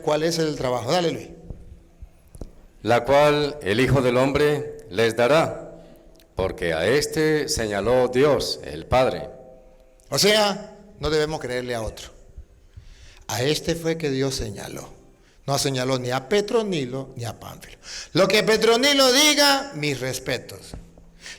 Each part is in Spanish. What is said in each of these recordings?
cuál es el trabajo. Dale, Luis. La cual el Hijo del Hombre les dará, porque a éste señaló Dios, el Padre. O sea, no debemos creerle a otro. A este fue que Dios señaló. No señaló ni a Petronilo ni a Pánfilo. Lo que Petronilo diga, mis respetos.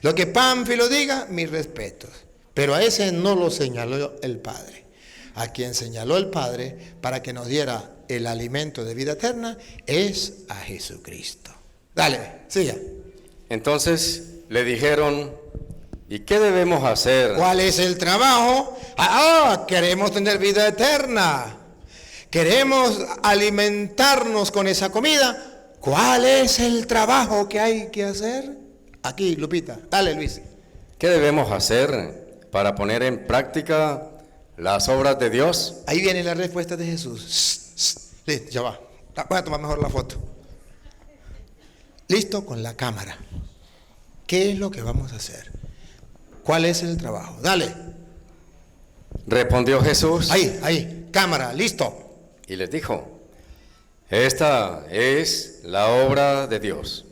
Lo que Pánfilo diga, mis respetos. Pero a ese no lo señaló el Padre. A quien señaló el Padre para que nos diera el alimento de vida eterna es a Jesucristo. Dale, siga. Entonces le dijeron, ¿y qué debemos hacer? ¿Cuál es el trabajo? Queremos tener vida eterna. Queremos alimentarnos con esa comida. ¿Cuál es el trabajo que hay que hacer? Aquí, Lupita. Dale, Luis. ¿Qué debemos hacer para poner en práctica las obras de Dios? Ahí viene la respuesta de Jesús. Listo, ya va. Voy a tomar mejor la foto. Listo con la cámara. ¿Qué es lo que vamos a hacer? ¿Cuál es el trabajo? Dale. Respondió Jesús. Ahí, cámara, listo. Y les dijo, esta es la obra de Dios,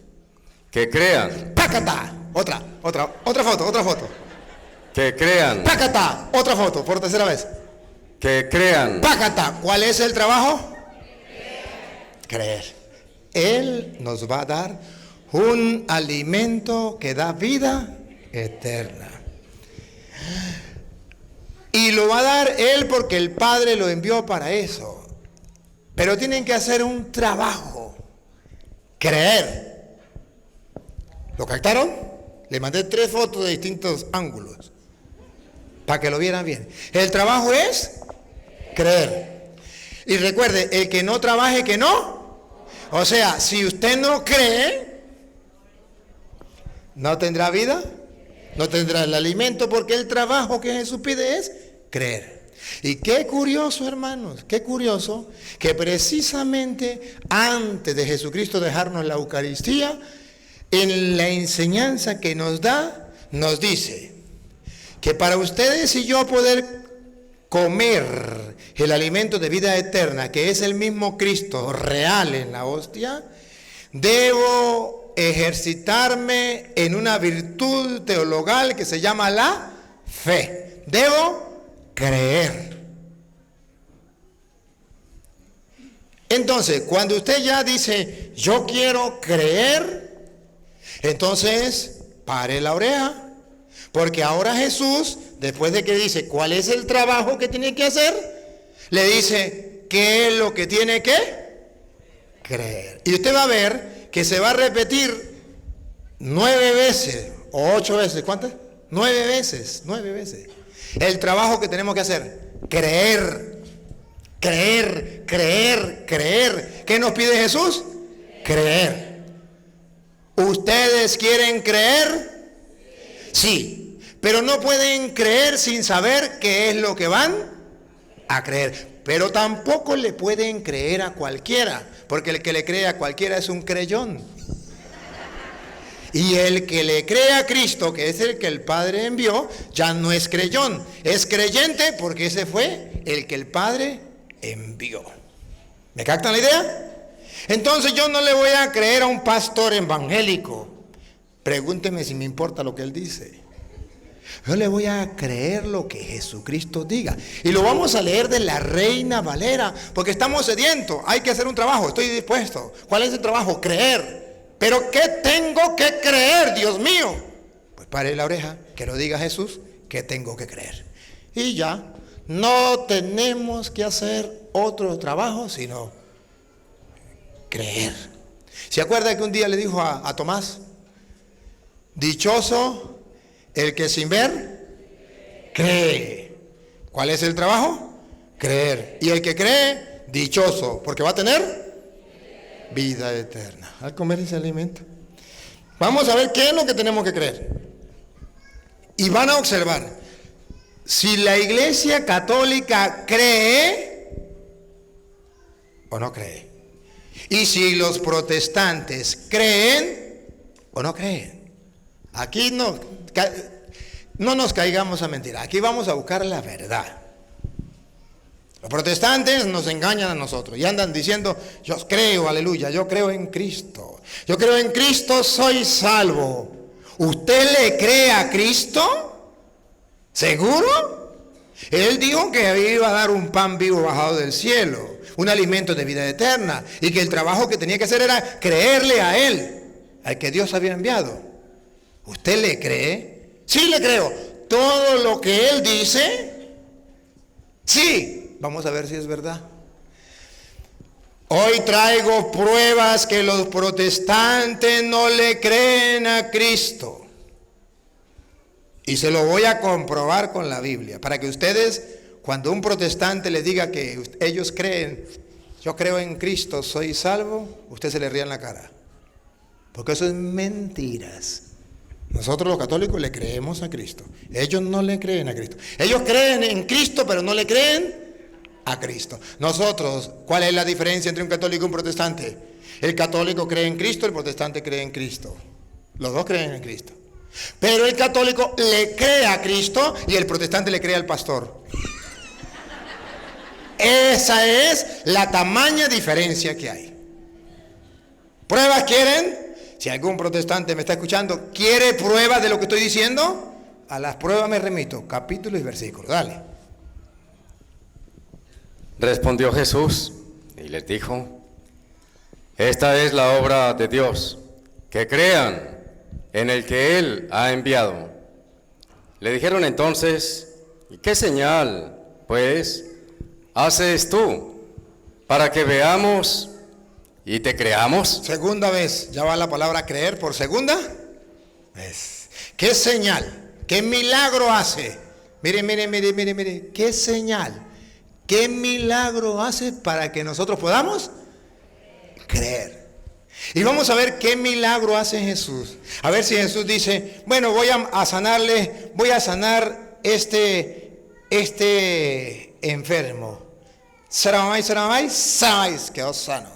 que crean. ¡Pácata! Otra foto. Que crean. ¡Pácata! Otra foto, por tercera vez. Que crean. ¡Pácata! ¿Cuál es el trabajo? Creer. Él nos va a dar un alimento que da vida eterna. Y lo va a dar Él porque el Padre lo envió para eso. Pero tienen que hacer un trabajo. Creer. ¿Lo captaron? Le mandé 3 fotos de distintos ángulos para que lo vieran bien. El trabajo es creer. Y recuerde, el que no trabaje, que no. O sea, si usted no cree, no tendrá vida, no tendrá el alimento, porque el trabajo que Jesús pide es creer. Y qué curioso, hermanos, qué curioso que precisamente antes de Jesucristo dejarnos la Eucaristía, en la enseñanza que nos da, nos dice que para ustedes y yo poder comer el alimento de vida eterna, que es el mismo Cristo real en la hostia, debo ejercitarme en una virtud teologal que se llama la fe. Debo creer. Entonces, cuando usted ya dice, yo quiero creer, entonces pare la oreja. Porque ahora Jesús, después de que dice cuál es el trabajo que tiene que hacer, le dice qué es lo que tiene que creer. Y usted va a ver que se va a repetir 9 veces o 8 veces. ¿Cuántas? 9 veces. El trabajo que tenemos que hacer. Creer. ¿Qué nos pide Jesús? Creer. ¿Ustedes quieren creer? Sí, pero no pueden creer sin saber qué es lo que van a creer. Pero tampoco le pueden creer a cualquiera, porque el que le cree a cualquiera es un creyón. Y el que le cree a Cristo, que es el que el Padre envió, ya no es creyón, es creyente porque ese fue el que el Padre envió. ¿Me captan la idea? Entonces yo no le voy a creer a un pastor evangélico. Pregúnteme si me importa lo que él dice. Yo le voy a creer lo que Jesucristo diga. Y lo vamos a leer de la Reina Valera, porque estamos sedientos. Hay que hacer un trabajo, estoy dispuesto. ¿Cuál es el trabajo? Creer. ¿Pero qué tengo que creer, Dios mío? Pues pare la oreja, que lo diga Jesús, que tengo que creer. Y ya, no tenemos que hacer otro trabajo, sino creer. ¿Se acuerda que un día le dijo a Tomás? Dichoso el que sin ver cree. ¿Cuál es el trabajo? Creer. Y el que cree, dichoso, porque va a tener vida eterna al comer ese alimento. Vamos a ver qué es lo que tenemos que creer. Y van a observar, si la Iglesia Católica cree o no cree. Y si los protestantes creen o no creen. Aquí no nos caigamos a mentir. Aquí vamos a buscar la verdad. Los protestantes nos engañan a nosotros y andan diciendo, yo creo, aleluya, yo creo en Cristo. Yo creo en Cristo, soy salvo. ¿Usted le cree a Cristo? ¿Seguro? Él dijo que iba a dar un pan vivo bajado del cielo, un alimento de vida eterna, y que el trabajo que tenía que hacer era creerle a Él, al que Dios había enviado. ¿Usted le cree? Sí, le creo. Todo lo que Él dice, sí. Vamos a ver si es verdad. Hoy traigo pruebas que los protestantes no le creen a Cristo. Y se lo voy a comprobar con la Biblia, para que ustedes, cuando un protestante les diga que ellos creen, yo creo en Cristo, soy salvo, usted se le ría en la cara. Porque eso es mentiras. Nosotros los católicos le creemos a Cristo. Ellos no le creen a Cristo. Ellos creen en Cristo, pero no le creen a Cristo. Nosotros, ¿cuál es la diferencia entre un católico y un protestante? El católico cree en Cristo, el protestante cree en Cristo. Los dos creen en Cristo. Pero el católico le cree a Cristo y el protestante le cree al pastor. Esa es la tamaña diferencia que hay. ¿Pruebas quieren? Si algún protestante me está escuchando, ¿quiere pruebas de lo que estoy diciendo? A las pruebas me remito, capítulo y versículo. Dale. Respondió Jesús y les dijo, esta es la obra de Dios, que crean en el que Él ha enviado. Le dijeron entonces, ¿y qué señal, pues, haces tú para que veamos y te creamos? Segunda vez, ya va la palabra creer por segunda vez. ¿Qué señal? ¿Qué milagro hace? Mire, ¿qué señal? ¿Qué milagro hace para que nosotros podamos creer? Y vamos a ver qué milagro hace Jesús. A ver si Jesús dice, bueno, voy a sanar este enfermo. Quedó sano.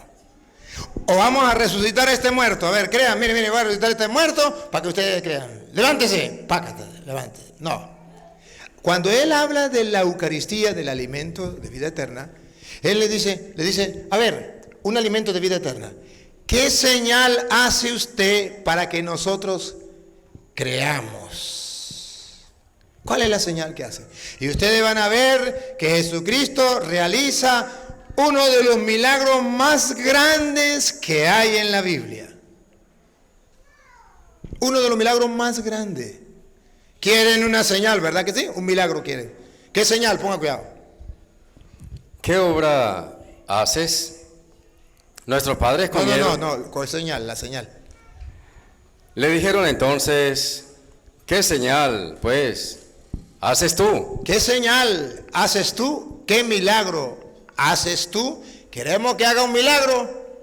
O vamos a resucitar a este muerto. A ver, crean, mire, voy a resucitar a este muerto para que ustedes crean. Levántese, pácate, levántese. No. Cuando Él habla de la Eucaristía, del alimento de vida eterna, Él le dice, a ver, un alimento de vida eterna, ¿qué señal hace usted para que nosotros creamos? ¿Cuál es la señal que hace? Y ustedes van a ver que Jesucristo realiza uno de los milagros más grandes que hay en la Biblia. Uno de los milagros más grandes. Quieren una señal, ¿verdad que sí? Un milagro quieren. ¿Qué señal? Ponga cuidado. ¿Qué obra haces? Nuestros padres comieron. No, ¿cuál señal? La señal. Le dijeron entonces, ¿qué señal, pues, haces tú? ¿Qué señal haces tú? ¿Qué milagro haces tú? Queremos que haga un milagro.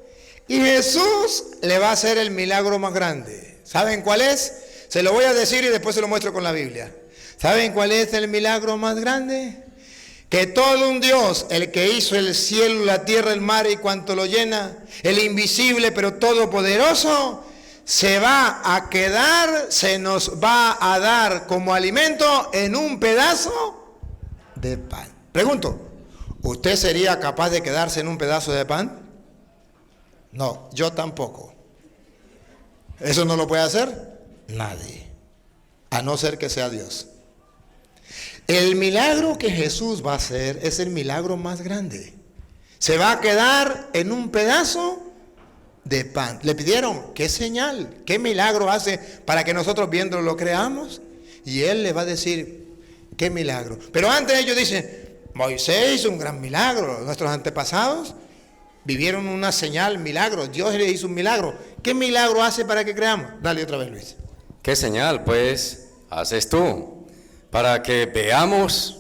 Y Jesús le va a hacer el milagro más grande. ¿Saben cuál es? Se lo voy a decir y después se lo muestro con la Biblia. ¿Saben cuál es el milagro más grande? Que todo un Dios, el que hizo el cielo, la tierra, el mar y cuanto lo llena, el invisible pero todopoderoso, se va a quedar, se nos va a dar como alimento en un pedazo de pan. Pregunto, ¿usted sería capaz de quedarse en un pedazo de pan? No, yo tampoco. ¿Eso no lo puede hacer? Nadie, a no ser que sea Dios. El milagro que Jesús va a hacer es el milagro más grande. Se va a quedar en un pedazo de pan. Le pidieron, ¿qué señal? ¿Qué milagro hace para que nosotros viéndolo lo creamos? Y Él le va a decir, ¿qué milagro? Pero antes ellos dicen, Moisés hizo un gran milagro. Nuestros antepasados vivieron una señal, milagro. Dios le hizo un milagro. ¿Qué milagro hace para que creamos? Dale otra vez, Luis. ¿Qué señal, pues, haces tú para que veamos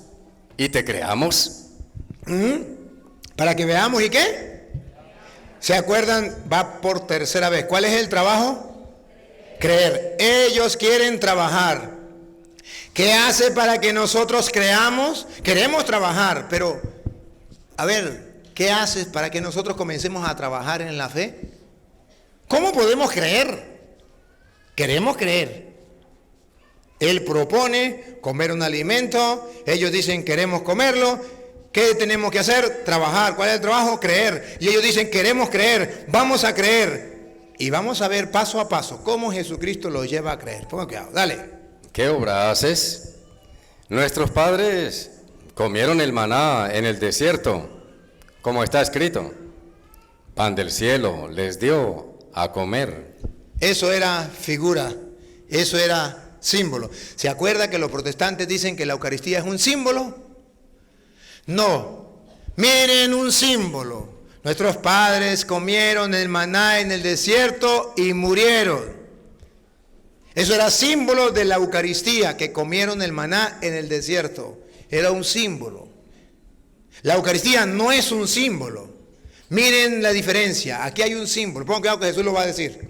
y te creamos? ¿Para que veamos y qué? ¿Se acuerdan? Va por tercera vez. ¿Cuál es el trabajo? Creer. Ellos quieren trabajar. ¿Qué hace para que nosotros creamos? Queremos trabajar, pero, a ver, ¿qué haces para que nosotros comencemos a trabajar en la fe? ¿Cómo podemos creer? Queremos creer. Él propone comer un alimento, ellos dicen queremos comerlo, ¿Qué tenemos que hacer? Trabajar. ¿Cuál es el trabajo? Creer. Y ellos dicen, queremos creer, vamos a creer. Y vamos a ver paso a paso cómo Jesucristo los lleva a creer. Ponga cuidado, dale. ¿Qué obra haces? Nuestros padres comieron el maná en el desierto, como está escrito. Pan del cielo les dio a comer. Eso era figura, eso era símbolo. ¿Se acuerda que los protestantes dicen que la Eucaristía es un símbolo? No, miren un símbolo. Nuestros padres comieron el maná en el desierto y murieron. Eso era símbolo de la Eucaristía, que comieron el maná en el desierto. Era un símbolo. La Eucaristía no es un símbolo. Miren la diferencia. Aquí hay un símbolo. Pongan cuidado que Jesús lo va a decir.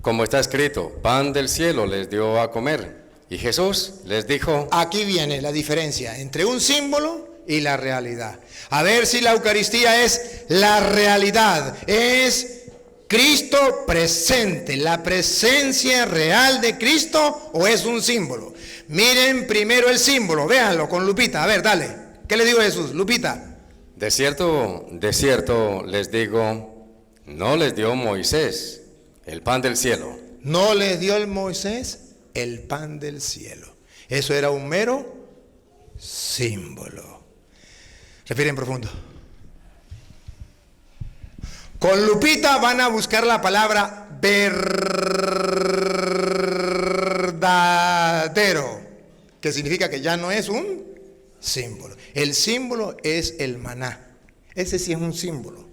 Como está escrito, pan del cielo les dio a comer. Y Jesús les dijo... Aquí viene la diferencia entre un símbolo y la realidad. A ver si la Eucaristía es la realidad. Es Cristo presente, la presencia real de Cristo, o es un símbolo. Miren primero el símbolo, véanlo con lupita. A ver, dale. ¿Qué le digo a Jesús? Lupita. De cierto les digo, no les dio Moisés el pan del cielo. No les dio el Moisés el pan del cielo. Eso era un mero símbolo. Respiren profundo. Con lupita van a buscar la palabra verdadero, que significa que ya no es un símbolo. El símbolo es el maná. Ese sí es un símbolo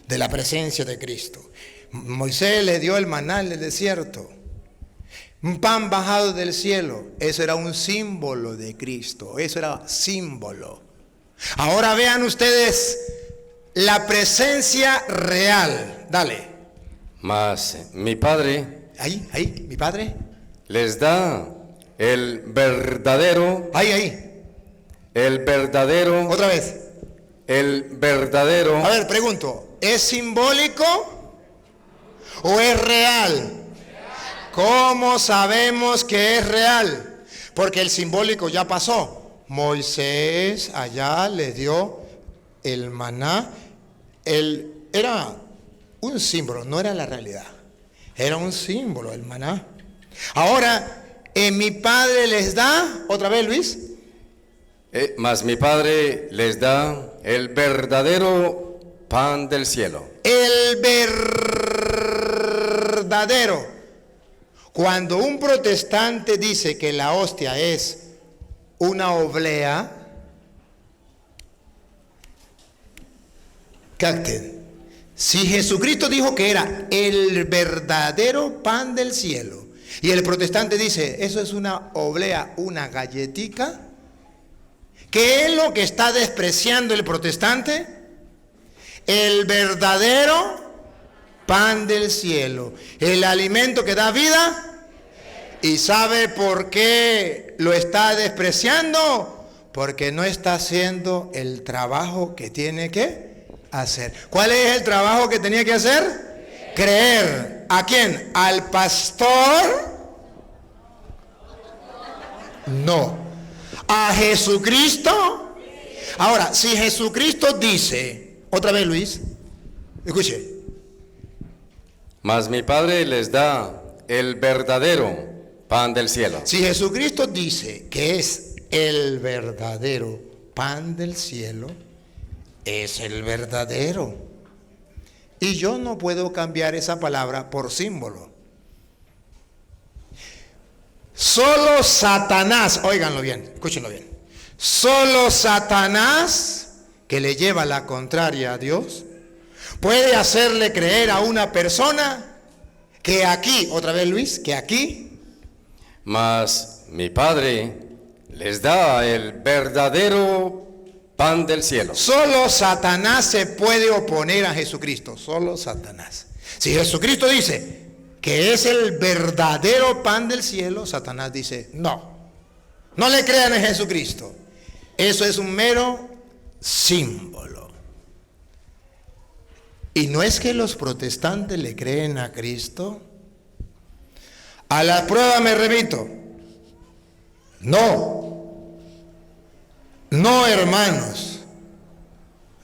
de la presencia de Cristo. Moisés le dio el maná en el desierto, un pan bajado del cielo. Eso era un símbolo de Cristo. Eso era símbolo. Ahora vean ustedes la presencia real. Dale. Mas mi Padre... Ahí, mi Padre. Les da el verdadero... Ahí. El verdadero... Otra vez. El verdadero... A ver, pregunto. ¿Es simbólico o es real? ¿Cómo sabemos que es real? Porque el simbólico ya pasó. Moisés allá les dio el maná. Era un símbolo, no era la realidad. Era un símbolo el maná. Ahora, mi Padre les da, otra vez Luis. Mas mi Padre les da el verdadero pan del cielo. El verdadero. Cuando un protestante dice que la hostia es una oblea, capten, si Jesucristo dijo que era el verdadero pan del cielo, y el protestante dice, eso es una oblea, una galletica, ¿qué es lo que está despreciando el protestante? El verdadero pan del cielo, el alimento que da vida. ¿Y sabe por qué lo está despreciando? Porque no está haciendo el trabajo que tiene que hacer. ¿Cuál es el trabajo que tenía que hacer? Creer. ¿A quién? ¿Al pastor? No. ¿A Jesucristo? Ahora, si Jesucristo dice, otra vez Luis, escuche. Mas mi Padre les da el verdadero pan del cielo. Si Jesucristo dice que es el verdadero pan del cielo, es el verdadero. Y yo no puedo cambiar esa palabra por símbolo. Solo Satanás, óiganlo bien, escúchenlo bien. Solo Satanás, que le lleva la contraria a Dios, puede hacerle creer a una persona que aquí, otra vez Luis, que aquí. Mas mi Padre les da el verdadero pan del cielo. Solo Satanás se puede oponer a Jesucristo, solo Satanás. Si Jesucristo dice que es el verdadero pan del cielo, Satanás dice, no le crean en Jesucristo. Eso es un mero símbolo. Y no es que los protestantes le creen a Cristo. A la prueba me remito. No No, hermanos.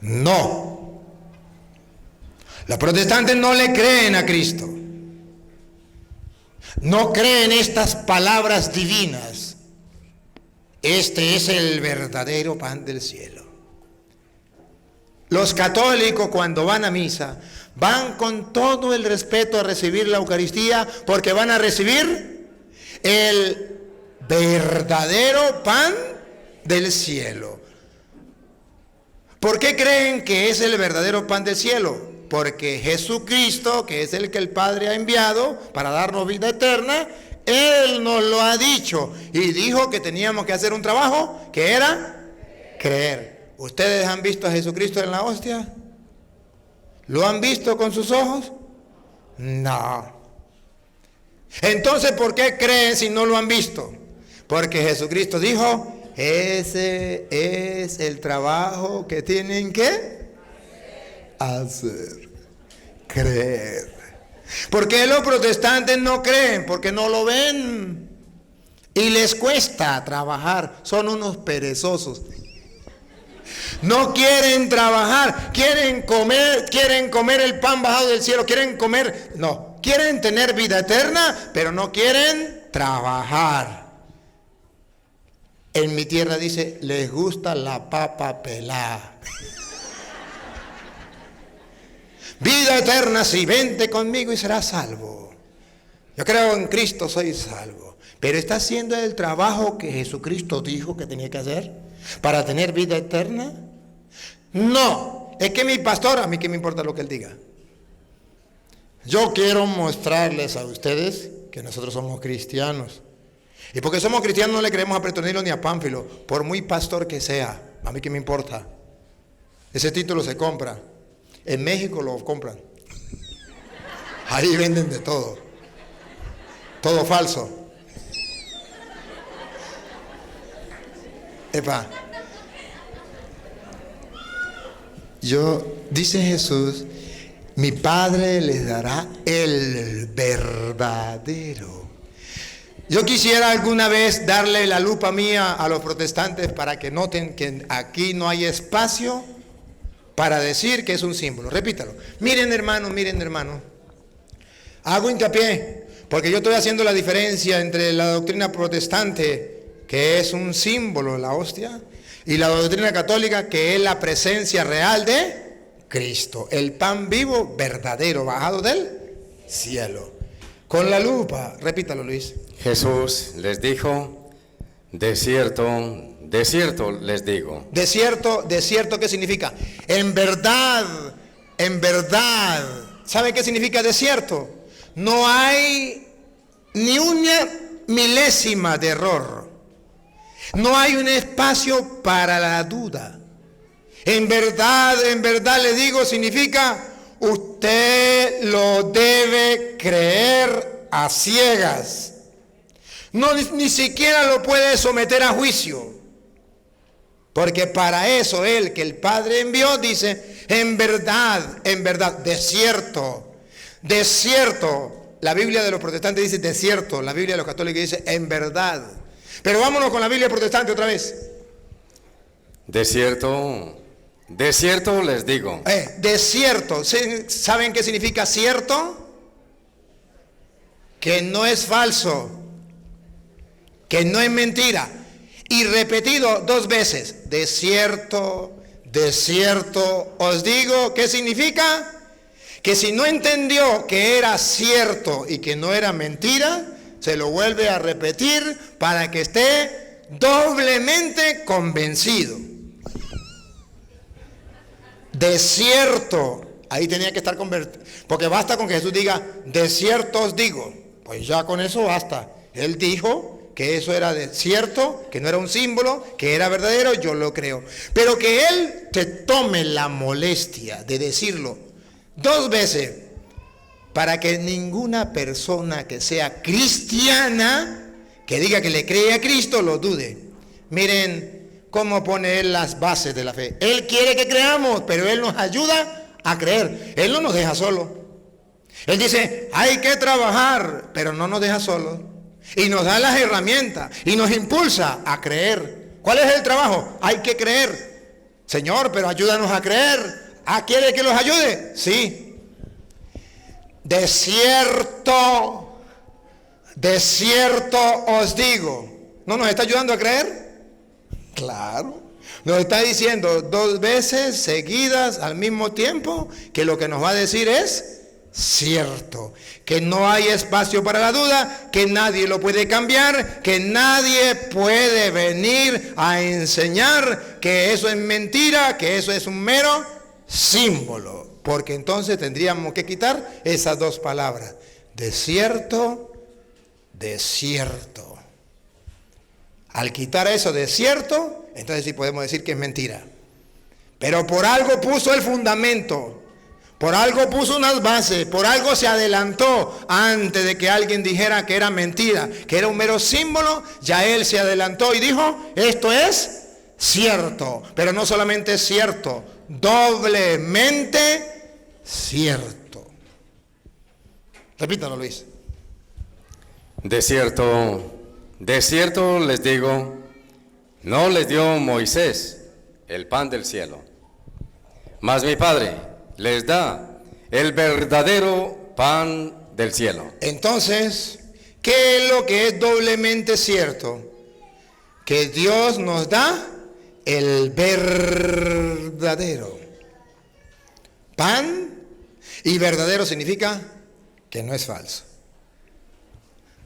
No. Los protestantes no le creen a Cristo. No creen estas palabras divinas. Este es el verdadero pan del cielo. Los católicos, cuando van a misa, van con todo el respeto a recibir la Eucaristía, porque van a recibir el verdadero pan del cielo. ¿Por qué creen que es el verdadero pan del cielo? Porque Jesucristo, que es el que el Padre ha enviado para darnos vida eterna, Él nos lo ha dicho y dijo que teníamos que hacer un trabajo que era creer. ¿Ustedes han visto a Jesucristo en la hostia? ¿Lo han visto con sus ojos? No. Entonces, ¿por qué creen si no lo han visto? Porque Jesucristo dijo, ese es el trabajo que tienen que hacer, creer. ¿Por qué los protestantes no creen? Porque no lo ven y les cuesta trabajar, son unos perezosos. No quieren trabajar, quieren comer el pan bajado del cielo, quieren tener vida eterna, pero no quieren trabajar. En mi tierra dice, les gusta la papa pelada. Vida eterna, sí, vente conmigo y serás salvo. Yo creo en Cristo, soy salvo. Pero ¿está haciendo el trabajo que Jesucristo dijo que tenía que hacer para tener vida eterna? No, es que mi pastor, a mí qué me importa lo que él diga. Yo quiero mostrarles a ustedes que nosotros somos cristianos. Y porque somos cristianos no le creemos a Petronilo ni a Pánfilo, por muy pastor que sea. A mí qué me importa. Ese título se compra. En México lo compran. Ahí venden de todo. Todo falso. Epa. Dice Jesús, mi Padre les dará el verdadero. Yo quisiera alguna vez darle la lupa mía a los protestantes para que noten que aquí no hay espacio para decir que es un símbolo. Repítalo. Miren hermano. Hago hincapié, porque yo estoy haciendo la diferencia entre la doctrina protestante, que es un símbolo, la hostia, y la doctrina católica, que es la presencia real de Cristo, el pan vivo verdadero, bajado del cielo. Con la lupa, repítalo, Luis. Jesús les dijo, de cierto les digo. De cierto, ¿qué significa? En verdad, ¿sabe qué significa desierto? No hay ni una milésima de error. No hay un espacio para la duda. En verdad le digo, significa usted lo debe creer a ciegas. No, ni siquiera lo puede someter a juicio. Porque para eso Él, que el Padre envió, dice, en verdad, desierto. La Biblia de los protestantes dice desierto, la Biblia de los católicos dice en verdad. Pero vámonos con la Biblia protestante otra vez. De cierto les digo. Desierto, ¿saben qué significa cierto? Que no es falso, que no es mentira. Y repetido 2 veces, de cierto os digo, ¿qué significa? Que si no entendió que era cierto y que no era mentira, se lo vuelve a repetir para que esté doblemente convencido. De cierto, ahí tenía que estar convertido, porque basta con que Jesús diga, de cierto os digo, pues ya con eso basta. Él dijo que eso era de cierto, que no era un símbolo, que era verdadero, yo lo creo. Pero que Él te tome la molestia de decirlo 2 veces, para que ninguna persona que sea cristiana, que diga que le cree a Cristo, lo dude. Miren cómo pone Él las bases de la fe. Él quiere que creamos, pero Él nos ayuda a creer. Él no nos deja solos. Él dice, hay que trabajar, pero no nos deja solos. Y nos da las herramientas y nos impulsa a creer. ¿Cuál es el trabajo? Hay que creer. Señor, pero ayúdanos a creer. ¿Ah, quiere que los ayude? Sí. De cierto os digo. ¿No nos está ayudando a creer? Claro. Nos está diciendo 2 veces seguidas al mismo tiempo que lo que nos va a decir es cierto, que no hay espacio para la duda, que nadie lo puede cambiar, que nadie puede venir a enseñar que eso es mentira, que eso es un mero símbolo, porque entonces tendríamos que quitar esas 2 palabras, de cierto, de cierto. Al quitar eso de cierto, entonces sí podemos decir que es mentira. Pero por algo puso el fundamento, por algo puso unas bases, por algo se adelantó antes de que alguien dijera que era mentira, que era un mero símbolo. Ya él se adelantó y dijo, esto es cierto, pero no solamente es cierto, doblemente cierto. Repítalo, Luis. De cierto les digo, no les dio Moisés el pan del cielo, mas mi Padre les da el verdadero pan del cielo. Entonces, ¿qué es lo que es doblemente cierto? Que Dios nos da el verdadero pan, y verdadero significa que no es falso.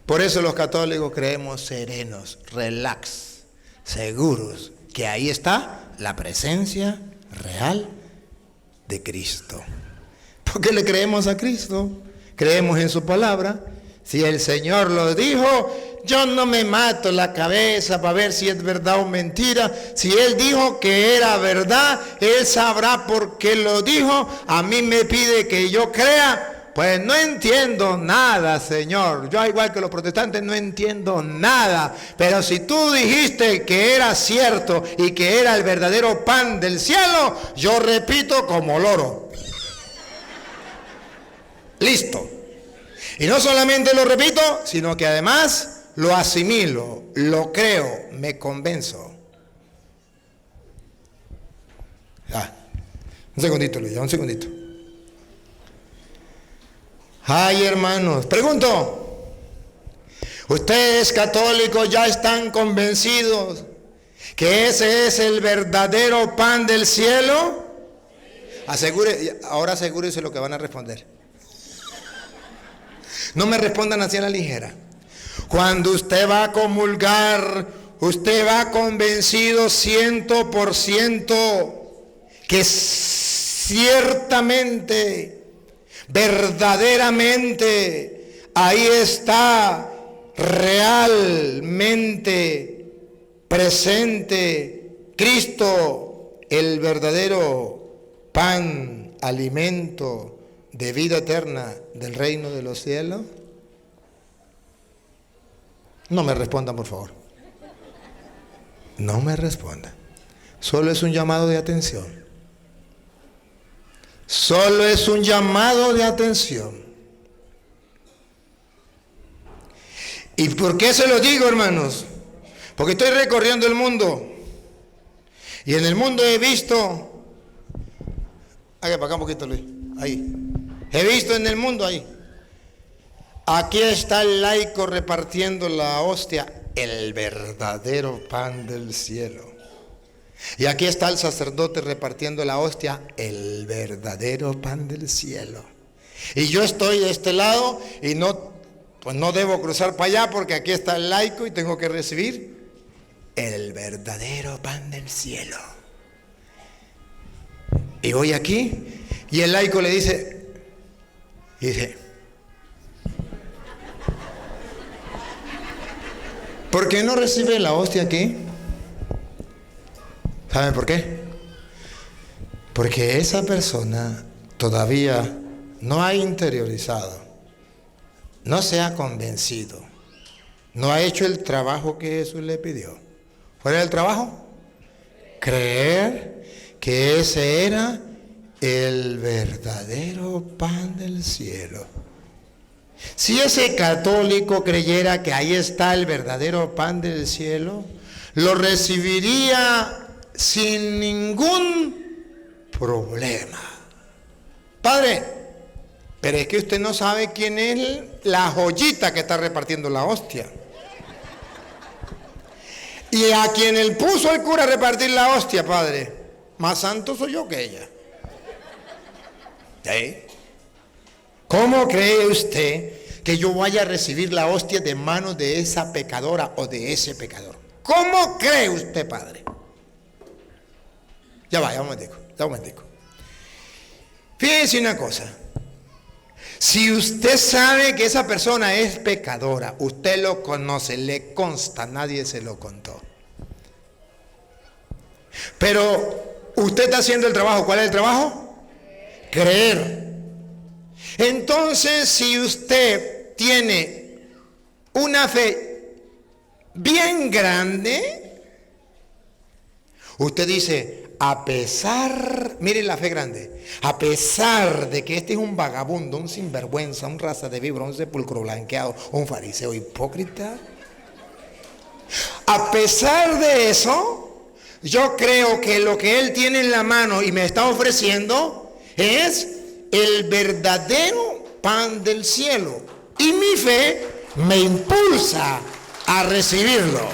Por eso los católicos creemos serenos, relax, seguros, que ahí está la presencia real de Cristo. ¿Por qué le creemos a Cristo? Creemos en su palabra. Si el Señor lo dijo, yo no me mato la cabeza para ver si es verdad o mentira. Si Él dijo que era verdad, Él sabrá por qué lo dijo. A mí me pide que yo crea. Pues no entiendo nada, Señor. Yo, igual que los protestantes, no entiendo nada. Pero si tú dijiste que era cierto y que era el verdadero pan del cielo, yo repito como loro. Listo. Y no solamente lo repito, sino que además lo asimilo, lo creo, me convenzo. Un segundito, Luis, un segundito. Ay, hermanos, pregunto, ¿ustedes católicos ya están convencidos que ese es el verdadero pan del cielo? Ahora asegúrense lo que van a responder. No me respondan así a la ligera. Cuando usted va a comulgar, usted va convencido 100% que ciertamente, verdaderamente, ahí está realmente presente Cristo, el verdadero pan, alimento de vida eterna del reino de los cielos. No me respondan, por favor. No me respondan. Solo es un llamado de atención. Solo es un llamado de atención. ¿Y por qué se lo digo, hermanos? Porque estoy recorriendo el mundo. Y en el mundo he visto... Haga para acá un poquito, Luis. Ahí. He visto en el mundo ahí. Aquí está el laico repartiendo la hostia, el verdadero pan del cielo. Y aquí está el sacerdote repartiendo la hostia, el verdadero pan del cielo. Y yo estoy de este lado y no debo cruzar para allá porque aquí está el laico y tengo que recibir el verdadero pan del cielo. Y voy aquí y el laico le dice, ¿por qué no recibe la hostia aquí? ¿Saben por qué? Porque esa persona todavía no ha interiorizado, no se ha convencido, no ha hecho el trabajo que Jesús le pidió. ¿Cuál era el trabajo? Creer que ese era el verdadero pan del cielo. Si ese católico creyera que ahí está el verdadero pan del cielo, lo recibiría sin ningún problema. Padre, pero es que usted no sabe quién es la joyita que está repartiendo la hostia. Y a quien él puso el cura a repartir la hostia, padre, más santo soy yo que ella. ¿Sí? ¿Cómo cree usted que yo vaya a recibir la hostia de manos de esa pecadora o de ese pecador? ¿Cómo cree usted, padre? Ya un momentico. Fíjense una cosa. Si usted sabe que esa persona es pecadora, usted lo conoce, le consta, nadie se lo contó. Pero usted está haciendo el trabajo. ¿Cuál es el trabajo? Creer. Entonces, si usted tiene una fe bien grande, usted dice, a pesar, miren la fe grande, a pesar de que este es un vagabundo, un sinvergüenza, un raza de víbora, un sepulcro blanqueado, un fariseo hipócrita, a pesar de eso, yo creo que lo que él tiene en la mano y me está ofreciendo es el verdadero pan del cielo. Y mi fe me impulsa a recibirlo.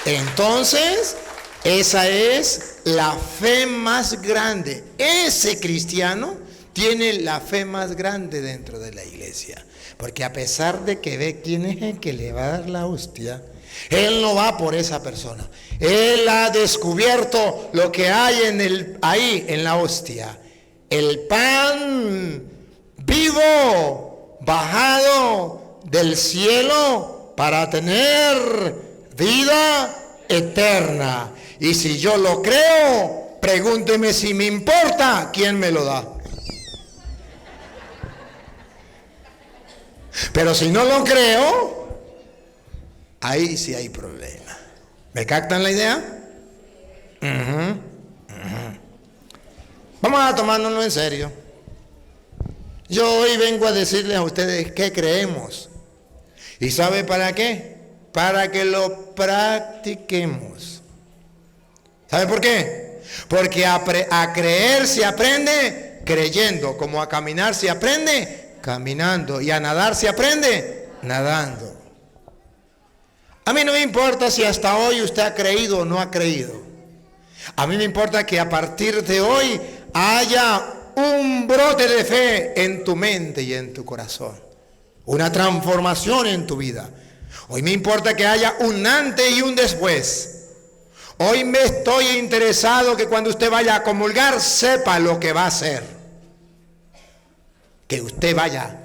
Entonces, esa es la fe más grande. Ese cristiano tiene la fe más grande dentro de la iglesia. Porque a pesar de que ve quién es el que le va a dar la hostia, él no va por esa persona. Él ha descubierto lo que hay ahí en la hostia. El pan vivo, bajado del cielo para tener vida eterna. Y si yo lo creo, pregúnteme si me importa quién me lo da. Pero si no lo creo, ahí sí hay problema. ¿Me captan la idea? Vamos a tomárnoslo en serio. Yo hoy vengo a decirles a ustedes qué creemos. ¿Y sabe para qué? Para que lo practiquemos. ¿Sabe por qué? Porque a creer se aprende creyendo, como a caminar se aprende caminando, y a nadar se aprende nadando. A mí no me importa si hasta hoy usted ha creído o no ha creído. A mí me importa que a partir de hoy haya un brote de fe en tu mente y en tu corazón. Una transformación en tu vida. Hoy me importa que haya un antes y un después. Hoy me estoy interesado que cuando usted vaya a comulgar sepa lo que va a hacer. Que usted vaya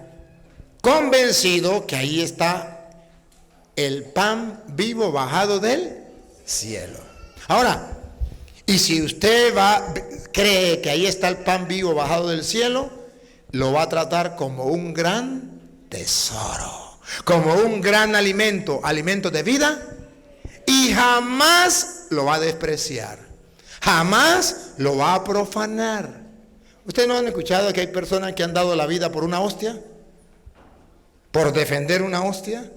convencido que ahí está el pan vivo bajado del cielo. Ahora, y si usted cree que ahí está el pan vivo bajado del cielo, lo va a tratar como un gran tesoro, como un gran alimento de vida, y jamás lo va a despreciar, jamás lo va a profanar. ¿Ustedes no han escuchado que hay personas que han dado la vida por una hostia? ¿Por defender una hostia?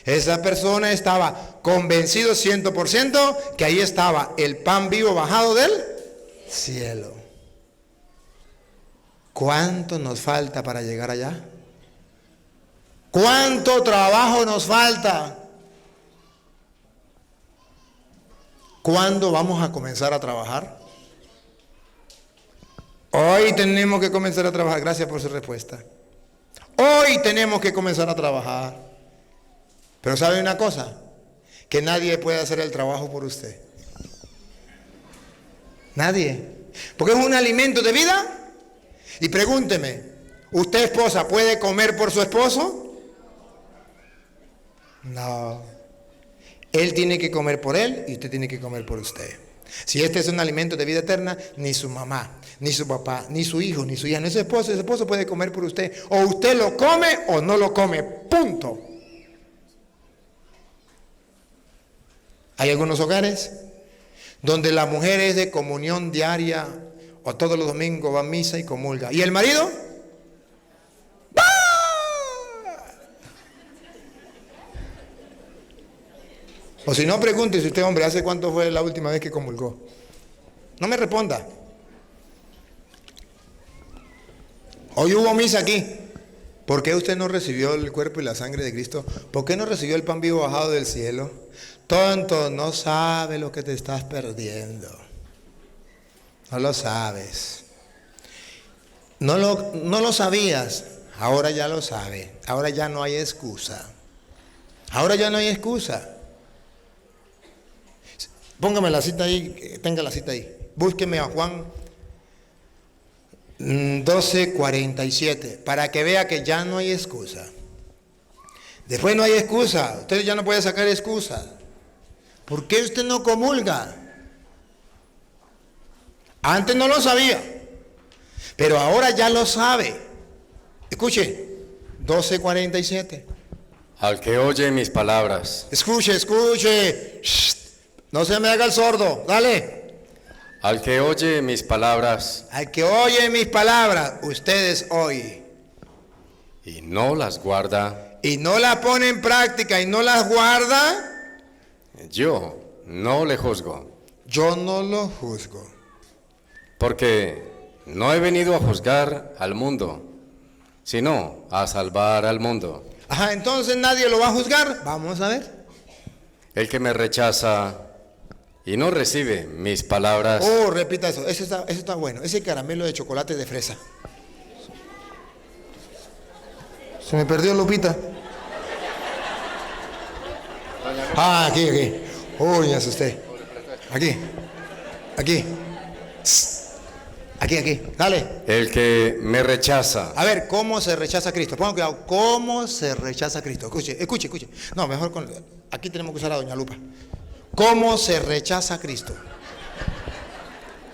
Esa persona estaba convencido 100% que ahí estaba el pan vivo bajado del cielo. ¿Cuánto nos falta para llegar allá? ¿Cuánto trabajo nos falta? ¿Cuándo vamos a comenzar a trabajar? Hoy tenemos que comenzar a trabajar. Gracias por su respuesta. Hoy tenemos que comenzar a trabajar. Pero ¿sabe una cosa? Que nadie puede hacer el trabajo por usted. Nadie. Porque es un alimento de vida. Y pregúnteme, ¿usted, esposa, puede comer por su esposo? No. Él tiene que comer por él y usted tiene que comer por usted. Si este es un alimento de vida eterna, ni su mamá, ni su papá, ni su hijo, ni su hija, ni su esposo puede comer por usted. O usted lo come o no lo come. Punto. Hay algunos hogares donde la mujer es de comunión diaria o todos los domingos va a misa y comulga. ¿Y el marido? O si no, pregúntese usted, hombre, ¿hace cuánto fue la última vez que comulgó? No me responda. Hoy hubo misa aquí. ¿Por qué usted no recibió el cuerpo y la sangre de Cristo? ¿Por qué no recibió el pan vivo bajado del cielo? Tonto, no sabe lo que te estás perdiendo. No lo sabes. No lo sabías. Ahora ya lo sabe. Ahora ya no hay excusa. Ahora ya no hay excusa. Póngame la cita ahí, tenga la cita ahí. Búsqueme a Juan 12:47 para que vea que ya no hay excusa. Después no hay excusa. Usted ya no puede sacar excusa. ¿Por qué usted no comulga? Antes no lo sabía, pero ahora ya lo sabe. Escuche, 12:47. Al que oye mis palabras. Escuche. Shh. No se me haga el sordo. Dale. Al que oye mis palabras. Al que oye mis palabras, ustedes oyen. Y no las guarda. Y no las pone en práctica y no las guarda. Yo no le juzgo. Yo no lo juzgo. Porque no he venido a juzgar al mundo, sino a salvar al mundo. Ajá, entonces nadie lo va a juzgar. Vamos a ver. El que me rechaza y no recibe mis palabras. Oh, repita eso. Eso está bueno. Ese caramelo de chocolate de fresa. Se me perdió Lupita. Ah, aquí. Uy, me asusté. Aquí. Aquí. Dale. El que me rechaza. A ver, ¿cómo se rechaza a Cristo? Pongan cuidado. ¿Cómo se rechaza a Cristo? Escuche. No, mejor aquí tenemos que usar a doña Lupa. ¿Cómo se rechaza a Cristo?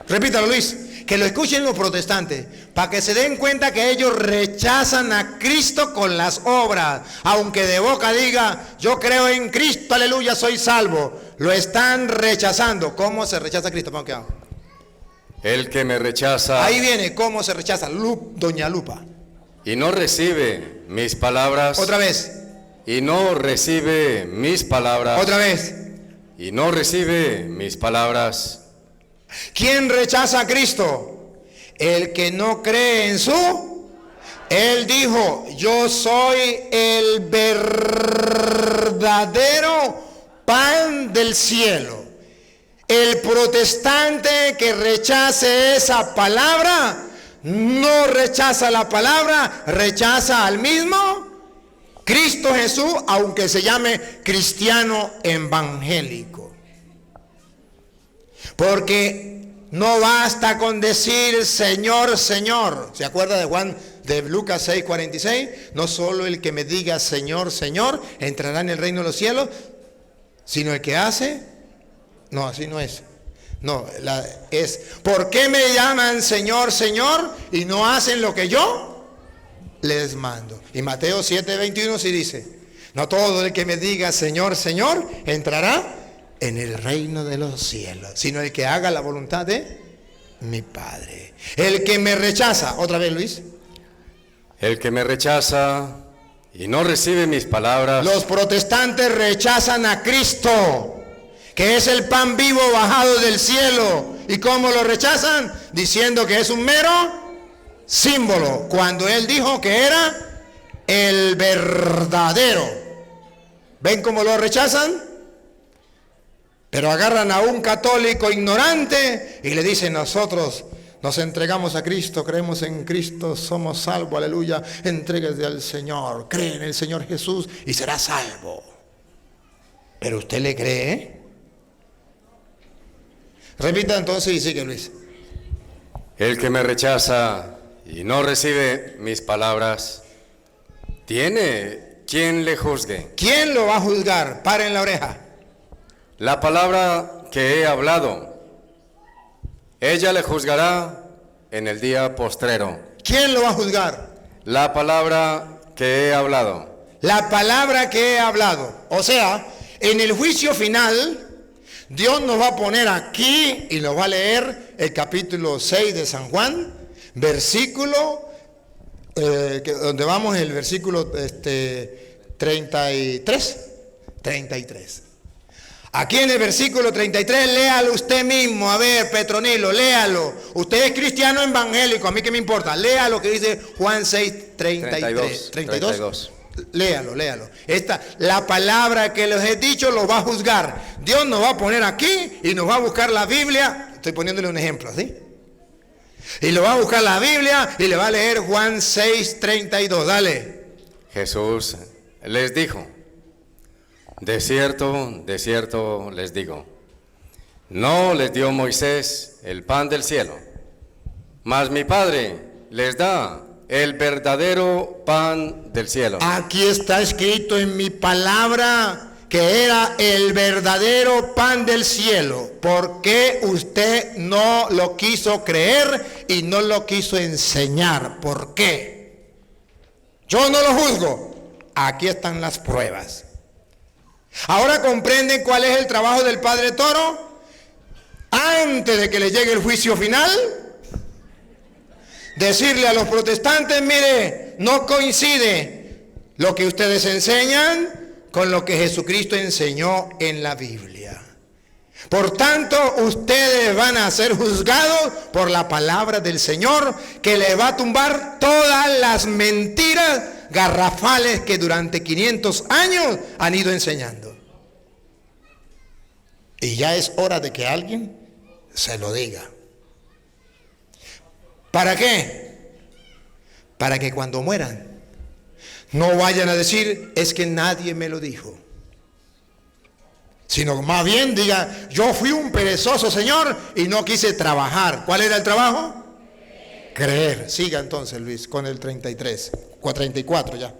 Repítalo, Luis. Que lo escuchen los protestantes, para que se den cuenta que ellos rechazan a Cristo con las obras. Aunque de boca diga, yo creo en Cristo, aleluya, soy salvo. Lo están rechazando. ¿Cómo se rechaza a Cristo? Pongan cuidado. El que me rechaza. Ahí viene cómo se rechaza. Doña Lupa. Y no recibe mis palabras. Otra vez. Y no recibe mis palabras. Otra vez. Y no recibe mis palabras. ¿Quién rechaza a Cristo? El que no cree en su. Él dijo, yo soy el verdadero pan del cielo. El protestante que rechace esa palabra, no rechaza la palabra, rechaza al mismo Cristo Jesús, aunque se llame cristiano evangélico. Porque no basta con decir Señor, Señor. ¿Se acuerda de Lucas 6:46? No solo el que me diga Señor, Señor, entrará en el reino de los cielos, sino el que hace. No, así no es. No, es, ¿por qué me llaman Señor, Señor y no hacen lo que yo les mando? Y Mateo 7:21 sí dice, no todo el que me diga Señor, Señor, entrará en el reino de los cielos, sino el que haga la voluntad de mi Padre. El que me rechaza, otra vez Luis. El que me rechaza y no recibe mis palabras. Los protestantes rechazan a Cristo, que es el pan vivo bajado del cielo. ¿Y cómo lo rechazan? Diciendo que es un mero símbolo, cuando Él dijo que era el verdadero. ¿Ven cómo lo rechazan? Pero agarran a un católico ignorante y le dicen, nosotros nos entregamos a Cristo, creemos en Cristo, somos salvos, aleluya, entréguese al Señor, cree en el Señor Jesús y será salvo. ¿Pero usted le cree? Repita entonces y sigue Luis. El que me rechaza y no recibe mis palabras, tiene quien le juzgue. ¿Quién lo va a juzgar? Paren la oreja. La palabra que he hablado, ella le juzgará en el día postrero. ¿Quién lo va a juzgar? La palabra que he hablado. La palabra que he hablado. O sea, en el juicio final, Dios nos va a poner aquí y nos va a leer el capítulo 6 de San Juan, versículo, donde vamos el versículo 33. Aquí en el versículo 33, léalo usted mismo. A ver, Petronilo, léalo. Usted es cristiano evangélico, a mí qué me importa. Lea lo que dice Juan 6, 33. 32. Léalo. La palabra que les he dicho lo va a juzgar. Dios nos va a poner aquí y nos va a buscar la Biblia. Estoy poniéndole un ejemplo, ¿sí? Y lo va a buscar la Biblia y le va a leer Juan 6, 32. Dale. Jesús les dijo: de cierto les digo, no les dio Moisés el pan del cielo, mas mi Padre les da el verdadero pan del cielo. Aquí está escrito en mi palabra que era el verdadero pan del cielo. ¿Por qué usted no lo quiso creer y no lo quiso enseñar? ¿Por qué? Yo no lo juzgo. Aquí están las pruebas. Ahora comprenden cuál es el trabajo del Padre Toro antes de que le llegue el juicio final. Decirle a los protestantes: mire, no coincide lo que ustedes enseñan con lo que Jesucristo enseñó en la Biblia. Por tanto, ustedes van a ser juzgados por la palabra del Señor, que les va a tumbar todas las mentiras garrafales que durante 500 años han ido enseñando. Y ya es hora de que alguien se lo diga. ¿Para qué? Para que cuando mueran no vayan a decir: es que nadie me lo dijo. Sino más bien diga: yo fui un perezoso, Señor, y no quise trabajar. ¿Cuál era el trabajo? Creer. Siga entonces, Luis, con el 33. O 34 ya.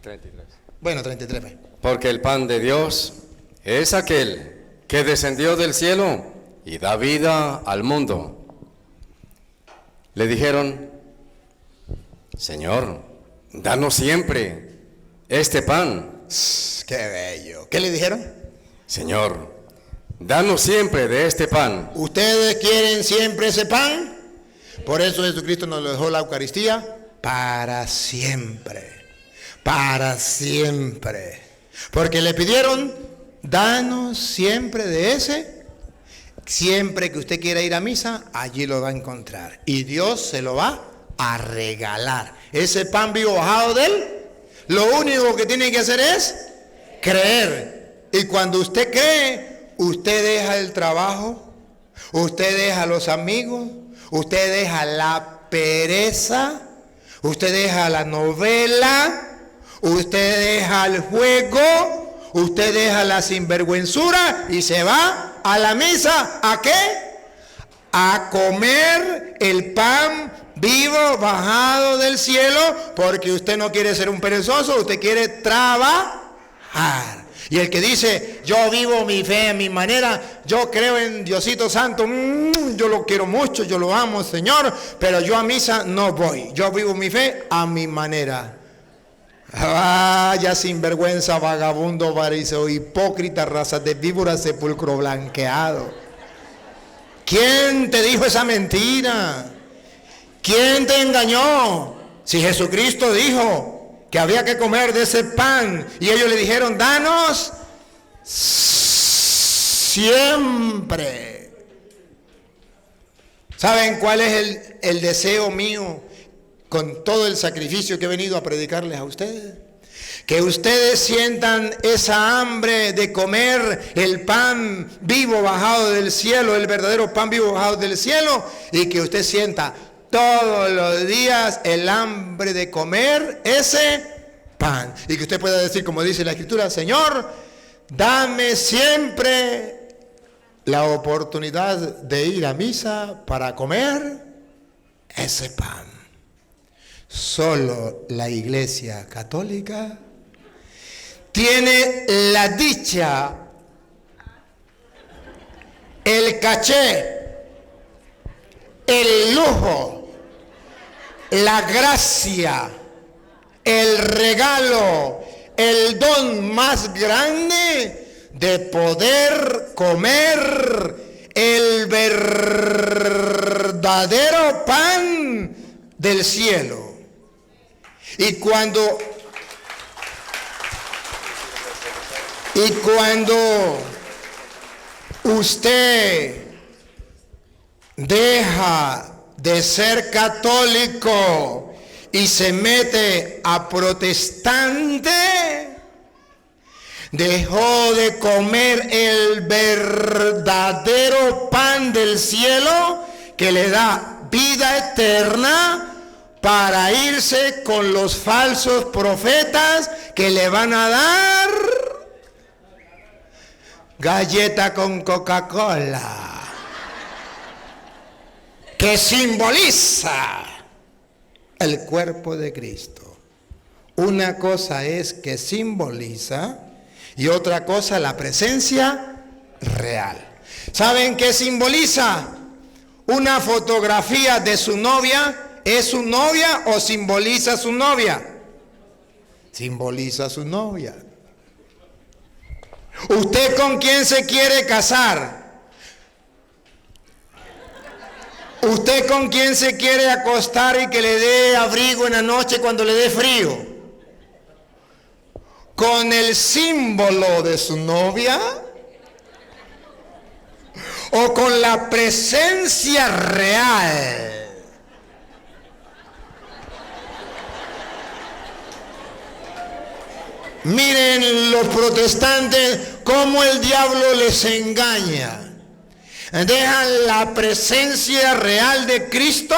33. Bueno, 33. Porque el pan de Dios es aquel que descendió del cielo y da vida al mundo. Le dijeron: Señor, danos siempre este pan. ¡Qué bello! ¿Qué le dijeron? Señor, danos siempre de este pan. ¿Ustedes quieren siempre ese pan? Por eso Jesucristo nos dejó la Eucaristía para siempre. Para siempre. Porque le pidieron: danos siempre de ese. Siempre que usted quiera ir a misa, allí lo va a encontrar. Y Dios se lo va a regalar. Ese pan vivo bajado de él, lo único que tiene que hacer es creer. Y cuando usted cree, usted deja el trabajo, usted deja los amigos, usted deja la pereza, usted deja la novela, usted deja el juego, usted deja la sinvergüenzura y se va a la misa. ¿A qué? A comer el pan vivo bajado del cielo, porque usted no quiere ser un perezoso, usted quiere trabajar. Y el que dice: yo vivo mi fe a mi manera, yo creo en Diosito Santo, yo lo quiero mucho, yo lo amo, Señor, pero yo a misa no voy, yo vivo mi fe a mi manera. Vaya sinvergüenza, vagabundo, avaricio, hipócrita, raza de víbora, sepulcro blanqueado. ¿Quién te dijo esa mentira? ¿Quién te engañó? Si Jesucristo dijo que había que comer de ese pan y ellos le dijeron: danos siempre. ¿Saben cuál es el deseo mío con todo el sacrificio que he venido a predicarles a ustedes? Que ustedes sientan esa hambre de comer el pan vivo bajado del cielo, el verdadero pan vivo bajado del cielo, y que usted sienta todos los días el hambre de comer ese pan. Y que usted pueda decir, como dice la Escritura: Señor, dame siempre la oportunidad de ir a misa para comer ese pan. Solo la Iglesia Católica tiene la dicha, el caché, el lujo, la gracia, el regalo, el don más grande de poder comer el verdadero pan del cielo. Y cuando usted deja de ser católico y se mete a protestante, dejó de comer el verdadero pan del cielo que le da vida eterna, para irse con los falsos profetas que le van a dar galleta con Coca-Cola, que simboliza el cuerpo de Cristo. Una cosa es que simboliza y otra cosa la presencia real. ¿Saben qué simboliza? Una fotografía de su novia. ¿Es su novia o simboliza su novia? Simboliza su novia. ¿Usted con quién se quiere casar? ¿Usted con quién se quiere acostar y que le dé abrigo en la noche cuando le dé frío? ¿Con el símbolo de su novia? ¿O con la presencia real? Miren los protestantes cómo el diablo les engaña. Dejan la presencia real de Cristo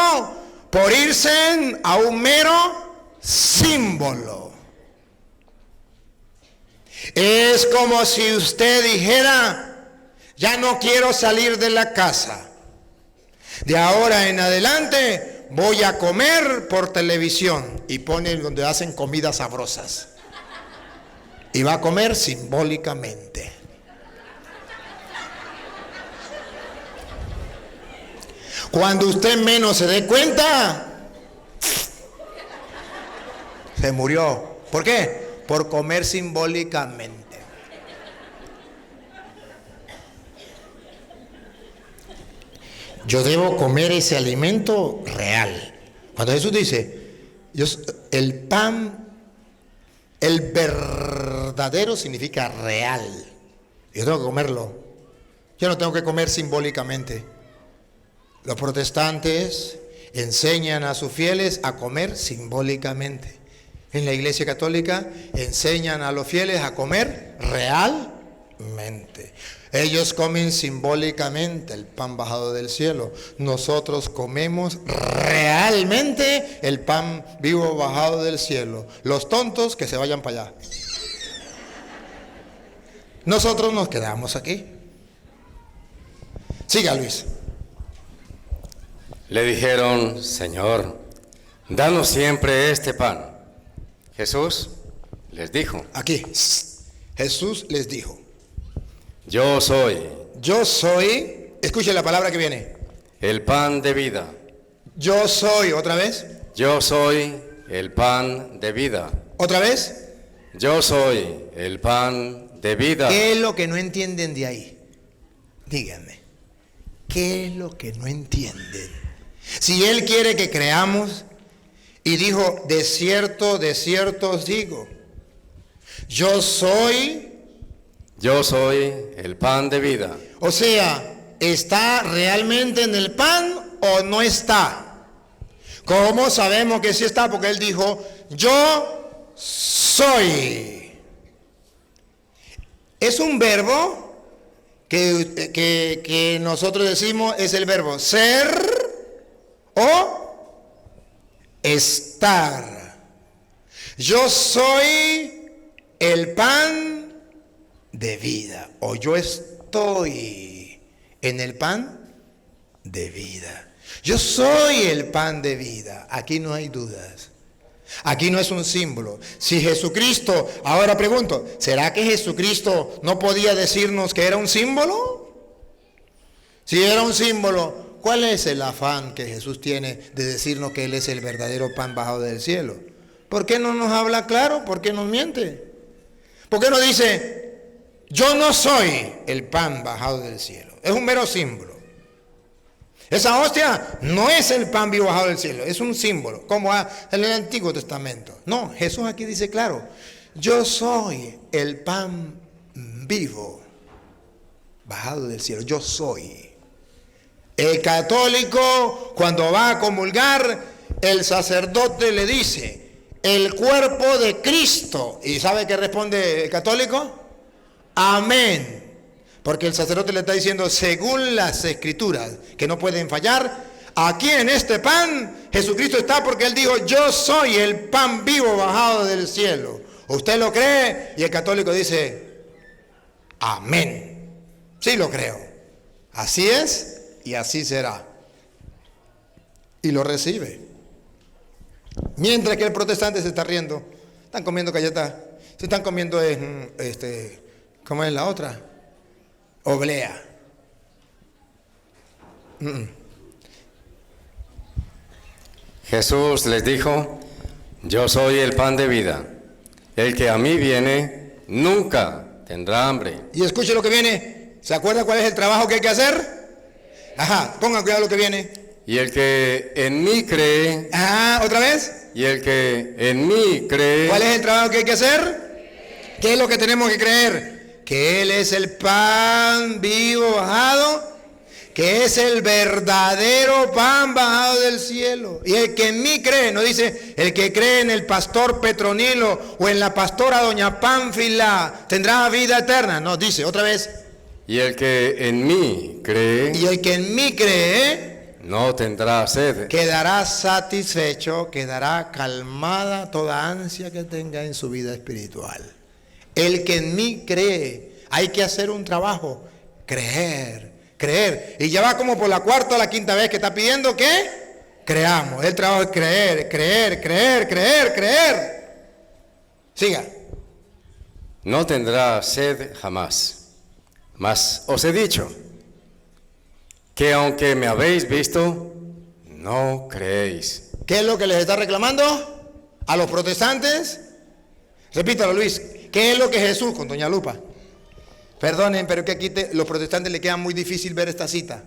por irse a un mero símbolo. Es como si usted dijera: ya no quiero salir de la casa. De ahora en adelante voy a comer por televisión. Y ponen donde hacen comidas sabrosas. Y va a comer simbólicamente. Cuando usted menos se dé cuenta, se murió. ¿Por qué? Por comer simbólicamente. Yo debo comer ese alimento real. Cuando Jesús dice, el pan, el verdadero significa real. Yo tengo que comerlo. Yo no tengo que comer simbólicamente. Los protestantes enseñan a sus fieles a comer simbólicamente. En la Iglesia Católica enseñan a los fieles a comer realmente. Ellos comen simbólicamente el pan bajado del cielo. Nosotros comemos realmente el pan vivo bajado del cielo. Los tontos que se vayan para allá. Nosotros nos quedamos aquí. Siga, Luis. Le dijeron: Señor, danos siempre este pan. Jesús les dijo. Aquí. Jesús les dijo: Yo soy. Yo soy. Escuche la palabra que viene. El pan de vida. Yo soy. ¿Otra vez? Yo soy el pan de vida. ¿Otra vez? Yo soy el pan de vida. ¿Qué es lo que no entienden de ahí? Díganme. ¿Qué es lo que no entienden? Si Él quiere que creamos, y dijo: de cierto os digo, yo soy el pan de vida. O sea, ¿está realmente en el pan o no está? ¿Cómo sabemos que sí está? Porque Él dijo: yo soy. Es un verbo que nosotros decimos, es el verbo ser o estar. Yo soy el pan de vida, o yo estoy en el pan de vida. Yo soy el pan de vida. Aquí no hay dudas. Aquí no es un símbolo. Si Jesucristo, ahora pregunto, ¿será que Jesucristo no podía decirnos que era un símbolo? Si era un símbolo, ¿cuál es el afán que Jesús tiene de decirnos que Él es el verdadero pan bajado del cielo? ¿Por qué no nos habla claro? ¿Por qué nos miente? ¿Por qué no dice: yo no soy el pan bajado del cielo? Es un mero símbolo. Esa hostia no es el pan vivo bajado del cielo, es un símbolo, como en el Antiguo Testamento. No, Jesús aquí dice claro: yo soy el pan vivo bajado del cielo. Yo soy. El católico, cuando va a comulgar, el sacerdote le dice, el cuerpo de Cristo. ¿Y sabe qué responde el católico? Amén. Porque el sacerdote le está diciendo, según las escrituras, que no pueden fallar, aquí en este pan, Jesucristo está porque Él dijo, yo soy el pan vivo bajado del cielo. ¿Usted lo cree? Y el católico dice, amén. Sí lo creo. Así es y así será. Y lo recibe. Mientras que el protestante se está riendo. Están comiendo galletas. Se están comiendo, ¿cómo es la otra? Oblea. Jesús les dijo, yo soy el pan de vida. El que a mí viene nunca tendrá hambre. Y escuche lo que viene. ¿Se acuerda cuál es el trabajo que hay que hacer? Ajá, pongan cuidado lo que viene. Y el que en mí cree. Ajá, ¿otra vez? Y el que en mí cree. ¿Cuál es el trabajo que hay que hacer? ¿Qué es lo que tenemos que creer? Que Él es el pan vivo bajado, que es el verdadero pan bajado del cielo. Y el que en mí cree, no dice el que cree en el pastor Petronilo o en la pastora doña Pánfila tendrá vida eterna. No, dice otra vez. Y el que en mí cree. Y el que en mí cree no tendrá sed. Quedará satisfecho, quedará calmada toda ansia que tenga en su vida espiritual. El que en mí cree, hay que hacer un trabajo, creer. Y ya va como por la cuarta o la quinta vez que está pidiendo que creamos. El trabajo es creer. Siga. No tendrá sed jamás. Mas os he dicho que aunque me habéis visto, no creéis. ¿Qué es lo que les está reclamando a los protestantes? Repítalo, Luis. ¿Qué es lo que Jesús, con doña Lupa? Perdonen, pero que aquí los protestantes le queda muy difícil ver esta cita.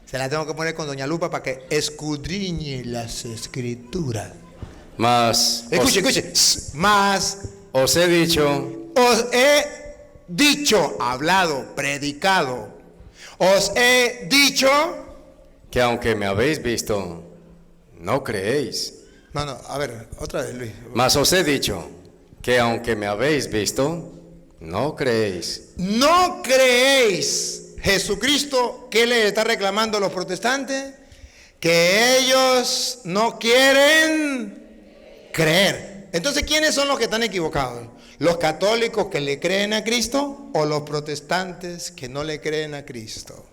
Se la tengo que poner con doña Lupa para que escudriñe las escrituras. Mas escuche. Mas os he dicho. Os he dicho, hablado, predicado. Os he dicho. Que aunque me habéis visto, no creéis. No, a ver, otra vez, Luis. Mas os he dicho que aunque me habéis visto, no creéis. No creéis. Jesucristo, ¿qué le está reclamando a los protestantes? Que ellos no quieren creer. Entonces, ¿quiénes son los que están equivocados? ¿Los católicos que le creen a Cristo o los protestantes que no le creen a Cristo?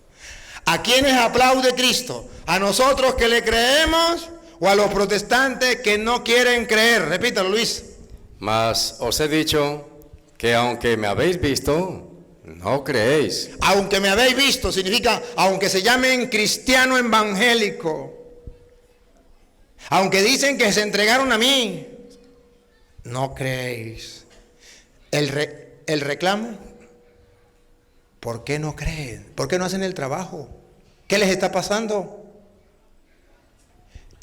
¿A quiénes aplaude Cristo? ¿A nosotros que le creemos o a los protestantes que no quieren creer? Repítalo, Luis. Mas os he dicho que aunque me habéis visto, no creéis. Aunque me habéis visto significa aunque se llamen cristiano evangélico, aunque dicen que se entregaron a mí, no creéis. El reclamo, ¿por qué no creen? ¿Por qué no hacen el trabajo? ¿Qué les está pasando?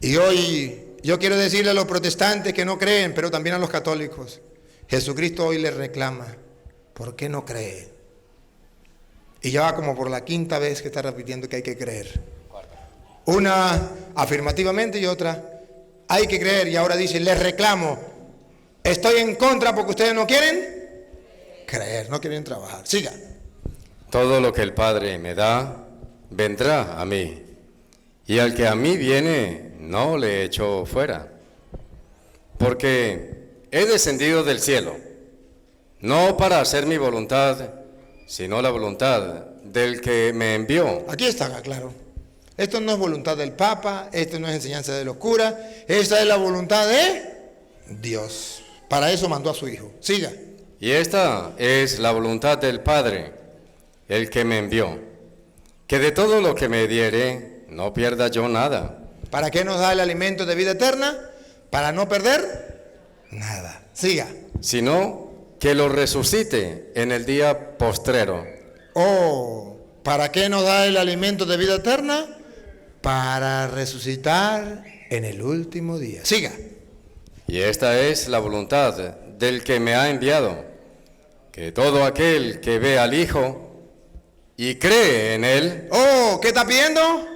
Y hoy yo quiero decirle a los protestantes que no creen, pero también a los católicos, Jesucristo hoy les reclama, ¿por qué no creen? Y ya va como por la quinta vez que está repitiendo que hay que creer. Una afirmativamente y otra, hay que creer. Y ahora dice, les reclamo, estoy en contra porque ustedes no quieren creer, no quieren trabajar. Siga. Todo lo que el Padre me da, vendrá a mí. Y al que a mí viene, no le echo fuera. Porque he descendido del cielo, no para hacer mi voluntad, sino la voluntad del que me envió. Aquí está, claro. Esto no es voluntad del Papa, esto no es enseñanza de los curas, esta es la voluntad de Dios. Para eso mandó a su Hijo. Siga. Y esta es la voluntad del Padre, el que me envió, que de todo lo que me diere, no pierda yo nada. ¿Para qué nos da el alimento de vida eterna? Para no perder nada. Siga. Sino que lo resucite en el día postrero. Oh, ¿para qué nos da el alimento de vida eterna? Para resucitar en el último día. Siga. Y esta es la voluntad del que me ha enviado, que todo aquel que ve al Hijo y cree en Él. Oh, ¿qué está pidiendo?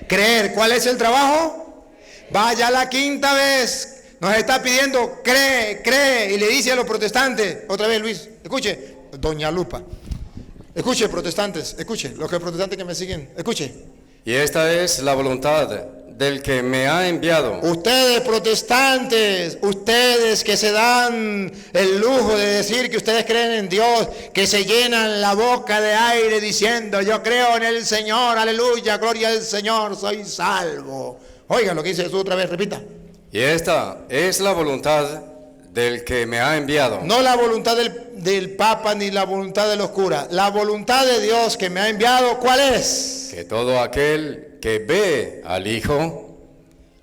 Creer. ¿Cuál es el trabajo? Vaya la quinta vez. Nos está pidiendo cree. Y le dice a los protestantes, otra vez Luis, escuche, doña Lupa. Escuche, protestantes, escuche, los protestantes que me siguen, escuche. Y esta es la voluntad del que me ha enviado. Ustedes protestantes, ustedes que se dan el lujo de decir que ustedes creen en Dios, que se llenan la boca de aire diciendo yo creo en el Señor, aleluya, gloria al Señor, soy salvo. Oiga lo que dice Jesús otra vez, repita. Y esta es la voluntad del que me ha enviado. No la voluntad del Papa ni la voluntad de los curas. La voluntad de Dios que me ha enviado, ¿cuál es? Que todo aquel que ve al Hijo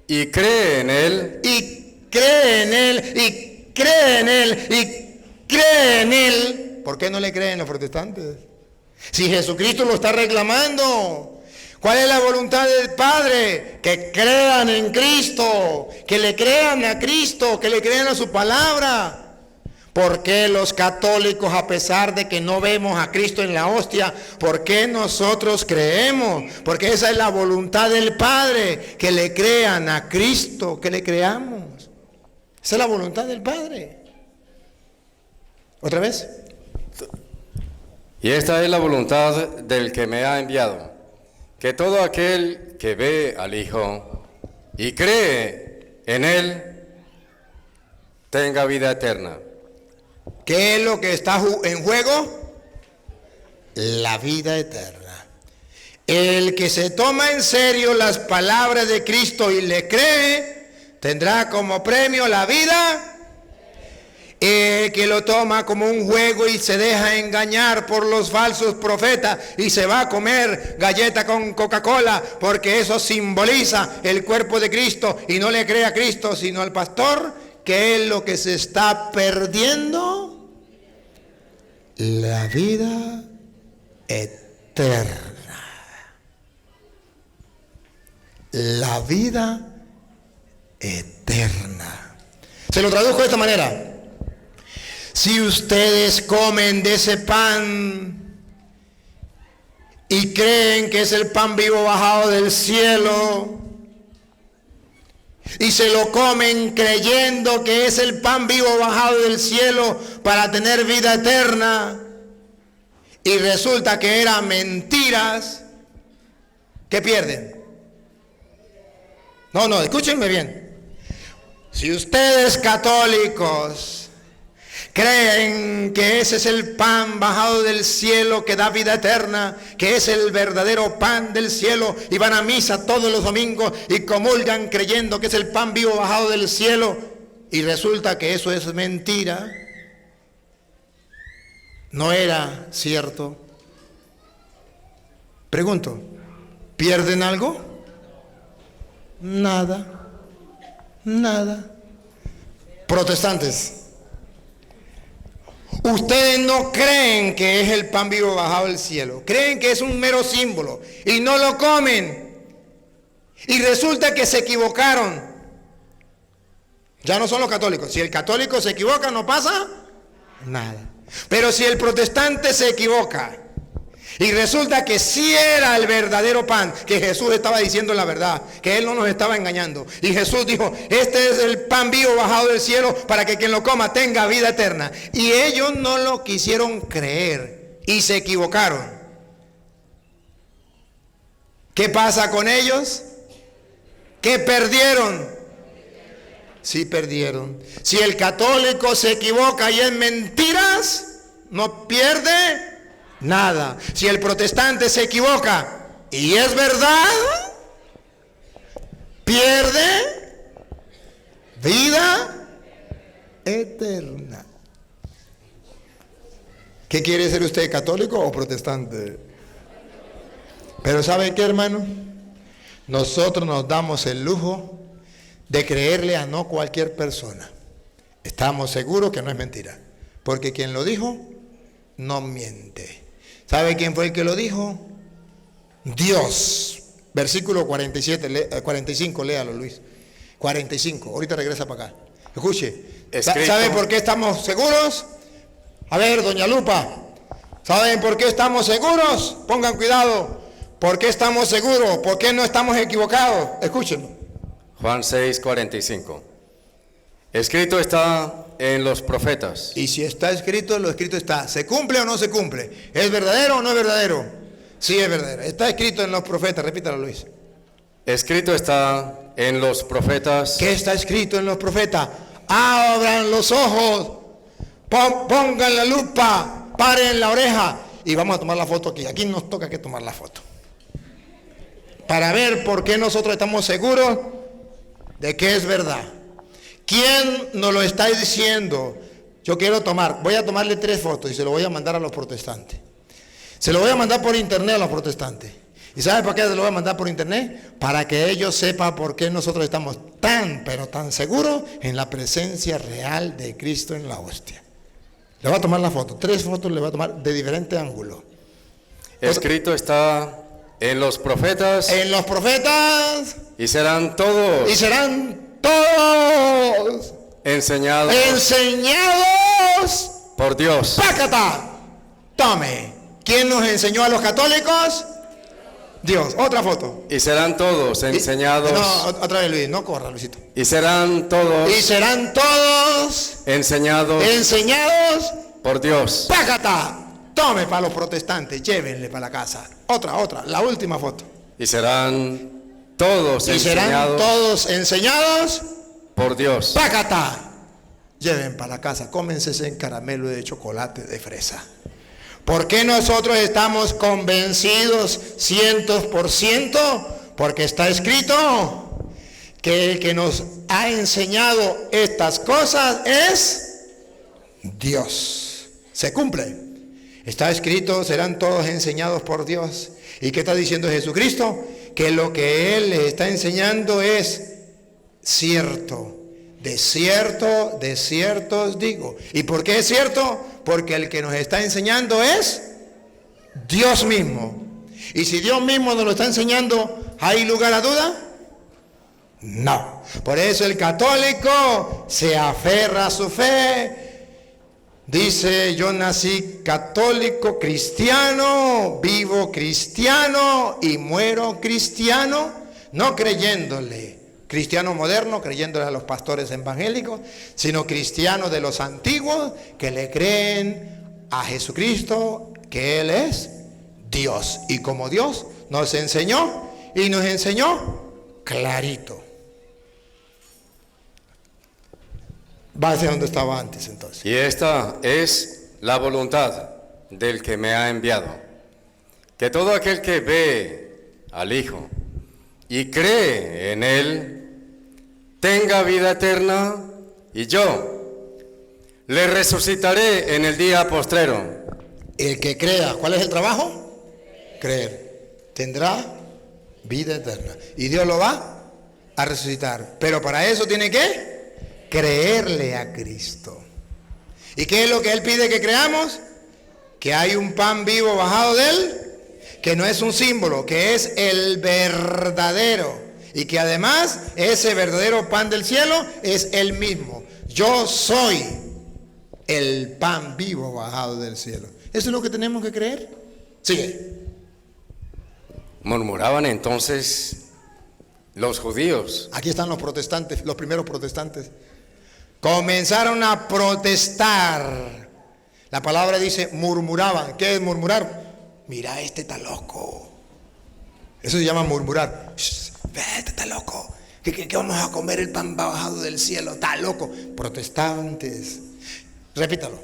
y cree en Él. Y cree en Él, y cree en Él, y cree en Él. ¿Por qué no le creen los protestantes? Si Jesucristo lo está reclamando. ¿Cuál es la voluntad del Padre? Que crean en Cristo, que le crean a Cristo, que le crean a su palabra. ¿Por qué los católicos, a pesar de que no vemos a Cristo en la hostia, por qué nosotros creemos? Porque esa es la voluntad del Padre, que le crean a Cristo, que le creamos. Esa es la voluntad del Padre. ¿Otra vez? Y esta es la voluntad del que me ha enviado. Que todo aquel que ve al Hijo y cree en Él tenga vida eterna. ¿Qué es lo que está en juego? La vida eterna. El que se toma en serio las palabras de Cristo y le cree, tendrá como premio la vida. El que lo toma como un juego y se deja engañar por los falsos profetas y se va a comer galleta con Coca-Cola porque eso simboliza el cuerpo de Cristo y no le cree a Cristo sino al pastor, ¿qué es lo que se está perdiendo? La vida eterna. La vida eterna. Se lo tradujo de esta manera. Si ustedes comen de ese pan y creen que es el pan vivo bajado del cielo, y se lo comen creyendo que es el pan vivo bajado del cielo para tener vida eterna, y resulta que eran mentiras, ¿qué pierden? No, escúchenme bien. Si ustedes católicos creen que ese es el pan bajado del cielo que da vida eterna, que es el verdadero pan del cielo, y van a misa todos los domingos y comulgan creyendo que es el pan vivo bajado del cielo, y resulta que eso es mentira, no era cierto. Pregunto, ¿pierden algo? Nada. Protestantes, ustedes no creen que es el pan vivo bajado del cielo, creen que es un mero símbolo y no lo comen, y resulta que se equivocaron. Ya no son los católicos. Si el católico se equivoca no pasa nada, pero si el protestante se equivoca y resulta que sí era el verdadero pan, que Jesús estaba diciendo la verdad, que Él no nos estaba engañando. Y Jesús dijo, este es el pan vivo bajado del cielo para que quien lo coma tenga vida eterna. Y ellos no lo quisieron creer y se equivocaron. ¿Qué pasa con ellos? ¿Qué perdieron? Sí perdieron. Si el católico se equivoca y es mentiras, no pierde nada. Si el protestante se equivoca y es verdad, pierde vida eterna. ¿Qué quiere ser usted, católico o protestante? Pero ¿sabe qué, hermano? Nosotros nos damos el lujo de creerle a no cualquier persona. Estamos seguros que no es mentira, porque quien lo dijo no miente. ¿Sabe quién fue el que lo dijo? Dios. Versículo 45, léalo, Luis. 45, ahorita regresa para acá. Escuche, ¿sabe por qué estamos seguros? A ver, doña Lupa, ¿Saben por qué estamos seguros? Pongan cuidado. ¿Por qué estamos seguros? ¿Por qué no estamos equivocados? Escúchenlo. Juan 6:45. Escrito está en los profetas. Y si está escrito, lo escrito está. ¿Se cumple o no se cumple? ¿Es verdadero o no es verdadero? Sí, es verdadero. Está escrito en los profetas. Repítalo, Luis. Escrito está en los profetas. ¿Qué está escrito en los profetas? Abran los ojos, pongan la lupa, paren la oreja y vamos a tomar la foto aquí. Aquí nos toca que tomar la foto. Para ver por qué nosotros estamos seguros de que es verdad. ¿Quién nos lo está diciendo? Yo quiero voy a tomarle 3 fotos y se lo voy a mandar a los protestantes. Se lo voy a mandar por internet a los protestantes. ¿Y sabe por qué se lo voy a mandar por internet? Para que ellos sepan por qué nosotros estamos tan, pero tan seguros en la presencia real de Cristo en la hostia. Le voy a tomar la foto. 3 fotos le voy a tomar de diferentes ángulos. Escrito está en los profetas. En los profetas. Y serán todos. Y serán todos. Enseñados. Enseñados. Por Dios. ¡Pácata! Tome. ¿Quién nos enseñó a los católicos? Dios. Otra foto. Y serán todos enseñados. No, otra vez Luis, no corra, Luisito. Y serán todos. Y serán todos enseñados. Enseñados por Dios. ¡Pácata! Tome para los protestantes, llévenle para la casa. Otra, la última foto. Y serán todos enseñados por Dios. ¡Pácata! Lleven para la casa, cómense ese caramelo de chocolate de fresa. ¿Por qué nosotros estamos convencidos 100%? Porque está escrito que el que nos ha enseñado estas cosas es Dios. Se cumple. Está escrito, serán todos enseñados por Dios. ¿Y qué está diciendo Jesucristo? Que lo que Él les está enseñando es cierto. De cierto os digo. ¿Y por qué es cierto? Porque el que nos está enseñando es Dios mismo. Y si Dios mismo nos lo está enseñando, ¿hay lugar a duda? No. Por eso el católico se aferra a su fe. Dice, yo nací católico, cristiano, vivo cristiano y muero cristiano, no creyéndole. Cristiano moderno, creyéndole a los pastores evangélicos, sino cristiano de los antiguos que le creen a Jesucristo, que Él es Dios. Y como Dios nos enseñó, y nos enseñó clarito. Va hacia donde estaba antes entonces. Y esta es la voluntad del que me ha enviado, que todo aquel que ve al Hijo y cree en Él, tenga vida eterna, y yo le resucitaré en el día postrero. El que crea, ¿cuál es el trabajo? Creer. Tendrá vida eterna. Y Dios lo va a resucitar. Pero para eso tiene que creerle a Cristo. ¿Y qué es lo que Él pide que creamos? Que hay un pan vivo bajado de Él, que no es un símbolo, que es el verdadero. Y que además ese verdadero pan del cielo es Él mismo. Yo soy el pan vivo bajado del cielo. ¿Eso es lo que tenemos que creer? Sigue. Murmuraban entonces los judíos. Aquí están los protestantes, los primeros protestantes. Comenzaron a protestar. La palabra dice murmuraban. ¿Qué es murmurar? Mira, este está loco. Eso se llama murmurar. Este está loco. ¿Qué vamos a comer el pan bajado del cielo? Está loco. Protestantes. Repítalo.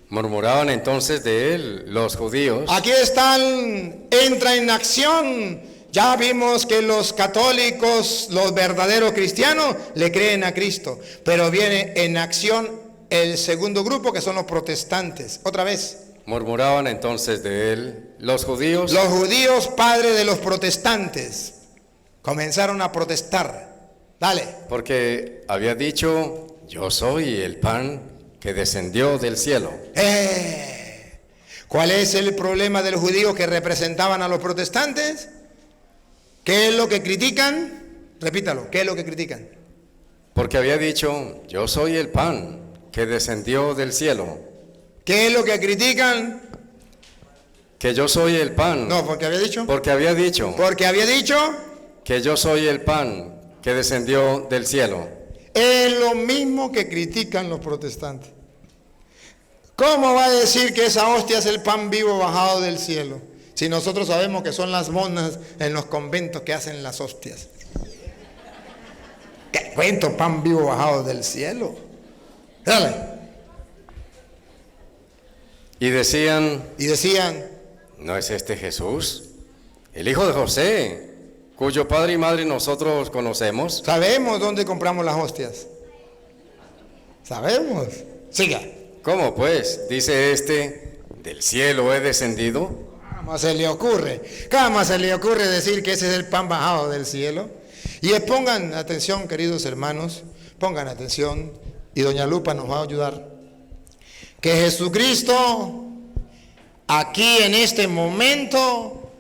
Murmuraban entonces de él los judíos. Aquí están, entra en acción. Ya vimos que los católicos, los verdaderos cristianos, le creen a Cristo. Pero viene en acción el segundo grupo, que son los protestantes. Otra vez. Murmuraban entonces de él los judíos. Los judíos, padres de los protestantes, comenzaron a protestar. Dale. Porque había dicho, yo soy el pan que descendió del cielo. ¿Cuál es el problema de los judíos que representaban a los protestantes? ¿Qué es lo que critican? Repítalo, ¿qué es lo que critican? Porque había dicho, yo soy el pan que descendió del cielo. ¿Qué es lo que critican? que yo soy el pan. No, porque había dicho. Porque había dicho Porque había dicho. que yo soy el pan que descendió del cielo. Es lo mismo que critican los protestantes. ¿Cómo va a decir que esa hostia es el pan vivo bajado del cielo? Si nosotros sabemos que son las monas en los conventos que hacen las hostias. ¿Qué cuento pan vivo bajado del cielo? Dale. Y decían, ¿no es este Jesús, el hijo de José, cuyo padre y madre nosotros conocemos? sabemos dónde compramos las hostias? Sabemos. Siga. ¿Cómo pues? Dice este, del cielo he descendido. ¿Cómo se le ocurre? ¿Cómo se le ocurre decir que ese es el pan bajado del cielo? Y pongan atención, queridos hermanos, pongan atención, y doña Lupa nos va a ayudar. Que Jesucristo, aquí en este momento,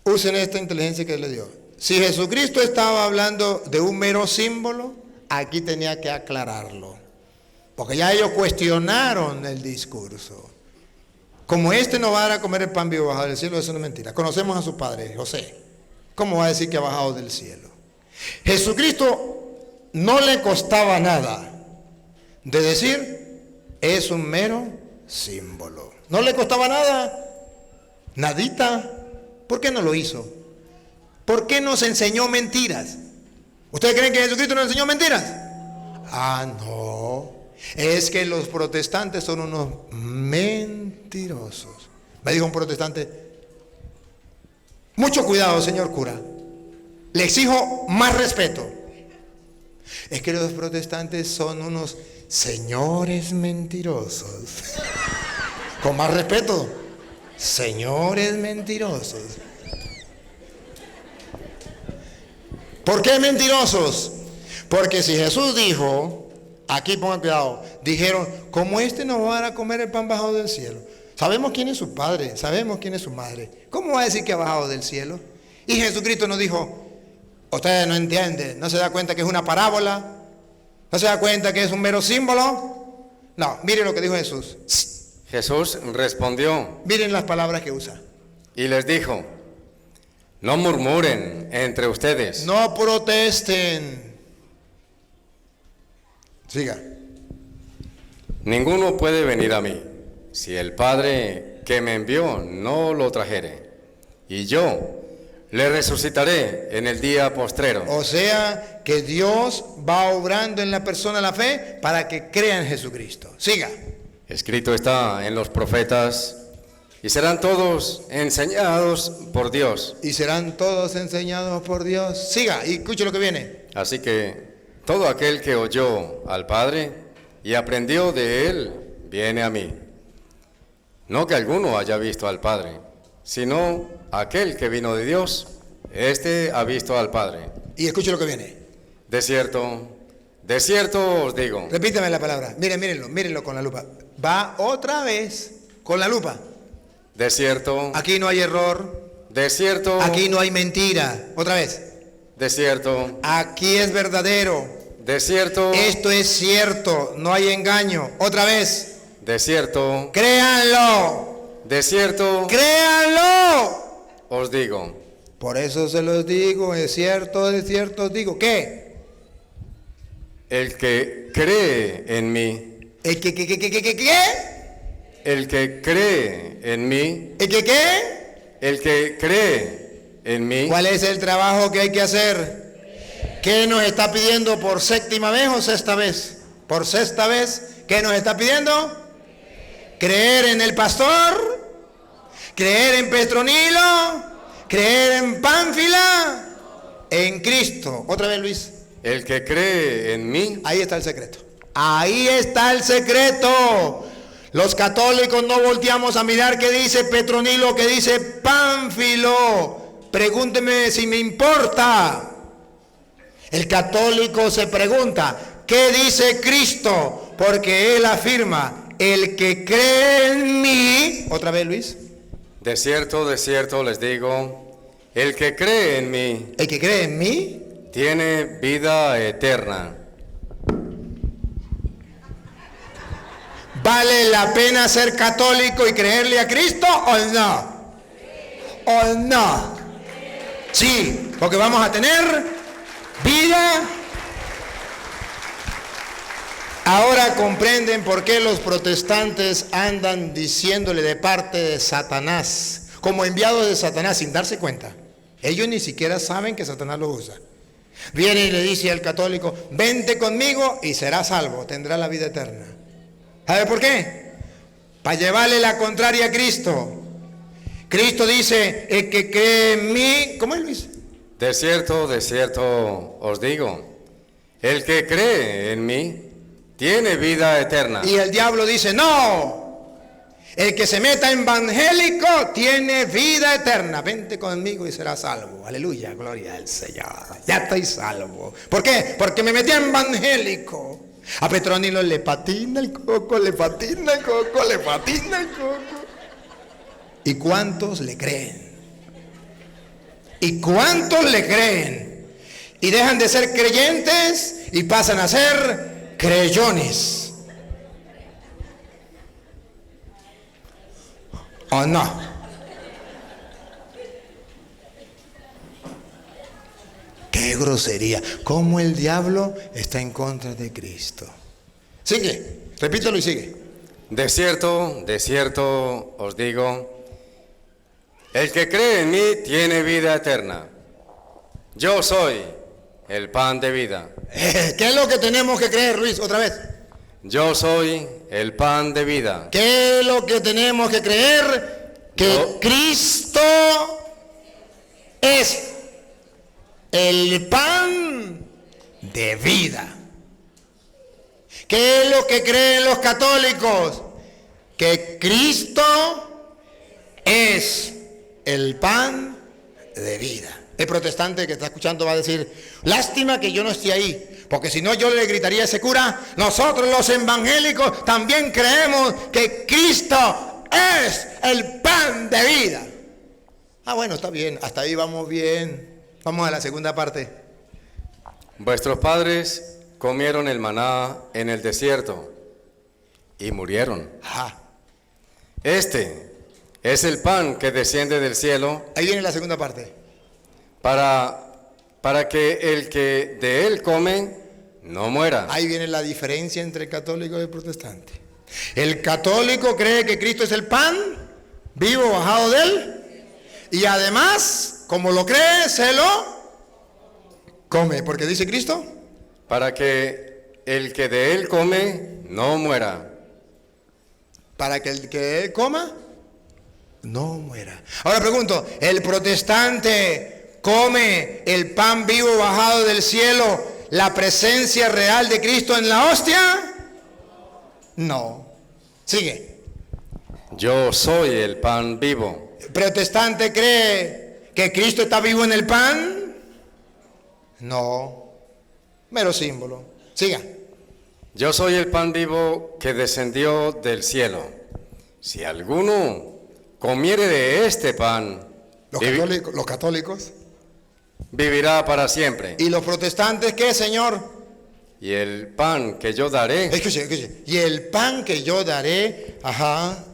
usen esta inteligencia que le dio. Si Jesucristo estaba hablando de un mero símbolo, aquí tenía que aclararlo. Porque ya ellos cuestionaron el discurso. Como este no va a dar a comer el pan vivo bajado del cielo, eso no es mentira. Conocemos a su padre, José. ¿Cómo va a decir que ha bajado del cielo? Jesucristo no le costaba nada de decir, es un mero símbolo. No le costaba nada, nadita. ¿Por qué no lo hizo? ¿Por qué nos enseñó mentiras? ¿Ustedes creen que Jesucristo nos enseñó mentiras? Ah, no. Es que los protestantes son unos mentirosos. Me dijo un protestante, mucho cuidado, señor cura. Le exijo más respeto. Es que los protestantes son unos señores mentirosos. Con más respeto, señores mentirosos. ¿Por qué mentirosos? Porque si Jesús dijo, aquí pongan cuidado, dijeron, como este no va a dar a comer el pan bajado del cielo. Sabemos quién es su padre, sabemos quién es su madre. ¿Cómo va a decir que ha bajado del cielo? Y Jesucristo nos dijo, ustedes no entienden, no se da cuenta que es una parábola, no se da cuenta que es un mero símbolo. No, miren lo que dijo Jesús. Jesús respondió. Miren las palabras que usa. Y les dijo, no murmuren entre ustedes. No protesten. Siga. Ninguno puede venir a mí si el Padre que me envió no lo trajere. Y yo le resucitaré en el día postrero. O sea que Dios va obrando en la persona la fe para que crea en Jesucristo. Siga. Escrito está en los profetas, y serán todos enseñados por Dios. Y serán todos enseñados por Dios. Siga y escuche lo que viene. Así que todo aquel que oyó al Padre y aprendió de él, viene a mí. No que alguno haya visto al Padre, sino aquel que vino de Dios, este ha visto al Padre. Y escuche lo que viene. De cierto os digo. Repítame la palabra. Mírenlo con la lupa. Va otra vez con la lupa. De cierto. Aquí no hay error. De cierto. Aquí no hay mentira. Otra vez. De cierto. Aquí es verdadero. De cierto. Esto es cierto. No hay engaño. Otra vez. De cierto. Créanlo. De cierto. Créanlo. Os digo. Por eso se los digo. Es cierto os digo. ¿Qué? El que cree en mí. ¿El que qué? El que cree en mí. ¿El que qué? El que cree en mí. ¿Cuál es el trabajo que hay que hacer? ¿Qué nos está pidiendo por séptima vez o sexta vez? Por sexta vez, ¿qué nos está pidiendo? Creer en el pastor, creer en Petronilo, creer en Pánfila, en Cristo. Otra vez, Luis. El que cree en mí. Ahí está el secreto. Ahí está el secreto. Los católicos no volteamos a mirar qué dice Petronilo, qué dice Pánfilo. Pregúnteme si me importa. El católico se pregunta, ¿qué dice Cristo? Porque él afirma, el que cree en mí. Otra vez, Luis. De cierto les digo, el que cree en mí. El que cree en mí. Tiene vida eterna. ¿Vale la pena ser católico y creerle a Cristo o no? ¿O no? Sí, porque vamos a tener vida. Ahora comprenden por qué los protestantes andan diciéndole de parte de Satanás, como enviados de Satanás, sin darse cuenta. Ellos ni siquiera saben que Satanás los usa. Viene y le dice al católico, vente conmigo y serás salvo, tendrás la vida eterna. ¿Sabe por qué? Para llevarle la contraria a Cristo. Cristo dice, el que cree en mí, ¿cómo es, Luis? De cierto os digo, el que cree en mí tiene vida eterna. Y el diablo dice, no, el que se meta evangélico tiene vida eterna. Vente conmigo y serás salvo. Aleluya, gloria al Señor. Ya estoy salvo. ¿Por qué? Porque me metí evangélico. A Petronilo le patina el coco, le patina el coco, le patina el coco. ¿Y cuántos le creen? ¿Y cuántos le creen? Y dejan de ser creyentes y pasan a ser creyones. ¿O no? Qué grosería. Cómo el diablo está en contra de Cristo. Sigue, repítelo y sigue. De cierto os digo, el que cree en mí tiene vida eterna. Yo soy el pan de vida. ¿Qué es lo que tenemos que creer, Luis? Otra vez. Yo soy el pan de vida. ¿Qué es lo que tenemos que creer? Que Cristo es el pan de vida. ¿Qué es lo que creen los católicos? Que Cristo es el pan de vida. El protestante que está escuchando va a decir, lástima que yo no esté ahí, porque si no yo le gritaría a ese cura, nosotros los evangélicos también creemos que Cristo es el pan de vida. Ah, bueno, está bien, hasta ahí vamos bien. Vamos a la segunda parte. Vuestros padres comieron el maná en el desierto y murieron. Ajá. Este es el pan que desciende del cielo. Ahí viene la segunda parte. Para que el que de él come no muera. Ahí viene la diferencia entre el católico y el protestante. El católico cree que Cristo es el pan vivo bajado de él y además, como lo cree, se lo come, porque dice Cristo, para que el que de él come no muera. Para que el que de él coma no muera. Ahora pregunto, ¿el protestante come el pan vivo bajado del cielo, la presencia real de Cristo en la hostia? No. Sigue. Yo soy el pan vivo. ¿El protestante cree que Cristo está vivo en el pan? No. Mero símbolo. Siga. Yo soy el pan vivo que descendió del cielo. Si alguno comiere de este pan, Los católicos. Vivirá para siempre. ¿Y los protestantes qué, Señor? Y el pan que yo daré. Escuche. Y el pan que yo daré,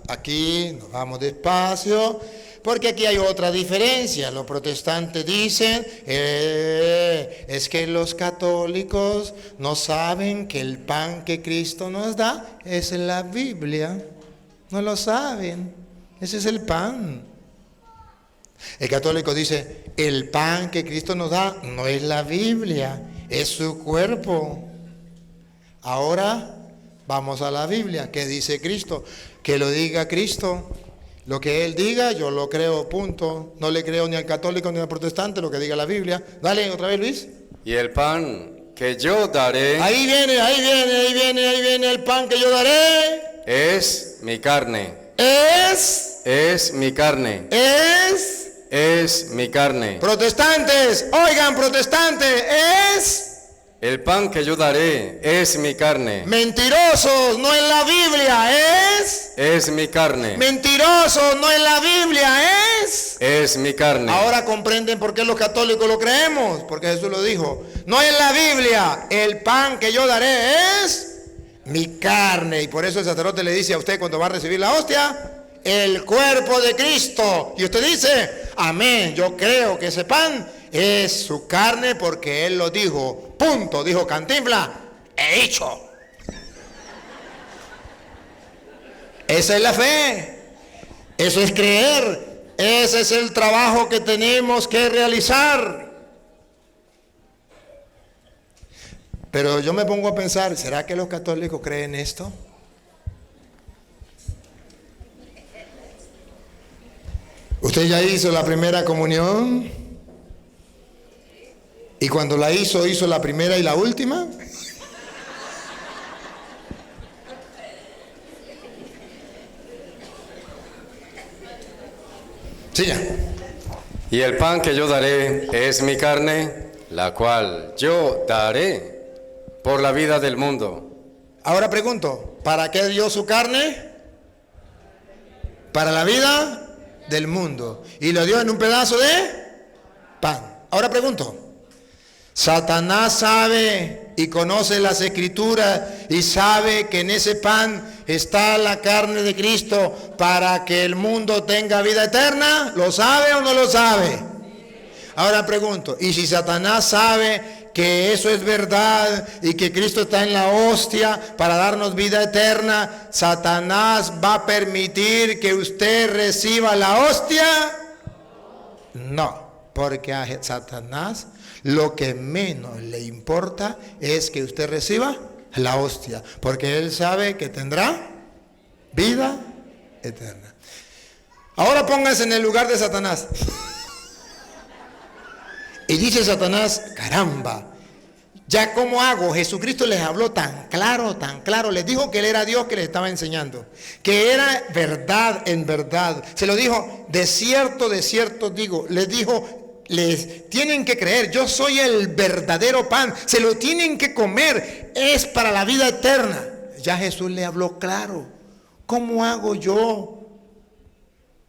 aquí nos vamos despacio, porque aquí hay otra diferencia. Los protestantes dicen, es que los católicos no saben que el pan que Cristo nos da es la Biblia. No lo saben. Ese es el pan. El católico dice, el pan que Cristo nos da no es la Biblia, es su cuerpo. Ahora vamos a la Biblia. ¿Qué dice Cristo? Que lo diga Cristo. Lo que Él diga, yo lo creo, punto. No le creo ni al católico ni al protestante, lo que diga la Biblia. Dale otra vez, Luis. Y el pan que yo daré. Ahí viene el pan que yo daré. Es mi carne. Es mi carne. Es mi carne. Protestantes, oigan, protestantes, es... El pan que yo daré es mi carne. Mentirosos, no en la Biblia, es mi carne. Mentirosos, no en la Biblia, es mi carne. Ahora comprenden por qué los católicos lo creemos, porque Jesús lo dijo. No en la Biblia, el pan que yo daré es mi carne. Y por eso el sacerdote le dice a usted cuando va a recibir la hostia, el cuerpo de Cristo. Y usted dice, amén, yo creo que ese pan es su carne porque Él lo dijo. Punto, dijo Cantinflas, he dicho. Esa es la fe. Eso es creer. Ese es el trabajo que tenemos que realizar. Pero yo me pongo a pensar, ¿será que los católicos creen esto? ¿Usted ya hizo la primera comunión? ¿Y cuando la hizo la primera y la última? Siga. Y el pan que yo daré es mi carne, la cual yo daré por la vida del mundo. Ahora pregunto, ¿para qué dio su carne? Para la vida del mundo. Y lo dio en un pedazo de pan. Ahora pregunto, Satanás sabe y conoce las escrituras y sabe que en ese pan está la carne de Cristo para que el mundo tenga vida eterna. ¿Lo sabe o no lo sabe? Ahora pregunto, ¿y si Satanás sabe que eso es verdad y que Cristo está en la hostia para darnos vida eterna, Satanás va a permitir que usted reciba la hostia? No, porque a Satanás lo que menos le importa es que usted reciba la hostia, porque él sabe que tendrá vida eterna. Ahora pónganse en el lugar de Satanás. Y dice Satanás, caramba, ¿ya cómo hago? Jesucristo les habló tan claro, les dijo que Él era Dios que les estaba enseñando, que era verdad en verdad. Se lo dijo, de cierto digo, les dijo, les tienen que creer, yo soy el verdadero pan, se lo tienen que comer, es para la vida eterna. Ya Jesús le habló claro. ¿Cómo hago yo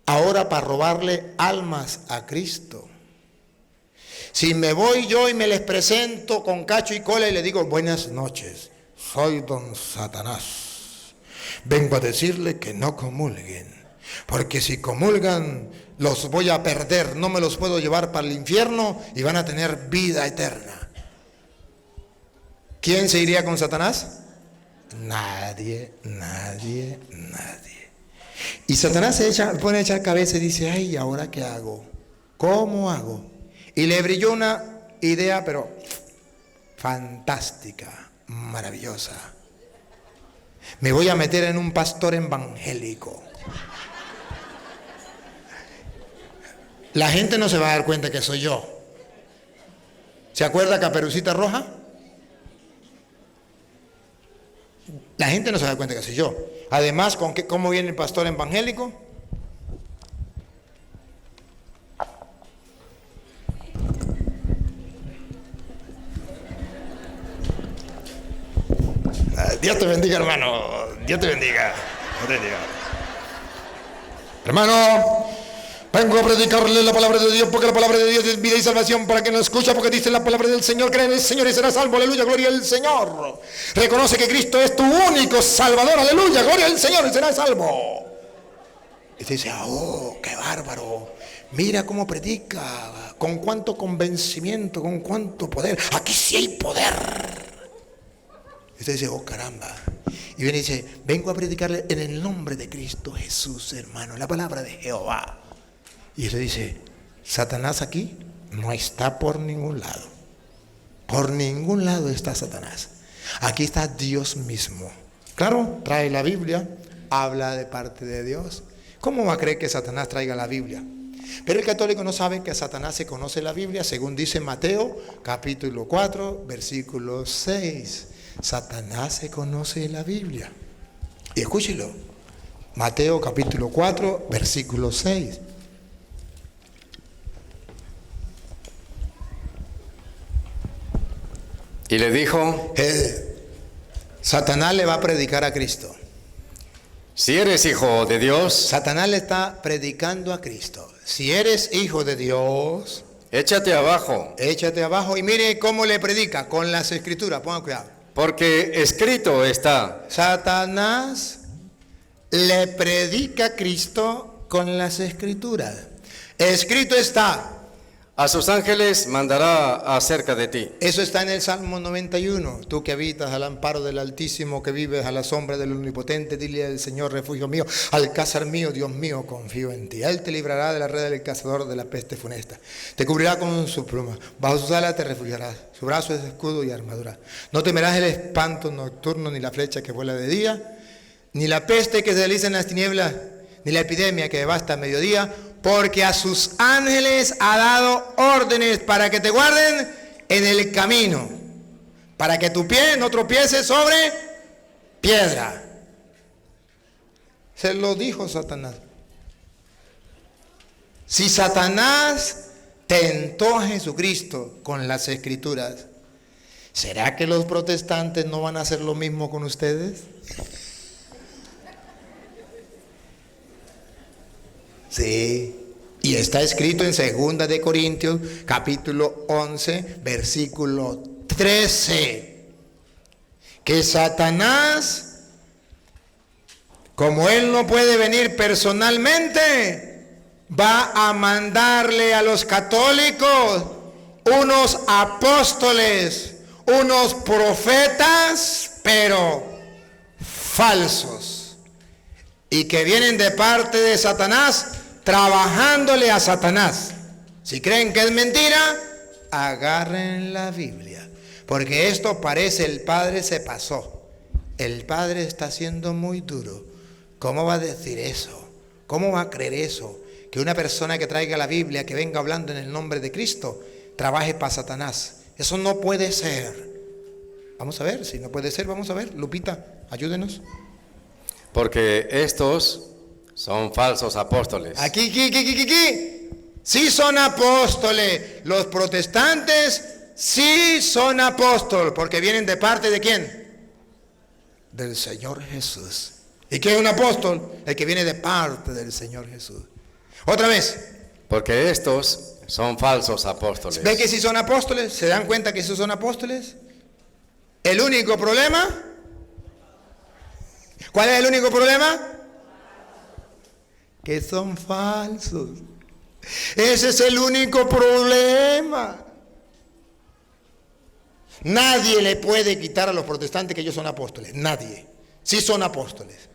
ahora para robarle almas a Cristo? Si me voy yo y me les presento con cacho y cola y le digo, buenas noches, soy don Satanás. Vengo a decirle que no comulguen, porque si comulgan los voy a perder, no me los puedo llevar para el infierno y van a tener vida eterna. ¿Quién se iría con Satanás? Nadie. Y Satanás se pone a echar cabeza y dice, ay, ¿ahora qué hago? ¿Cómo hago? Y le brilló una idea, pero fantástica, maravillosa. Me voy a meter en un pastor evangélico. La gente no se va a dar cuenta que soy yo. ¿Se acuerda Caperucita Roja? La gente no se da cuenta que soy yo. Además, ¿cómo viene el pastor evangélico? Dios te bendiga, hermano. Dios te bendiga. Hermano, vengo a predicarle la palabra de Dios, porque la palabra de Dios es vida y salvación para quien no escucha, porque dice la palabra del Señor, cree en el Señor y será salvo, aleluya, gloria al Señor. Reconoce que Cristo es tu único Salvador, aleluya, gloria al Señor y será salvo. Y te dice, oh, qué bárbaro, mira cómo predica, con cuánto convencimiento, con cuánto poder, aquí sí hay poder. Y usted dice, oh caramba. Y viene y dice, vengo a predicarle en el nombre de Cristo Jesús, hermano, la palabra de Jehová. Y usted dice, Satanás aquí no está por ningún lado. Por ningún lado está Satanás. Aquí está Dios mismo. Claro, trae la Biblia, habla de parte de Dios. ¿Cómo va a creer que Satanás traiga la Biblia? Pero el católico no sabe que Satanás se conoce la Biblia, según dice Mateo, capítulo 4, versículo 6. Satanás se conoce la Biblia. Y escúchelo. Mateo capítulo 4, versículo 6. Y le dijo, Satanás le va a predicar a Cristo. si eres hijo de Dios, Satanás le está predicando a Cristo. Si eres hijo de Dios, échate abajo. échate abajo. Y mire cómo le predica, con las escrituras, pongan cuidado. Porque escrito está. Satanás le predica a Cristo con las escrituras. Escrito está. A sus ángeles mandará acerca de ti. Eso está en el Salmo 91. Tú que habitas al amparo del Altísimo, que vives a la sombra del Omnipotente, dile al Señor, refugio mío, alcázar mío, Dios mío, confío en ti. Él te librará de la red del cazador, de la peste funesta. Te cubrirá con su pluma, bajo sus alas te refugiarás. Su brazo es escudo y armadura. No temerás el espanto nocturno, ni la flecha que vuela de día, ni la peste que se desliza en las tinieblas, ni la epidemia que devasta a mediodía, porque a sus ángeles ha dado órdenes para que te guarden en el camino, para que tu pie no tropiece sobre piedra. Se lo dijo Satanás. Si Satanás tentó a Jesucristo con las escrituras, ¿será que los protestantes no van a hacer lo mismo con ustedes? Sí, y está escrito en 2 de Corintios, capítulo 11, versículo 13, que Satanás, como él no puede venir personalmente, va a mandarle a los católicos unos apóstoles, unos profetas, pero falsos, y que vienen de parte de Satanás, trabajándole a Satanás. Si creen que es mentira, agarren la Biblia, porque esto parece el padre se pasó. El padre está siendo muy duro. ¿Cómo va a decir eso? ¿Cómo va a creer eso? Que una persona que traiga la Biblia, que venga hablando en el nombre de Cristo, trabaje para Satanás. Eso no puede ser. Vamos a ver, si no puede ser, vamos a ver. Lupita, ayúdenos. Porque estos son falsos apóstoles. Aquí. Sí son apóstoles. Los protestantes sí son apóstoles, porque vienen de parte de ¿quién? Del Señor Jesús. ¿Y qué es un apóstol? El que viene de parte del Señor Jesús. Otra vez. Porque estos son falsos apóstoles. ¿Ven que sí son apóstoles? ¿Se dan cuenta que esos son apóstoles? El único problema. ¿Cuál es el único problema? Que son falsos. Ese es el único problema. Nadie le puede quitar a los protestantes que ellos son apóstoles. Nadie. Sí son apóstoles.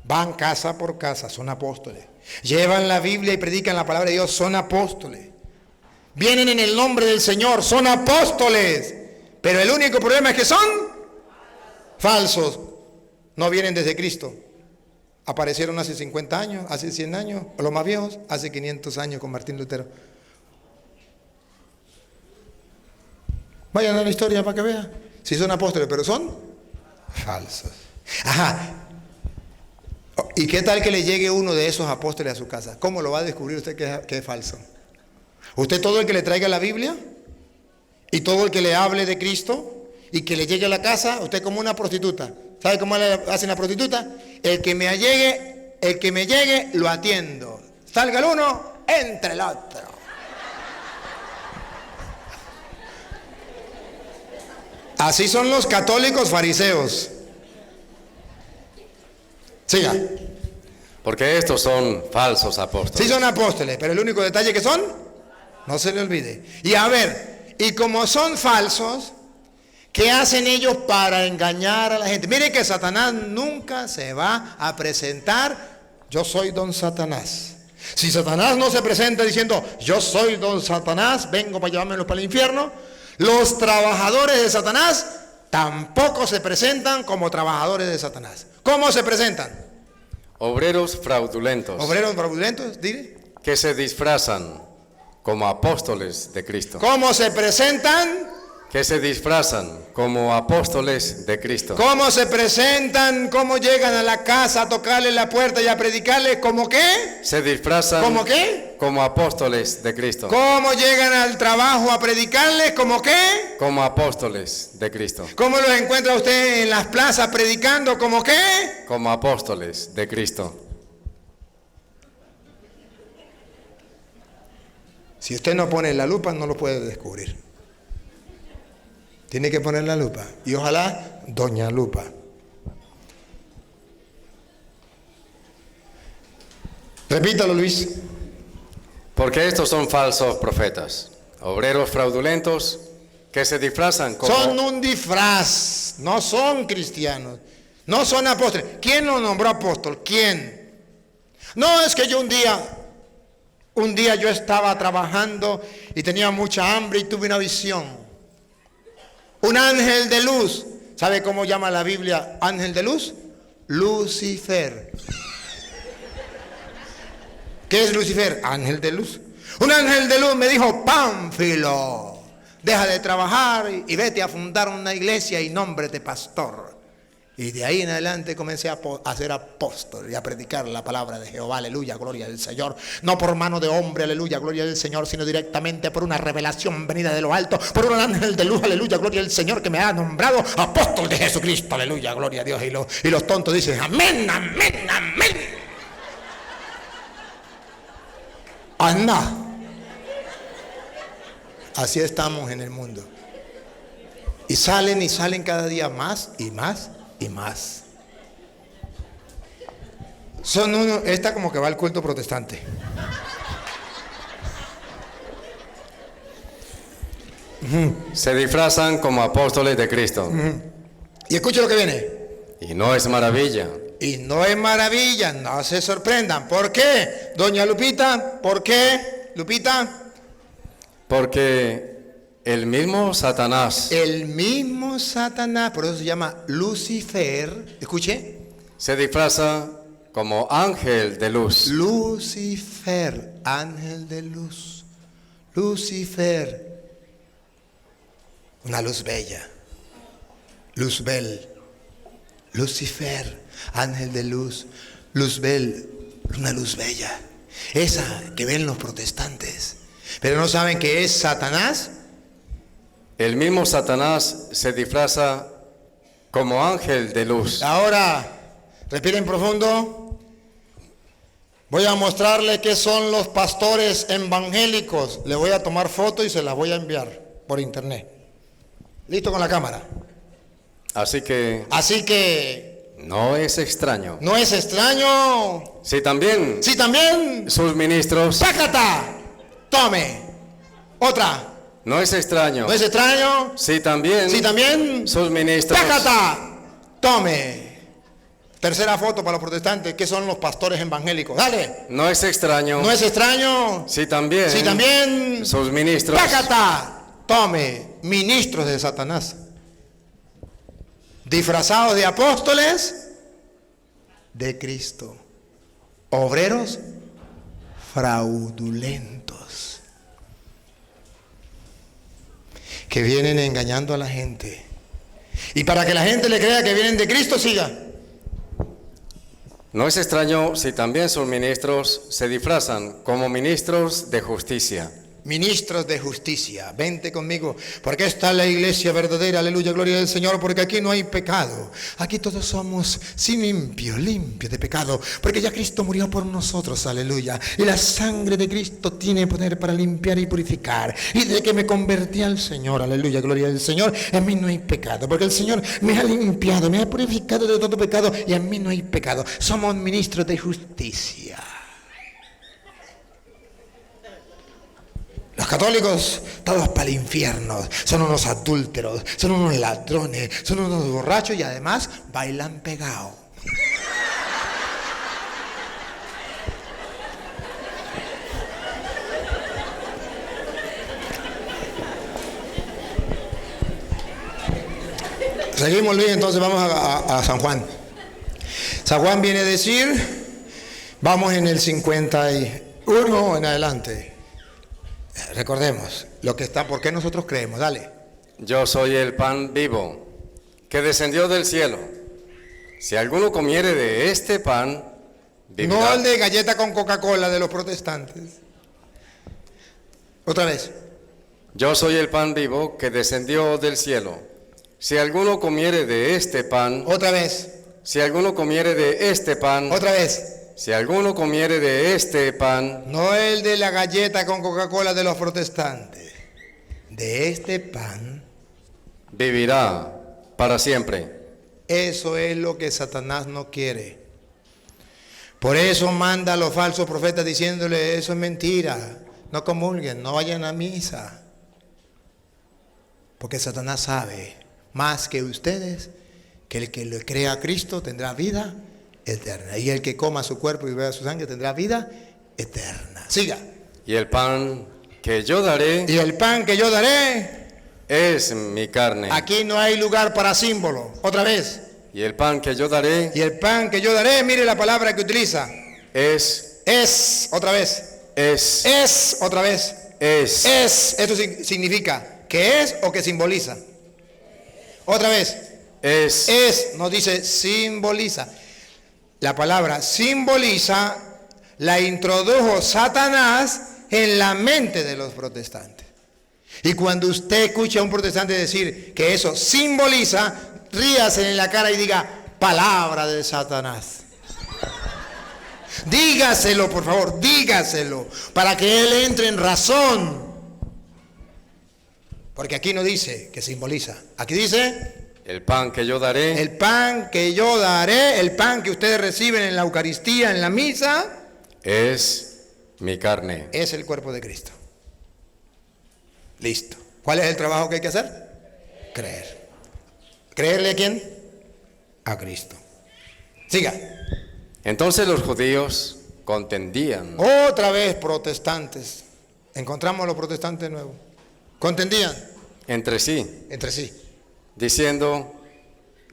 Van casa por casa, son apóstoles. Llevan la Biblia y predican la palabra de Dios, son apóstoles. Vienen en el nombre del Señor, son apóstoles. Pero el único problema es que son falsos. No vienen desde Cristo. Aparecieron hace 50 años, hace 100 años, o los más viejos, hace 500 años con Martín Lutero. Vayan a la historia para que vean. Si son apóstoles, pero son falsos. Ajá. ¿Y qué tal que le llegue uno de esos apóstoles a su casa? ¿Cómo lo va a descubrir usted que es falso? Usted, todo el que le traiga la Biblia y todo el que le hable de Cristo y que le llegue a la casa, usted como una prostituta. ¿Sabe cómo le hacen la prostituta? El que me llegue, lo atiendo. Salga el uno, entre el otro. Así son los católicos fariseos. Siga. Porque estos son falsos apóstoles. Sí son apóstoles, pero el único detalle que son, no se le olvide. Y a ver, y como son falsos, ¿qué hacen ellos para engañar a la gente? Mire que Satanás nunca se va a presentar, yo soy don Satanás. Si Satanás no se presenta diciendo, yo soy don Satanás, vengo para llevármelos para el infierno, los trabajadores de Satanás tampoco se presentan como trabajadores de Satanás. ¿Cómo se presentan? Obreros fraudulentos. Obreros fraudulentos, dile. Que se disfrazan como apóstoles de Cristo. ¿Cómo se presentan? Que se disfrazan como apóstoles de Cristo. ¿Cómo se presentan? ¿Cómo llegan a la casa a tocarle la puerta y a predicarle? ¿Cómo qué? Se disfrazan. ¿Cómo qué? Como apóstoles de Cristo. ¿Cómo llegan al trabajo a predicarles? ¿Cómo qué? Como apóstoles de Cristo. ¿Cómo los encuentra usted en las plazas predicando? ¿Cómo qué? Como apóstoles de Cristo. Si usted no pone la lupa, no lo puede descubrir. Tiene que poner la lupa. Y ojalá doña lupa. Repítalo, Luis. Porque estos son falsos profetas, obreros fraudulentos que se disfrazan como... Son un disfraz, no son cristianos, no son apóstoles. ¿Quién los nombró apóstol? ¿Quién? No, es que yo un día yo estaba trabajando y tenía mucha hambre y tuve una visión. Un ángel de luz. ¿Sabe cómo llama la Biblia ángel de luz? Lucifer. ¿Qué es Lucifer? Ángel de luz. Un ángel de luz me dijo: Pánfilo, deja de trabajar y vete a fundar una iglesia y nómbrate pastor. Y de ahí en adelante comencé a ser apóstol y a predicar la palabra de Jehová, aleluya, gloria del Señor. No por mano de hombre, aleluya, gloria del Señor, sino directamente por una revelación venida de lo alto, por un ángel de luz, aleluya, gloria del Señor, que me ha nombrado apóstol de Jesucristo, aleluya, gloria a Dios. Y los tontos dicen: amén, amén, amén. Anda. Así estamos en el mundo. Y salen cada día más y más y más. Esta como que va al culto protestante. Se disfrazan como apóstoles de Cristo. Y escuche lo que viene. Y no es maravilla. Y no es maravilla, no se sorprendan. ¿Por qué, doña Lupita? ¿Por qué, Lupita? Porque el mismo Satanás Por eso se llama Lucifer. Escuche. se disfraza como ángel de luz. Lucifer, ángel de luz. Lucifer, una luz bella. Luzbel. Lucifer, ángel de luz. Luzbel, una luz bella. Esa que ven los protestantes. Pero no saben que es Satanás. El mismo Satanás se disfraza como ángel de luz. Ahora, respiren profundo. Voy a mostrarle qué son los pastores evangélicos. Le voy a tomar fotos y se las voy a enviar por internet. ¿Listo con la cámara? Así que no es extraño. Si también sus ministros... ¡Pácata! Tome. Otra. No es extraño. Si también sus ministros... ¡Pácata! Tome. Tercera foto para los protestantes. ¿Qué son los pastores evangélicos? Dale. No es extraño. Si también sus ministros... ¡Pácata! Tome. Ministros de Satanás. Disfrazados de apóstoles de Cristo. Obreros fraudulentos que vienen engañando a la gente. Y para que la gente le crea que vienen de Cristo, siga. No es extraño si también sus ministros se disfrazan como ministros de justicia. Ministros de justicia, vente conmigo, porque esta es la iglesia verdadera, aleluya, gloria del Señor, porque aquí no hay pecado, aquí todos somos limpios de pecado, porque ya Cristo murió por nosotros, aleluya, y la sangre de Cristo tiene poder para limpiar y purificar, y de que me convertí al Señor, aleluya, gloria del Señor, en mí no hay pecado, porque el Señor me ha limpiado, me ha purificado de todo pecado, y en mí no hay pecado, somos ministros de justicia. Los católicos, todos para el infierno, son unos adúlteros, son unos ladrones, son unos borrachos y además bailan pegado. Seguimos, Luis, entonces vamos a San Juan. San Juan viene a decir, vamos en el 51 en adelante. Recordemos lo que está, ¿por qué nosotros creemos? Dale. Yo soy el pan vivo que descendió del cielo. Si alguno comiere de este pan, vivirá. No el de galleta con Coca-Cola de los protestantes. Otra vez. Yo soy el pan vivo que descendió del cielo. Si alguno comiere de este pan. Otra vez. Si alguno comiere de este pan. Otra vez. Si alguno comiere de este pan. No el de la galleta con Coca-Cola de los protestantes. De este pan vivirá para siempre. Eso es lo que Satanás no quiere. Por eso manda a los falsos profetas diciéndole, eso es mentira, no comulguen, no vayan a misa. Porque Satanás sabe más que ustedes que el que le crea a Cristo tendrá vida eterna. Y el que coma su cuerpo y beba su sangre tendrá vida eterna. Siga. Y el pan que yo daré Y el pan que yo daré, es mi carne. aquí no hay lugar para símbolo. Otra vez. Y el pan que yo daré Y el pan que yo daré, mire la palabra que utiliza. es, Otra vez. Otra vez. es. Esto significa que es o que simboliza. Otra vez. No dice simboliza. La palabra simboliza la introdujo Satanás en la mente de los protestantes. Y cuando usted escucha a un protestante decir que eso simboliza, ríase en la cara y diga, palabra de Satanás. Dígaselo, por favor, dígaselo, para que él entre en razón. Porque aquí no dice que simboliza. Aquí dice, El pan que yo daré el pan que yo daré, el pan que ustedes reciben en la Eucaristía, en la misa, es mi carne. es el cuerpo de Cristo. Listo. ¿Cuál es el trabajo que hay que hacer? Creer. ¿Creerle a quién? A Cristo. Siga. Entonces los judíos contendían Otra vez protestantes. Encontramos a los protestantes nuevos. Contendían entre sí, entre sí. diciendo,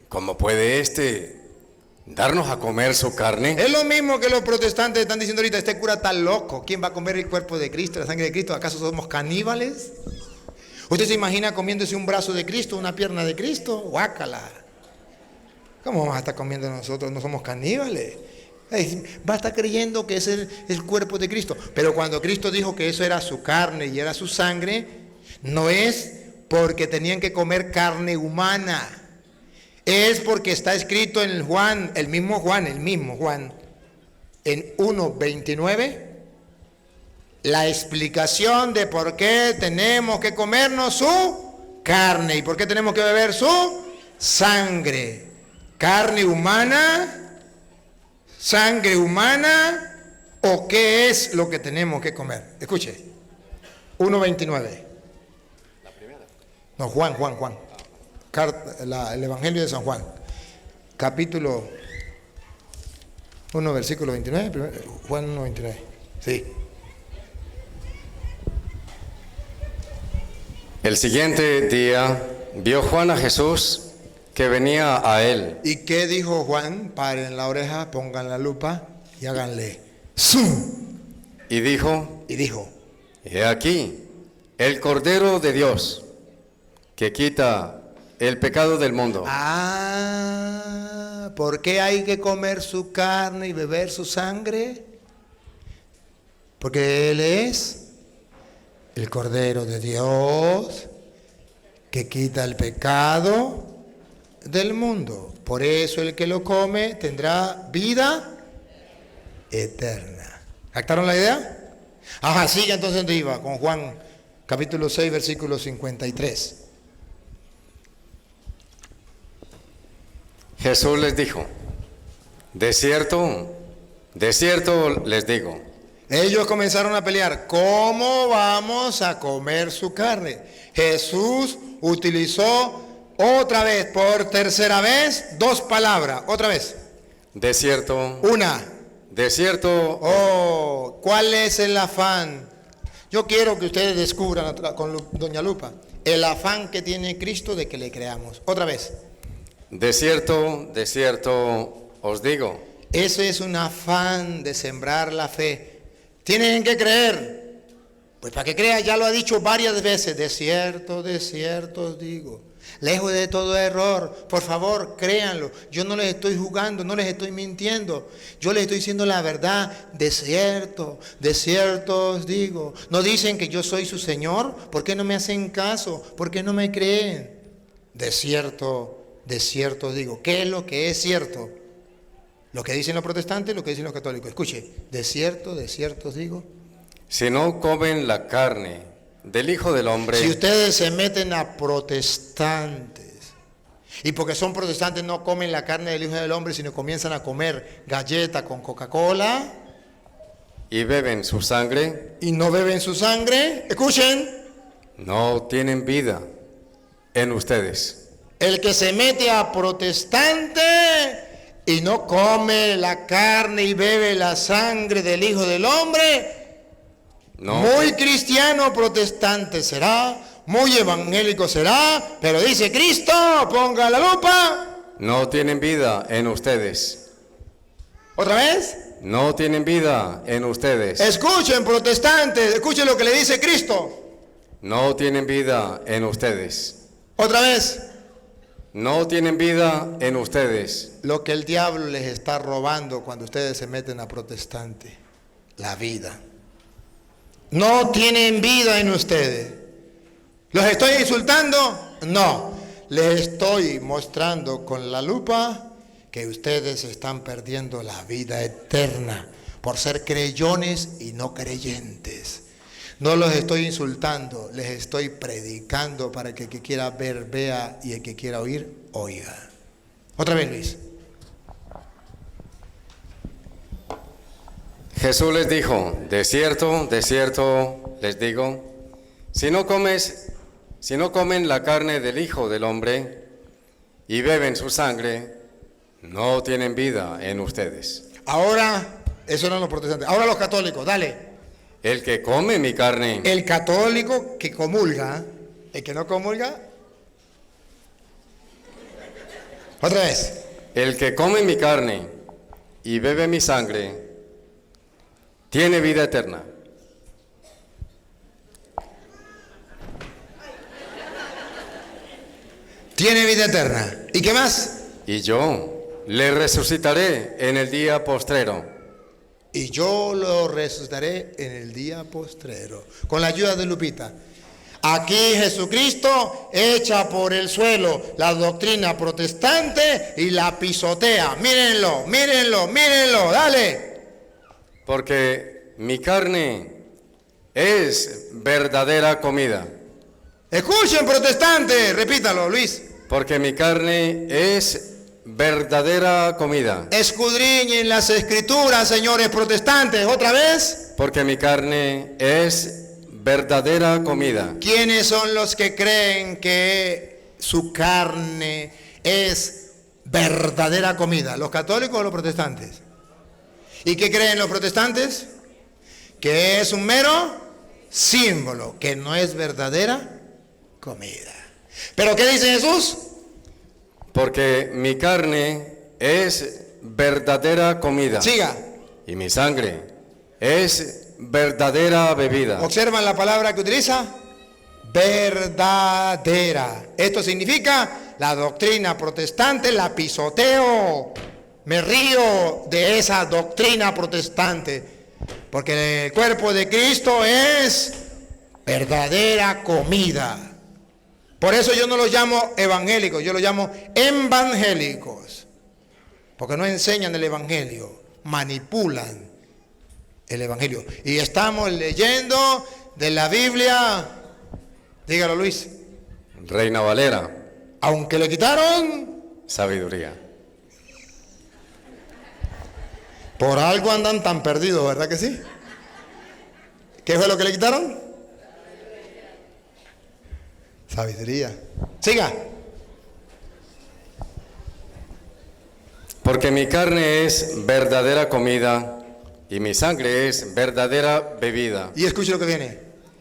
¿cómo puede este darnos a comer su carne? Es lo mismo que los protestantes están diciendo ahorita, este cura está loco. ¿Quién va a comer el cuerpo de Cristo, la sangre de Cristo? ¿Acaso somos caníbales? ¿Usted se imagina comiéndose un brazo de Cristo, una pierna de Cristo? Guácala. ¿Cómo vamos a estar comiendo nosotros? No somos caníbales. Va a estar creyendo que es el cuerpo de Cristo. Pero cuando Cristo dijo que eso era su carne y era su sangre, no es porque tenían que comer carne humana. Es porque está escrito en Juan, el mismo Juan, en 1:29, la explicación de por qué tenemos que comernos su carne y por qué tenemos que beber su sangre. Carne humana, sangre humana, o qué es lo que tenemos que comer. Escuche, 1:29. No, Juan. El Evangelio de San Juan, capítulo 1, versículo 29, Juan 1:29. Sí. El siguiente día vio Juan a Jesús que venía a él. ¿Y qué dijo Juan? Paren la oreja, pongan la lupa y háganle zoom. Y dijo, he aquí, el Cordero de Dios, que quita el pecado del mundo. ¿Por qué hay que comer su carne y beber su sangre? Porque Él es el Cordero de Dios que quita el pecado del mundo. Por eso el que lo come tendrá vida eterna. ¿Captaron la idea? Ajá, sigue entonces donde iba, con Juan capítulo 6, versículo 53. Jesús les dijo, de cierto les digo. Ellos comenzaron a pelear, ¿cómo vamos a comer su carne? Jesús utilizó otra vez, por tercera vez, dos palabras. Otra vez. De cierto. Una. De cierto. Oh, ¿cuál es el afán? Yo quiero que ustedes descubran con doña Lupa el afán que tiene Cristo de que le creamos. Otra vez. De cierto os digo. Ese es un afán de sembrar la fe. Tienen que creer. Pues para que crea, ya lo ha dicho varias veces. De cierto os digo. Lejos de todo error, por favor, créanlo. Yo no les estoy jugando, no les estoy mintiendo. Yo les estoy diciendo la verdad. De cierto os digo. No dicen que yo soy su Señor. ¿Por qué no me hacen caso? ¿Por qué no me creen? De cierto os digo. ¿Qué es lo que es cierto? Lo que dicen los protestantes, lo que dicen los católicos. Escuche, de cierto os digo. Si no comen la carne del Hijo del Hombre. Si ustedes se meten a protestantes, y porque son protestantes no comen la carne del Hijo del Hombre, sino comienzan a comer galleta con Coca-Cola, y beben su sangre, y no beben su sangre, escuchen, no tienen vida en ustedes. el que se mete a protestante y no come la carne y bebe la sangre del Hijo del Hombre, No, muy cristiano protestante será, muy evangélico será, pero dice Cristo, ponga la lupa. no tienen vida en ustedes. ¿Otra vez? No tienen vida en ustedes. Escuchen, protestantes, escuchen lo que le dice Cristo. No tienen vida en ustedes. Otra vez, No tienen vida en ustedes. lo que el diablo les está robando cuando ustedes se meten a protestante, la vida. No tienen vida en ustedes. ¿Los estoy insultando? No. Les estoy mostrando con la lupa que ustedes están perdiendo la vida eterna por ser creyones y no creyentes. No los estoy insultando, les estoy predicando para que el que quiera ver, vea, y el que quiera oír, oiga. Otra vez, Luis. Jesús les dijo, de cierto les digo, si no comen la carne del Hijo del Hombre y beben su sangre, no tienen vida en ustedes. Ahora, eso eran los protestantes. Ahora los católicos, dale. El que come mi carne, El católico que comulga, el que no comulga. Otra vez. el que come mi carne y bebe mi sangre, tiene vida eterna. Tiene vida eterna. ¿Y qué más? Y yo le resucitaré en el día postrero. Y yo lo resucitaré en el día postrero. Con la ayuda de Lupita. Aquí Jesucristo echa por el suelo la doctrina protestante y la pisotea. Mírenlo, mírenlo, mírenlo, dale. Porque mi carne es verdadera comida. Escuchen, protestantes, repítalo, Luis. Porque mi carne es verdadera comida. Escudriñen las escrituras, señores protestantes, otra vez. Porque mi carne es verdadera comida. ¿Quiénes son los que creen que su carne es verdadera comida? ¿Los católicos o los protestantes? ¿Y qué creen los protestantes? Que es un mero símbolo, que no es verdadera comida. ¿Pero qué dice Jesús? Porque mi carne es verdadera comida. Siga. Y mi sangre es verdadera bebida. ¿Observan la palabra que utiliza? Verdadera. Esto significa la doctrina protestante, la pisoteo. Me río de esa doctrina protestante, porque el cuerpo de Cristo es verdadera comida. Por eso yo no los llamo evangélicos, yo los llamo evangélicos, porque no enseñan el evangelio, manipulan el evangelio. Y estamos leyendo de la Biblia, dígalo Luis, Reina Valera, aunque le quitaron, sabiduría. por algo andan tan perdidos, ¿verdad que sí? ¿Qué fue lo que le quitaron? Sabiduría. Siga. Porque mi carne es verdadera comida y mi sangre es verdadera bebida. Y escuche lo que viene.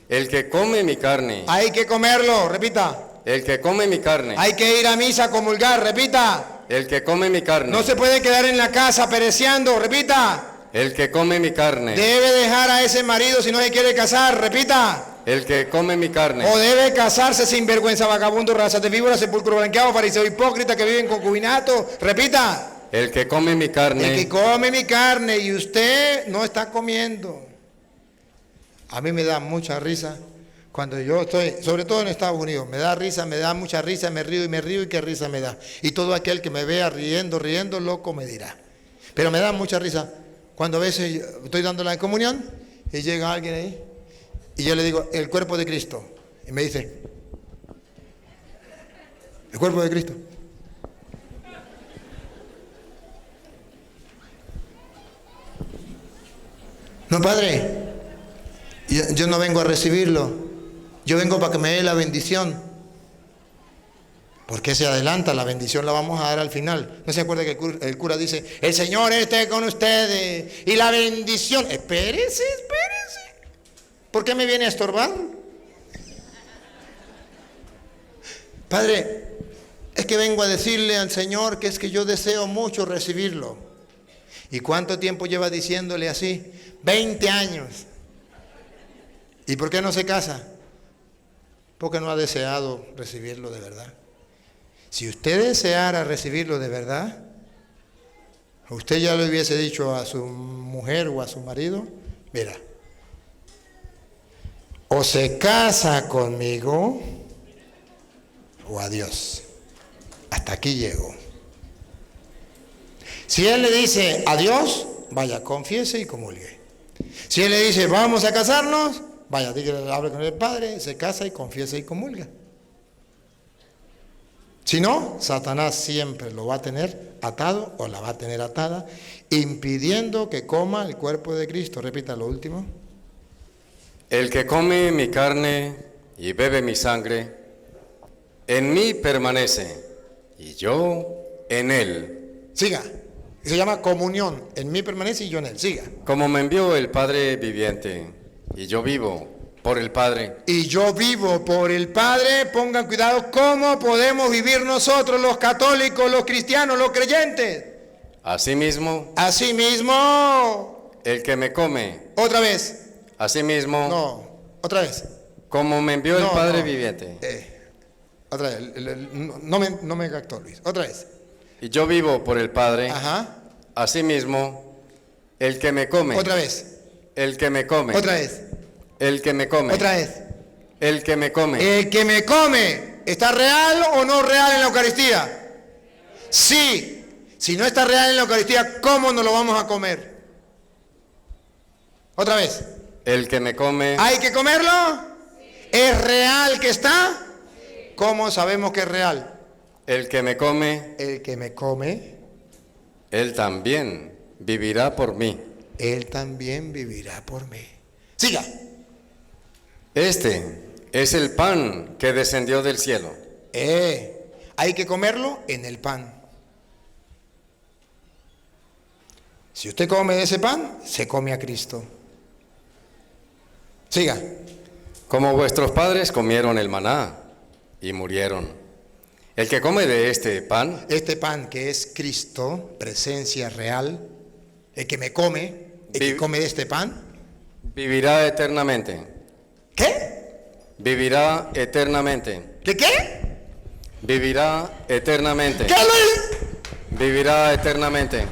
El que come mi carne, Hay que comerlo, repita. el que come mi carne, Hay que ir a misa a comulgar, repita. el que come mi carne, No se puede quedar en la casa pereceando, repita. el que come mi carne, Debe dejar a ese marido si no se quiere casar, repita. el que come mi carne, O debe casarse sin vergüenza, vagabundo, raza de víbora, sepulcro blanqueado, fariseo hipócrita que vive en concubinato, repita. el que come mi El que carne, come mi carne y usted no está comiendo. A mí me da mucha risa cuando yo estoy, sobre todo en Estados Unidos, me da risa, me da mucha risa, me río y qué risa me da. Y todo aquel que me vea riendo, loco me dirá. Pero me da mucha risa cuando a veces estoy dando la comunión y llega alguien ahí Y yo le digo, el cuerpo de Cristo. Y me dice, el cuerpo de Cristo. No, padre, yo no vengo a recibirlo. Yo vengo para que me dé la bendición. ¿Por qué se adelanta? La bendición la vamos a dar al final. ¿No se acuerda que el cura dice, el Señor esté con ustedes y la bendición? Espérese. ¿Por qué me viene a estorbar? Padre, es que vengo a decirle al Señor que es que yo deseo mucho recibirlo. ¿Y cuánto tiempo lleva diciéndole así? 20 años. ¿Y por qué no se casa? Porque no ha deseado recibirlo de verdad. Si usted deseara recibirlo de verdad, usted ya le hubiese dicho a su mujer o a su marido, mira, o se casa conmigo o adiós. Hasta aquí llego. Si él le dice adiós, vaya, confiese y comulgue. Si él le dice vamos a casarnos, vaya, dígale, hable con el padre, se casa y confiesa y comulga. Si no, Satanás siempre lo va a tener atado o la va a tener atada, impidiendo que coma el cuerpo de Cristo. Repita lo último. El que come mi carne y bebe mi sangre, en mí permanece, y yo en él. Siga. Se llama comunión. En mí permanece y yo en él. Siga. Como me envió el Padre viviente, y yo vivo por el Padre. Y yo vivo por el Padre. Pongan cuidado, ¿cómo podemos vivir nosotros, los católicos, los cristianos, los creyentes? Asimismo, el que me come. Otra vez. Asimismo, No, otra vez. como me envió el Padre viviente. Otra vez. No me captó, Luis. Otra vez. Y yo vivo por el Padre. Ajá. Asimismo, el que me come. Otra vez. El que me come. Otra vez. El que me come. Otra vez. El que me come. El que me come, ¿está real o no real en la Eucaristía? Sí. Si no está real en la Eucaristía, ¿cómo nos lo vamos a comer? Otra vez. El que me come. ¿Hay que comerlo? ¿Es real que está? ¿Cómo sabemos que es real? El que me come. El que me come, Él también vivirá por mí. él también vivirá por mí. Siga. Este es el pan que descendió del cielo. Hay que comerlo en el pan. Si usted come de ese pan, se come a Cristo. Siga. Como vuestros padres comieron el maná y murieron. El que come de este pan que es Cristo, presencia real, el que me come, que come de este pan, vivirá eternamente. ¿qué? Vivirá eternamente. ¿Qué? Vivirá eternamente. ¿Qué, Luis? Vivirá eternamente.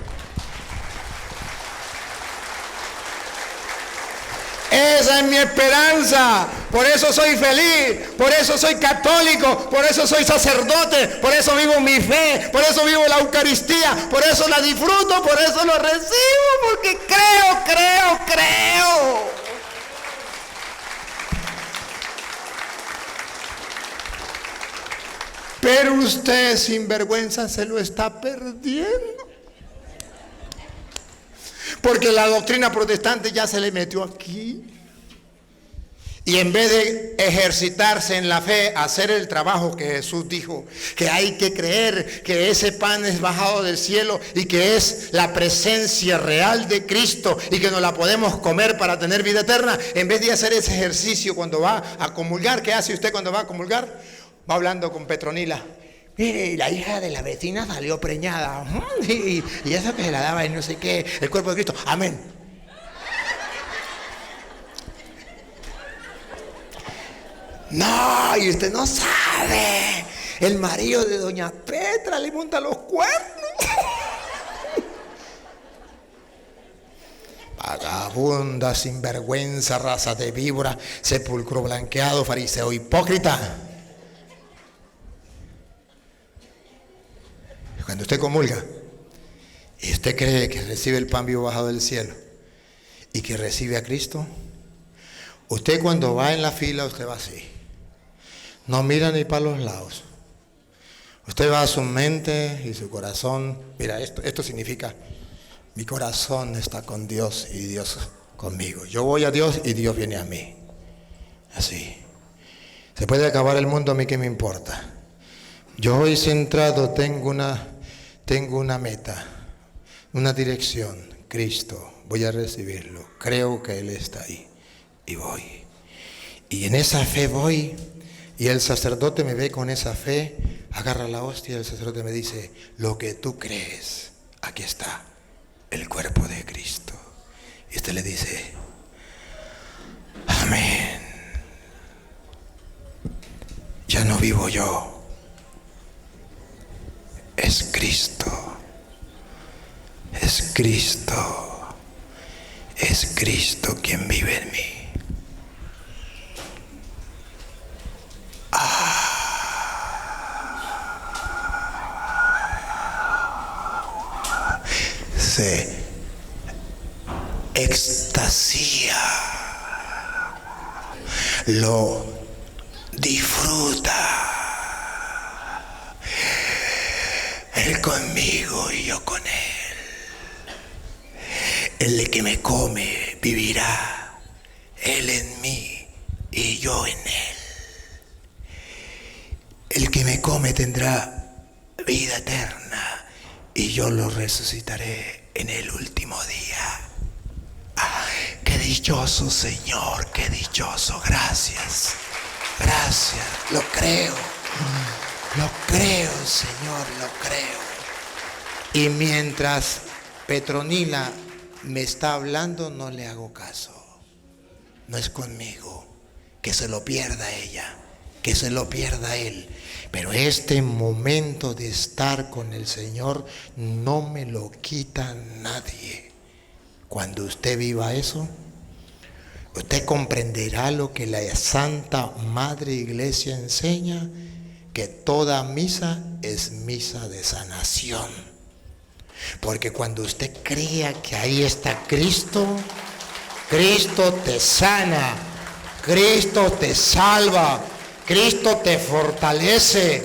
Esa es mi esperanza, por eso soy feliz, por eso soy católico, por eso soy sacerdote, por eso vivo mi fe, por eso vivo la Eucaristía, por eso la disfruto, por eso lo recibo, porque creo. Pero usted, sinvergüenza, se lo está perdiendo. Porque la doctrina protestante ya se le metió aquí. Y en vez de ejercitarse en la fe, hacer el trabajo que Jesús dijo, que hay que creer que ese pan es bajado del cielo y que es la presencia real de Cristo y que nos la podemos comer para tener vida eterna, en vez de hacer ese ejercicio cuando va a comulgar, ¿qué hace usted cuando va a comulgar? Va hablando con Petronila. Mire, la hija de la vecina salió preñada. Y eso que se la daba y no sé qué, el cuerpo de Cristo. Amén. No, y usted no sabe. El marido de doña Petra le monta los cuernos. Vagabunda, sinvergüenza, raza de víbora, sepulcro blanqueado, fariseo hipócrita. Cuando usted comulga y usted cree que recibe el pan vivo bajado del cielo y que recibe a Cristo, Usted cuando va en la fila, usted va así. No mira ni para los lados. Usted va a su mente y su corazón. Mira, esto significa, mi corazón está con Dios y Dios conmigo. Yo voy a Dios y Dios viene a mí. Así. Se puede acabar el mundo, a mí qué me importa. Yo hoy centrado tengo una meta, una dirección. Cristo, voy a recibirlo. Creo que Él está ahí y voy. Y en esa fe voy. Y el sacerdote me ve con esa fe, agarra la hostia y el sacerdote me dice, lo que tú crees, aquí está, el cuerpo de Cristo. Y usted le dice, amén. Ya no vivo yo, es Cristo, es Cristo, es Cristo quien vive en mí. Se extasía, lo disfruta, Él conmigo y yo con Él. El que me come vivirá, Él en mí y yo en Él. El que me come tendrá vida eterna y yo lo resucitaré en el último día. Qué dichoso, Señor, qué dichoso. Gracias, gracias. Lo creo, Señor, lo creo. Y mientras Petronila me está hablando, no le hago caso. No es conmigo. Que se lo pierda ella, que se lo pierda él. Pero este momento de estar con el Señor no me lo quita nadie. Cuando usted viva eso, usted comprenderá lo que la Santa Madre Iglesia enseña, que toda misa es misa de sanación. Porque cuando usted crea que ahí está Cristo, Cristo te sana, Cristo te salva, Cristo te fortalece,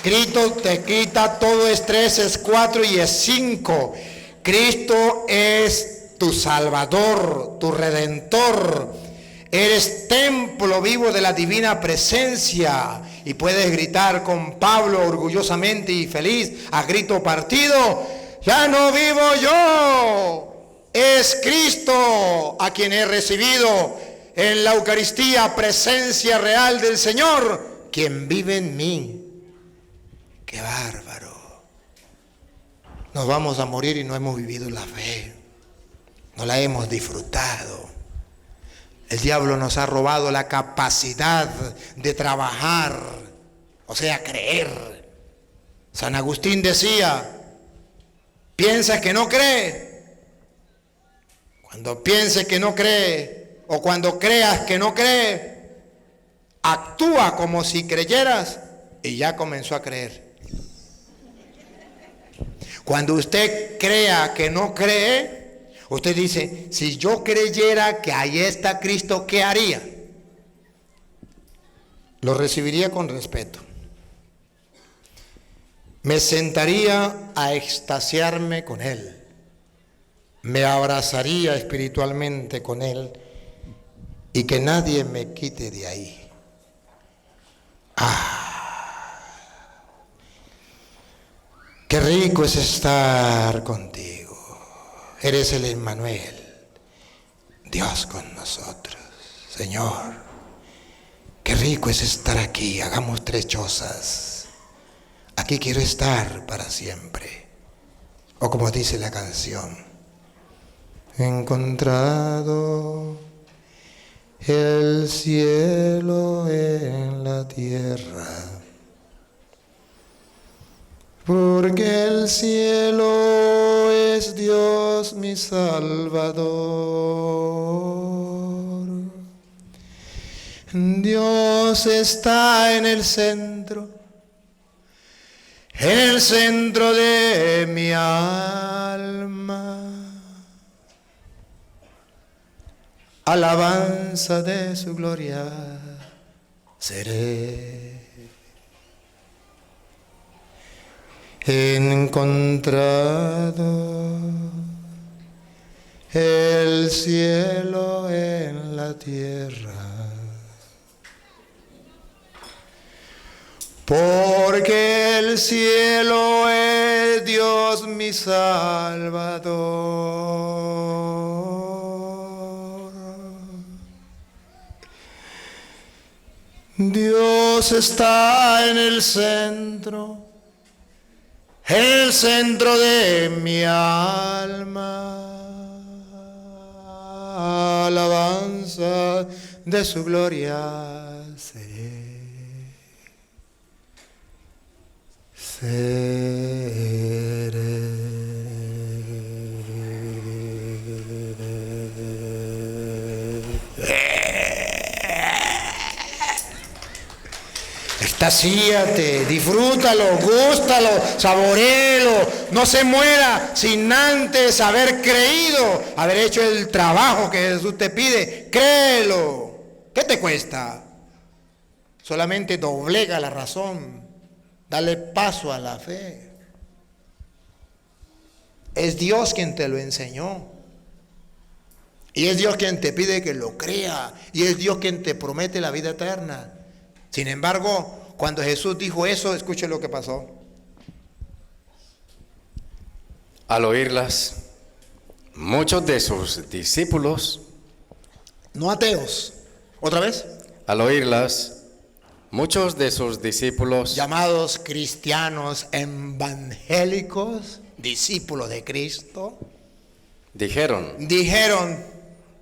Cristo te quita todo estrés, es 4 y es 5. Cristo es tu Salvador, tu Redentor. Eres templo vivo de la divina presencia y puedes gritar con Pablo orgullosamente y feliz a grito partido: ya no vivo yo, es Cristo a quien he recibido en la Eucaristía, presencia real del Señor, quien vive en mí. ¡Qué bárbaro! Nos vamos a morir y no hemos vivido la fe, no la hemos disfrutado. El diablo nos ha robado la capacidad de trabajar, o sea, creer. San Agustín decía: ¿piensas que no cree? Cuando pienses que no cree, o cuando creas que no cree, actúa como si creyeras y ya comenzó a creer. Cuando usted crea que no cree, usted dice: si yo creyera que ahí está Cristo, ¿qué haría? Lo recibiría con respeto. Me sentaría a extasiarme con Él. Me abrazaría espiritualmente con Él y que nadie me quite de ahí. Qué rico es estar contigo. Eres el Emmanuel, Dios con nosotros. Señor, qué rico es estar aquí. Hagamos 3 chozas. Aquí quiero estar para siempre. O como dice la canción: he encontrado el cielo en la tierra, porque el cielo es Dios mi Salvador. Dios está en el centro de mi alma. alabanza de su gloria seré. He encontrado el cielo en la tierra, porque el cielo es Dios mi Salvador. Dios está en el centro de mi alma. Alabanza de su gloria extasíate, disfrútalo, gústalo, saboréelo, no se muera sin antes haber creído, haber hecho el trabajo que Jesús te pide. Créelo. ¿Qué te cuesta? Solamente doblega la razón, dale paso a la fe. Es Dios quien te lo enseñó. Y es Dios quien te pide que lo crea. Y es Dios quien te promete la vida eterna. Sin embargo, cuando Jesús dijo eso, escuche lo que pasó. Al oírlas, muchos de sus discípulos, No ateos. ¿Otra vez? al oírlas, muchos de sus discípulos, Llamados cristianos evangélicos, discípulos de Cristo, dijeron,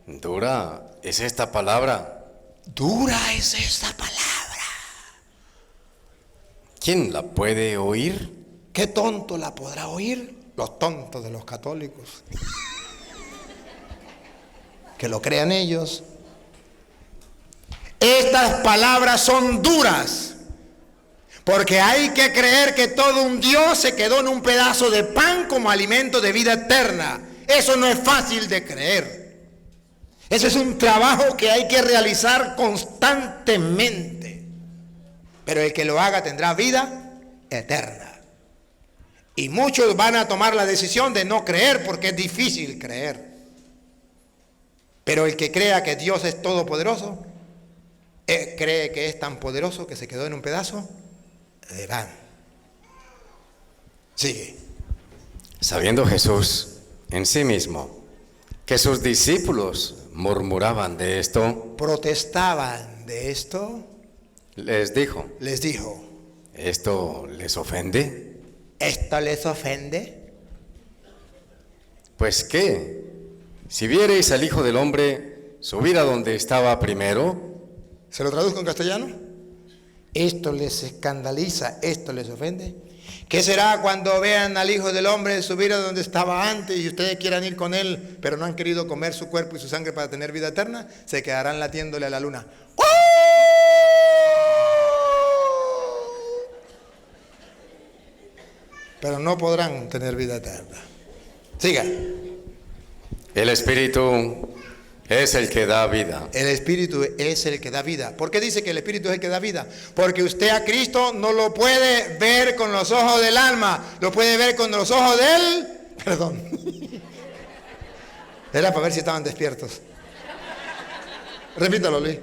dura es esta palabra. dura es esta palabra. ¿Quién la puede oír? ¿Qué tonto la podrá oír? Los tontos de los católicos. Que lo crean ellos. Estas palabras son duras, porque hay que creer que todo un Dios se quedó en un pedazo de pan como alimento de vida eterna. Eso no es fácil de creer. Eso es un trabajo que hay que realizar constantemente. Pero el que lo haga tendrá vida eterna. Y muchos van a tomar la decisión de no creer porque es difícil creer. Pero el que crea que Dios es todopoderoso, cree que es tan poderoso que se quedó en un pedazo de pan. Sigue. Sabiendo Jesús en sí mismo que sus discípulos murmuraban de esto, Protestaban de esto, les dijo, ¿esto les ofende? ¿esto les ofende? Pues qué, si viereis al Hijo del Hombre subir a donde estaba primero. ¿Se lo traduzco en castellano? ¿Esto les escandaliza? ¿Esto les ofende? ¿Qué será cuando vean al Hijo del Hombre subir a donde estaba antes y ustedes quieran ir con Él, pero no han querido comer su cuerpo y su sangre para tener vida eterna? Se quedarán latiéndole a la luna. ¡Oh! Pero no podrán tener vida eterna. Siga. El Espíritu es el que da vida. El Espíritu es el que da vida. ¿Por qué dice que el Espíritu es el que da vida? Porque usted a Cristo no lo puede ver con los ojos del alma, lo puede ver con los ojos del... Perdón. Era para ver si estaban despiertos. Repítalo, Luis.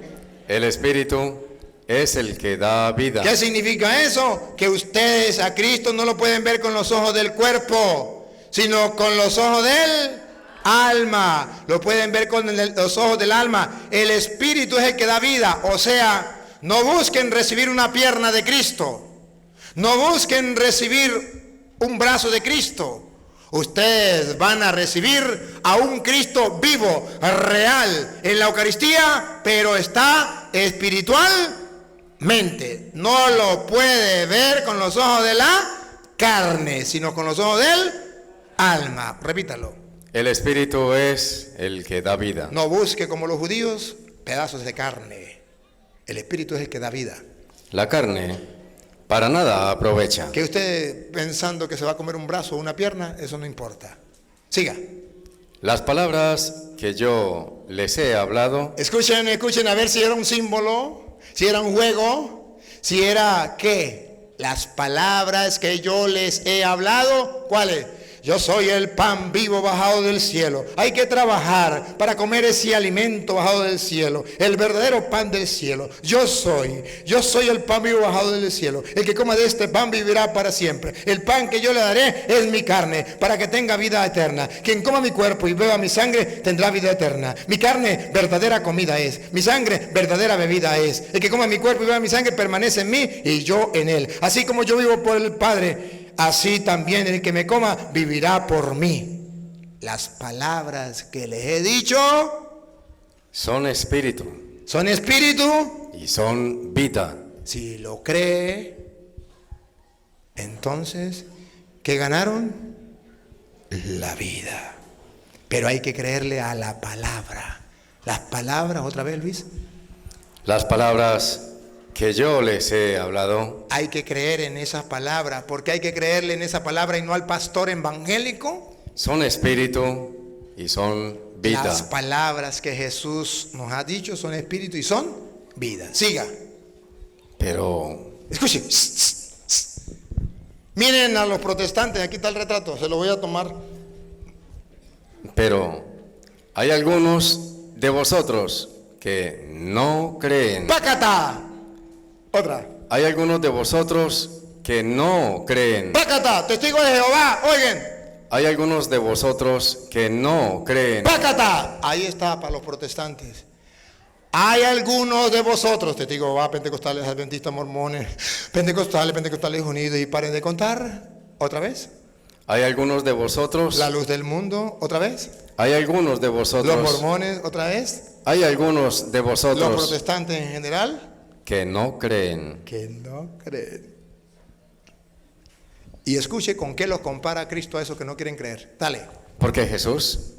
El Espíritu es el que da vida. ¿Qué significa eso? Que ustedes a Cristo no lo pueden ver con los ojos del cuerpo, sino con los ojos del alma. Lo pueden ver con los ojos del alma. El Espíritu es el que da vida. O sea, no busquen recibir una pierna de Cristo. No busquen recibir un brazo de Cristo. Ustedes van a recibir a un Cristo vivo, real, en la Eucaristía, pero está espiritualmente. No lo puede ver con los ojos de la carne, sino con los ojos del alma. Repítalo. El Espíritu es el que da vida. No busque como los judíos pedazos de carne. El Espíritu es el que da vida. La carne para nada aprovecha. Que usted pensando que se va a comer un brazo o una pierna, eso no importa. Siga. Las palabras que yo les he hablado Escuchen, escuchen a ver si era un símbolo, si era un juego, si era ¿qué? Las palabras que yo les he hablado, ¿cuáles? Yo soy el pan vivo bajado del cielo. Hay que trabajar para comer ese alimento bajado del cielo, el verdadero pan del cielo. Yo soy el pan vivo bajado del cielo. El que coma de este pan vivirá para siempre. El pan que yo le daré es mi carne, para que tenga vida eterna. Quien coma mi cuerpo y beba mi sangre tendrá vida eterna. Mi carne verdadera comida es, mi sangre verdadera bebida es. El que coma mi cuerpo y beba mi sangre permanece en mí y yo en él. Así como yo vivo por el Padre, así también el que me coma vivirá por mí. Las palabras que les he dicho son espíritu son espíritu. y son vida. Si lo cree, entonces, ¿qué ganaron? La vida. Pero hay que creerle a la palabra. Las palabras, otra vez, Luis. Las palabras que yo les he hablado Hay que creer en esas palabras. Porque hay que creerle en esa palabra y no al pastor evangélico. son espíritu y son vida. Las palabras que Jesús nos ha dicho son espíritu y son vida. Siga. Pero Escuche. Miren a los protestantes, aquí está el retrato, se lo voy a tomar. hay algunos de vosotros que no creen. ¡Pácata! Otra. Hay algunos de vosotros que no creen. ¡Pácata! Testigo de Jehová, oigan. Hay algunos de vosotros que no creen. ¡Pácata! Ahí está para los protestantes. Hay algunos de vosotros, testigo de Jehová, pentecostales, adventistas, mormones, pentecostales unidos, y paren de contar. ¿Otra vez? Hay algunos de vosotros. La luz del mundo, ¿otra vez? Hay algunos de Los vosotros. mormones, ¿otra vez? Hay algunos de Los vosotros protestantes en general, que no creen. que no creen. Y escuche con qué los compara Cristo a esos que no quieren creer. Dale. Porque Jesús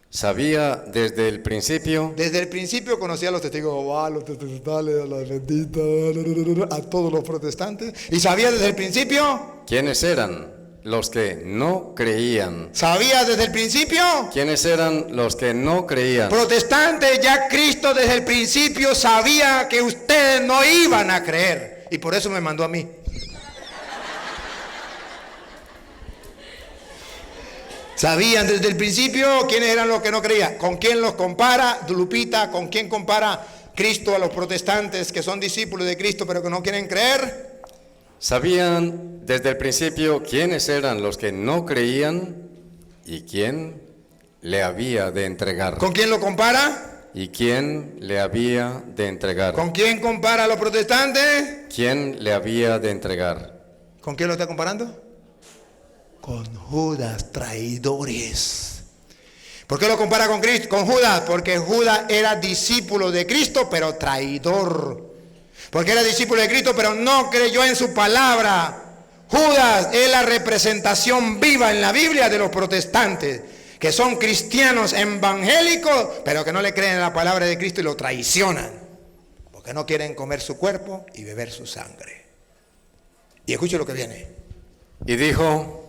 sabía desde el principio Desde el principio conocía a los testigos de Jehová, a los pentecostales, a los adventistas, a todos los protestantes. Y sabía desde el principio, quiénes eran los que no creían. sabía desde el principio. ¿Quiénes eran los que no creían? Protestantes, ya Cristo desde el principio sabía que ustedes no iban a creer. Y por eso me mandó a mí. Sabían desde el principio quiénes eran los que no creían. ¿Con quién los compara Lupita? ¿Con quién compara Cristo a los protestantes que son discípulos de Cristo pero que no quieren creer? Sabían desde el principio quiénes eran los que no creían y quién le había de entregar. ¿Con quién lo compara? ¿Y quién le había de entregar? ¿Con quién compara a los protestantes? ¿Quién le había de entregar? ¿Con quién lo está comparando? Con Judas, traidores. ¿Por qué lo compara con Cristo? Con Judas, porque Judas era discípulo de Cristo, pero traidor. Porque era discípulo de Cristo, pero no creyó en su palabra. Judas es la representación viva en la Biblia de los protestantes, que son cristianos evangélicos, pero que no le creen en la palabra de Cristo y lo traicionan, porque no quieren comer su cuerpo y beber su sangre. Y escuche lo que viene. Y dijo: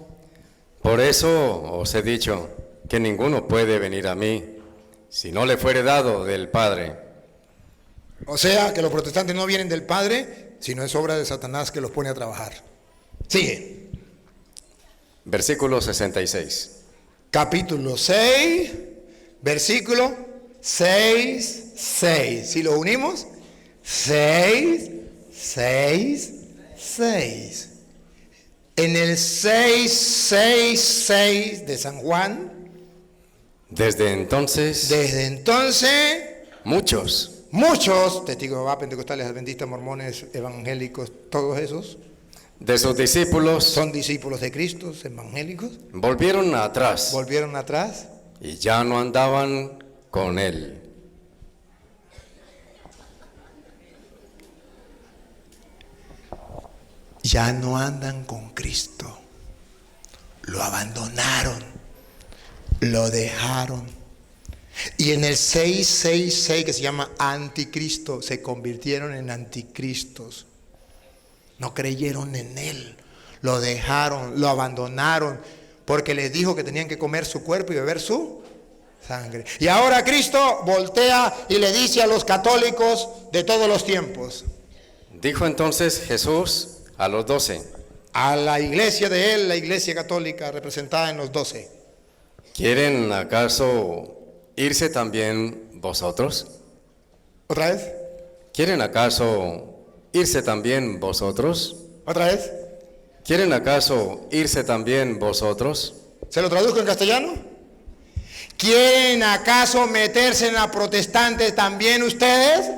por eso os he dicho que ninguno puede venir a mí si no le fuere dado del Padre. O sea, que los protestantes no vienen del Padre, sino es obra de Satanás que los pone a trabajar. Sigue. Versículo 66. Capítulo 6, versículo 6. Si lo unimos, 6. En el 6 de San Juan, Desde entonces, muchos muchos testigos de Jehová, pentecostales, adventistas, mormones, evangélicos, todos esos de sus discípulos son discípulos de Cristo, evangélicos, volvieron atrás volvieron atrás y ya no andaban con él. ya no andan con Cristo, lo abandonaron, lo dejaron. Y en el 666, que se llama anticristo, se convirtieron en anticristos. No creyeron en él, lo dejaron, lo abandonaron, porque les dijo que tenían que comer su cuerpo y beber su sangre. Y ahora Cristo voltea y le dice a los católicos de todos los tiempos. Dijo entonces Jesús a los 12: A la iglesia de él, la iglesia católica representada en los 12. ¿Quieren acaso irse también vosotros? ¿Otra vez? ¿Quieren acaso irse también vosotros? ¿Otra vez? ¿Quieren acaso irse también vosotros? ¿Se lo traduzco en castellano? ¿Quieren acaso meterse en la protestante también ustedes?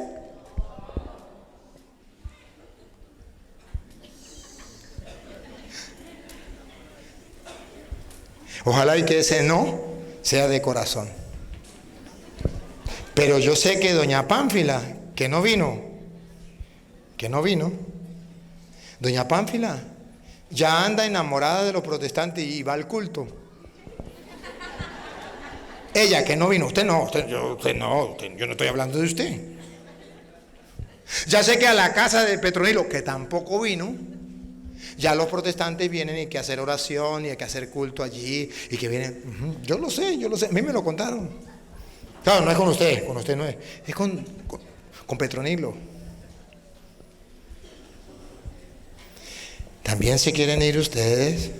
Ojalá y que ese no sea de corazón. Pero yo sé que doña Pánfila, que no vino, doña Pánfila ya anda enamorada de los protestantes y va al culto. Ella que no vino, usted no, yo no estoy hablando de usted. Ya sé que a la casa de Petronilo, que tampoco vino, ya los protestantes vienen y hay que hacer oración y hay que hacer culto allí y que vienen, yo lo sé, a mí me lo contaron. Claro, no es con usted no es con Petronilo. ¿También se quieren ir ustedes?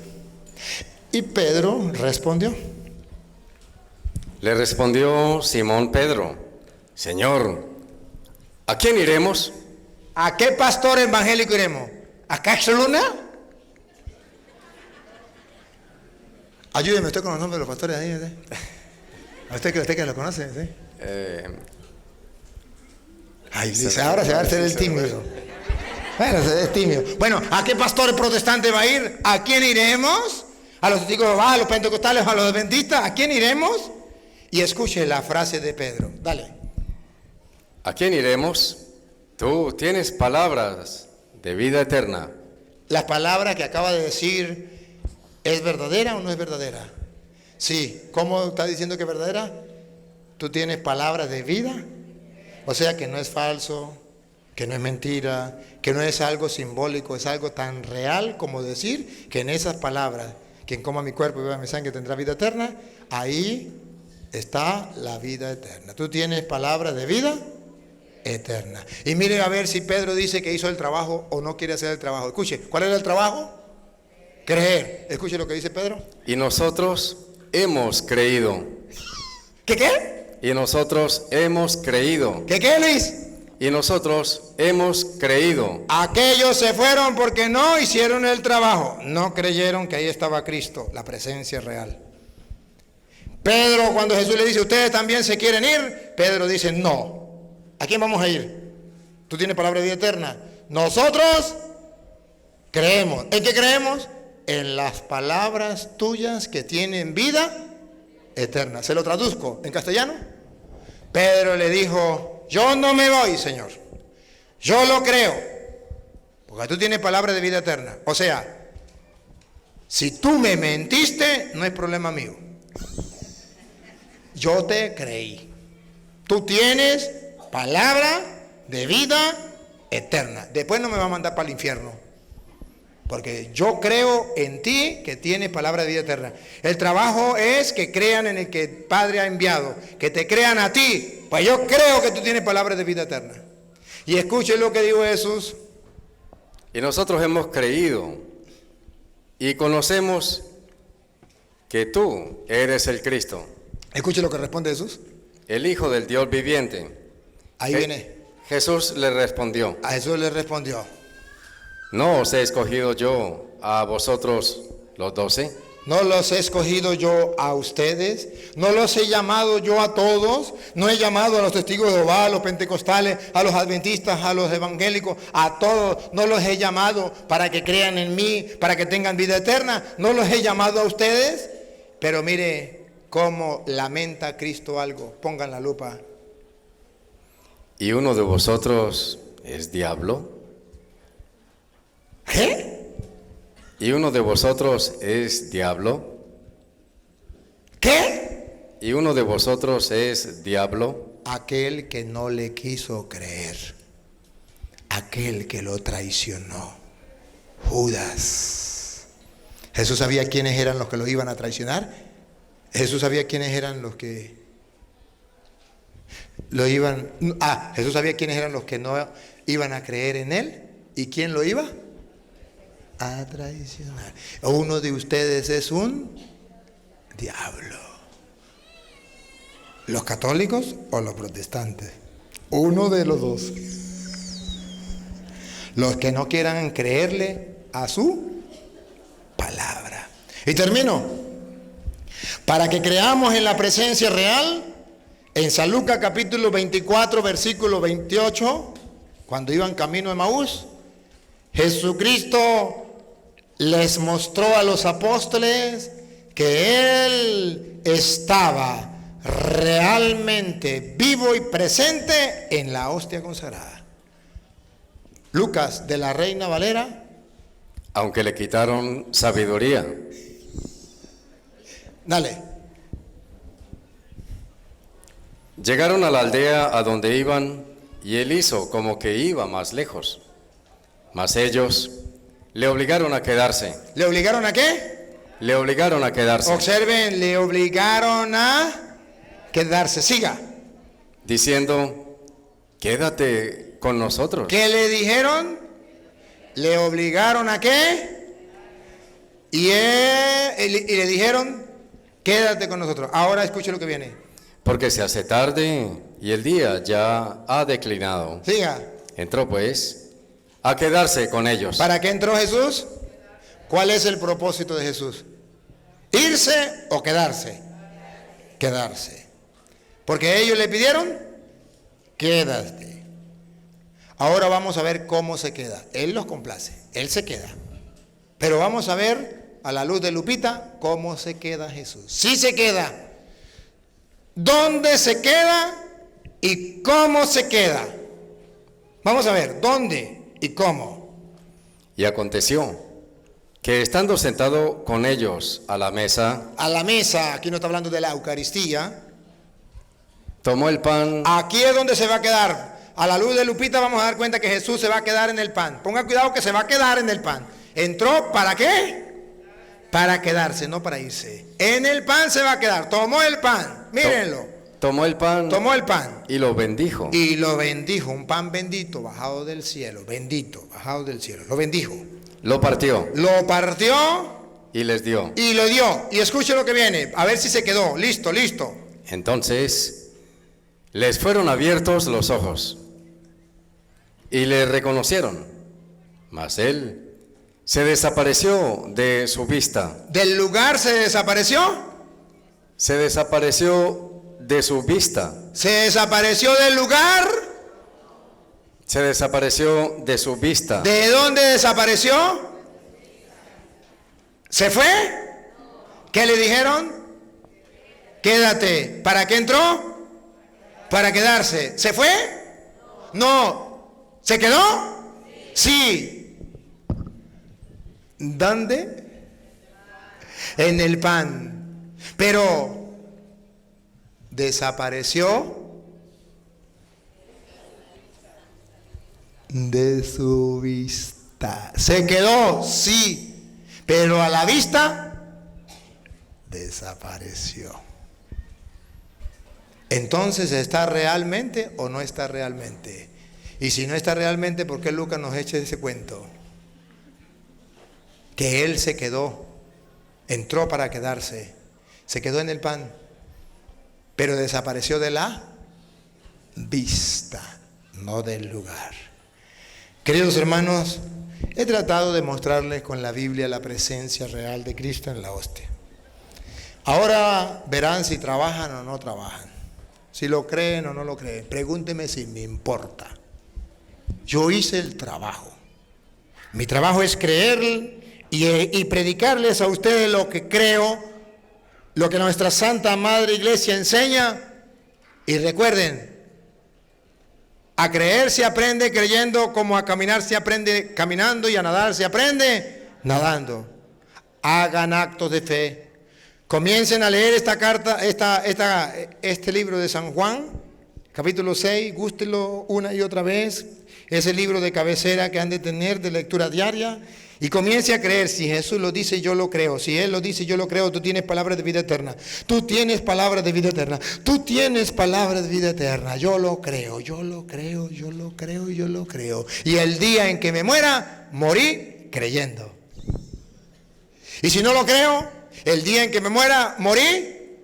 Y Pedro respondió. Le respondió Simón Pedro: Señor, ¿a quién iremos? ¿A qué pastor evangélico iremos? ¿A Caxluna? Ayúdeme usted con los nombres de los pastores ahí. ¿Sí? A usted que lo conoce, ¿sí? Ay, dice, ahora se va a hacer el tímido. Bueno, se es tímido. Bueno, ¿a qué pastor protestante va a ir? ¿A quién iremos? ¿A los testigos de Jehová, a los pentecostales, a los adventistas? ¿A quién iremos? Y escuche la frase de Pedro. Dale. ¿A quién iremos? Tú tienes palabras de vida eterna. La palabra que acaba de decir, ¿es verdadera o no es verdadera? Sí. ¿Cómo está diciendo que es verdadera? Tú tienes palabras de vida. O sea que no es falso, que no es mentira, que no es algo simbólico, es algo tan real como decir que en esas palabras, quien coma mi cuerpo y beba mi sangre tendrá vida eterna. Ahí está la vida eterna. Tú tienes palabras de vida eterna. Y mire a ver si Pedro dice que hizo el trabajo o no quiere hacer el trabajo. Escuche, ¿cuál era el trabajo? Creer. Escuche lo que dice Pedro. Y nosotros hemos creído. ¿Qué? Y nosotros hemos creído. ¿Qué, Luis? Y nosotros hemos creído. Aquellos se fueron porque no hicieron el trabajo. No creyeron que ahí estaba Cristo, la presencia real. Pedro, cuando Jesús le dice, ¿ustedes también se quieren ir? Pedro dice, no. ¿A quién vamos a ir? Tú tienes palabra de vida eterna. Nosotros creemos. ¿En qué creemos? En las palabras tuyas que tienen vida eterna. ¿Se lo traduzco en castellano? Pedro le dijo, yo no me voy, Señor. Yo lo creo. Porque tú tienes palabra de vida eterna. O sea, si tú me mentiste, no es problema mío. Yo te creí. Tú tienes palabra de vida eterna. Después no me va a mandar para el infierno. Porque yo creo en ti que tienes palabra de vida eterna. El trabajo es que crean en el que el Padre ha enviado. Que te crean a ti. Pues yo creo que tú tienes palabra de vida eterna. Y escuchen lo que dijo Jesús. Y nosotros hemos creído y conocemos que tú eres el Cristo. Escuche lo que responde Jesús. El Hijo del Dios viviente. Ahí viene. Jesús le respondió. A Jesús le respondió. ¿No os he escogido yo a vosotros los 12? ¿No los he escogido yo a ustedes? ¿No los he llamado yo a todos? ¿No he llamado a los testigos de Jehová, a los pentecostales, a los adventistas, a los evangélicos, a todos? ¿No los he llamado para que crean en mí, para que tengan vida eterna? ¿No los he llamado a ustedes? Pero mire cómo lamenta Cristo algo. Pongan la lupa. ¿Y uno de vosotros es diablo? ¿Qué? ¿Y uno de vosotros es diablo? ¿Qué? ¿Y uno de vosotros es diablo? Aquel que no le quiso creer, aquel que lo traicionó, Judas. ¿Jesús sabía quiénes eran los que lo iban a traicionar? ¿Jesús sabía quiénes eran los que Jesús sabía quiénes eran los que no iban a creer en él. ¿Y quién lo iba a traicionar? Uno de ustedes es un diablo. ¿Los católicos o los protestantes? Uno de los dos. Los que no quieran creerle a su palabra. Y termino. Para que creamos en la presencia real, en San Lucas capítulo 24, versículo 28, cuando iban camino de Emaús, Jesucristo les mostró a los apóstoles que Él estaba realmente vivo y presente en la hostia consagrada. Lucas, de la Reina Valera. Aunque le quitaron sabiduría. Dale. Llegaron a la aldea a donde iban, y él hizo como que iba más lejos. Mas ellos le obligaron a quedarse. ¿Le obligaron a qué? Le obligaron a quedarse. Observen, le obligaron a quedarse. Siga. Diciendo, quédate con nosotros. ¿Qué le dijeron? ¿Le obligaron a qué? Y le dijeron, quédate con nosotros. Ahora escuche lo que viene. Porque se hace tarde y el día ya ha declinado. Siga. Entró pues a quedarse con ellos. ¿Para qué entró Jesús? ¿Cuál es el propósito de Jesús? ¿Irse o quedarse? Quedarse. Porque ellos le pidieron, quédate. Ahora vamos a ver cómo se queda. Él los complace, Él se queda. Pero vamos a ver, a la luz de Lupita, cómo se queda Jesús. Sí se queda. ¿Dónde se queda y cómo se queda? Vamos a ver, ¿dónde y cómo? Y aconteció que estando sentado con ellos a la mesa, aquí no está hablando de la Eucaristía, tomó el pan. Aquí es donde se va a quedar. A la luz de Lupita vamos a dar cuenta que Jesús se va a quedar en el pan. Ponga cuidado que se va a quedar en el pan. ¿Entró para qué? Para quedarse, no para irse. En el pan se va a quedar. Tomó el pan, mírenlo. Tomó el pan. Tomó el pan. Y lo bendijo. Y lo bendijo. Un pan bendito, bajado del cielo. Bendito, bajado del cielo. Lo bendijo. Lo partió. Lo partió. Y les dio. Y lo dio. Y escuche lo que viene. A ver si se quedó. Listo, listo. Entonces les fueron abiertos los ojos y le reconocieron, mas él se desapareció de su vista. ¿Del lugar se desapareció? Se desapareció de su vista. ¿Se desapareció del lugar? Se desapareció de su vista. ¿De dónde desapareció? ¿Se fue? ¿Qué le dijeron? Quédate. ¿Para qué entró? Para quedarse. ¿Se fue? No. ¿Se quedó? Sí. ¿Dónde? En el pan. Pero desapareció de su vista. ¿Se quedó? Sí. Pero a la vista desapareció. Entonces, ¿está realmente o no está realmente? Y si no está realmente, ¿por qué Lucas nos echa ese cuento? Que él se quedó, entró para quedarse, se quedó en el pan, pero desapareció de la vista, no del lugar. Queridos hermanos, he tratado de mostrarles con la Biblia la presencia real de Cristo en la hostia. Ahora verán si trabajan o no trabajan. Si lo creen o no lo creen, pregúnteme si me importa. Yo hice el trabajo. Mi trabajo es creer y predicarles a ustedes lo que creo, lo que nuestra Santa Madre Iglesia enseña. Y recuerden, a creer se aprende creyendo, como a caminar se aprende caminando, y a nadar se aprende nadando. Hagan actos de fe. Comiencen a leer esta carta, este libro de San Juan, capítulo 6, gústenlo una y otra vez. Es el libro de cabecera que han de tener de lectura diaria. Y comience a creer. Si Jesús lo dice, yo lo creo. Si Él lo dice, yo lo creo. Tú tienes palabra de vida eterna. Tú tienes palabra de vida eterna. Tú tienes palabra de vida eterna. Yo lo creo, yo lo creo, yo lo creo, yo lo creo. Y el día en que me muera, morí creyendo. Y si no lo creo, el día en que me muera, morí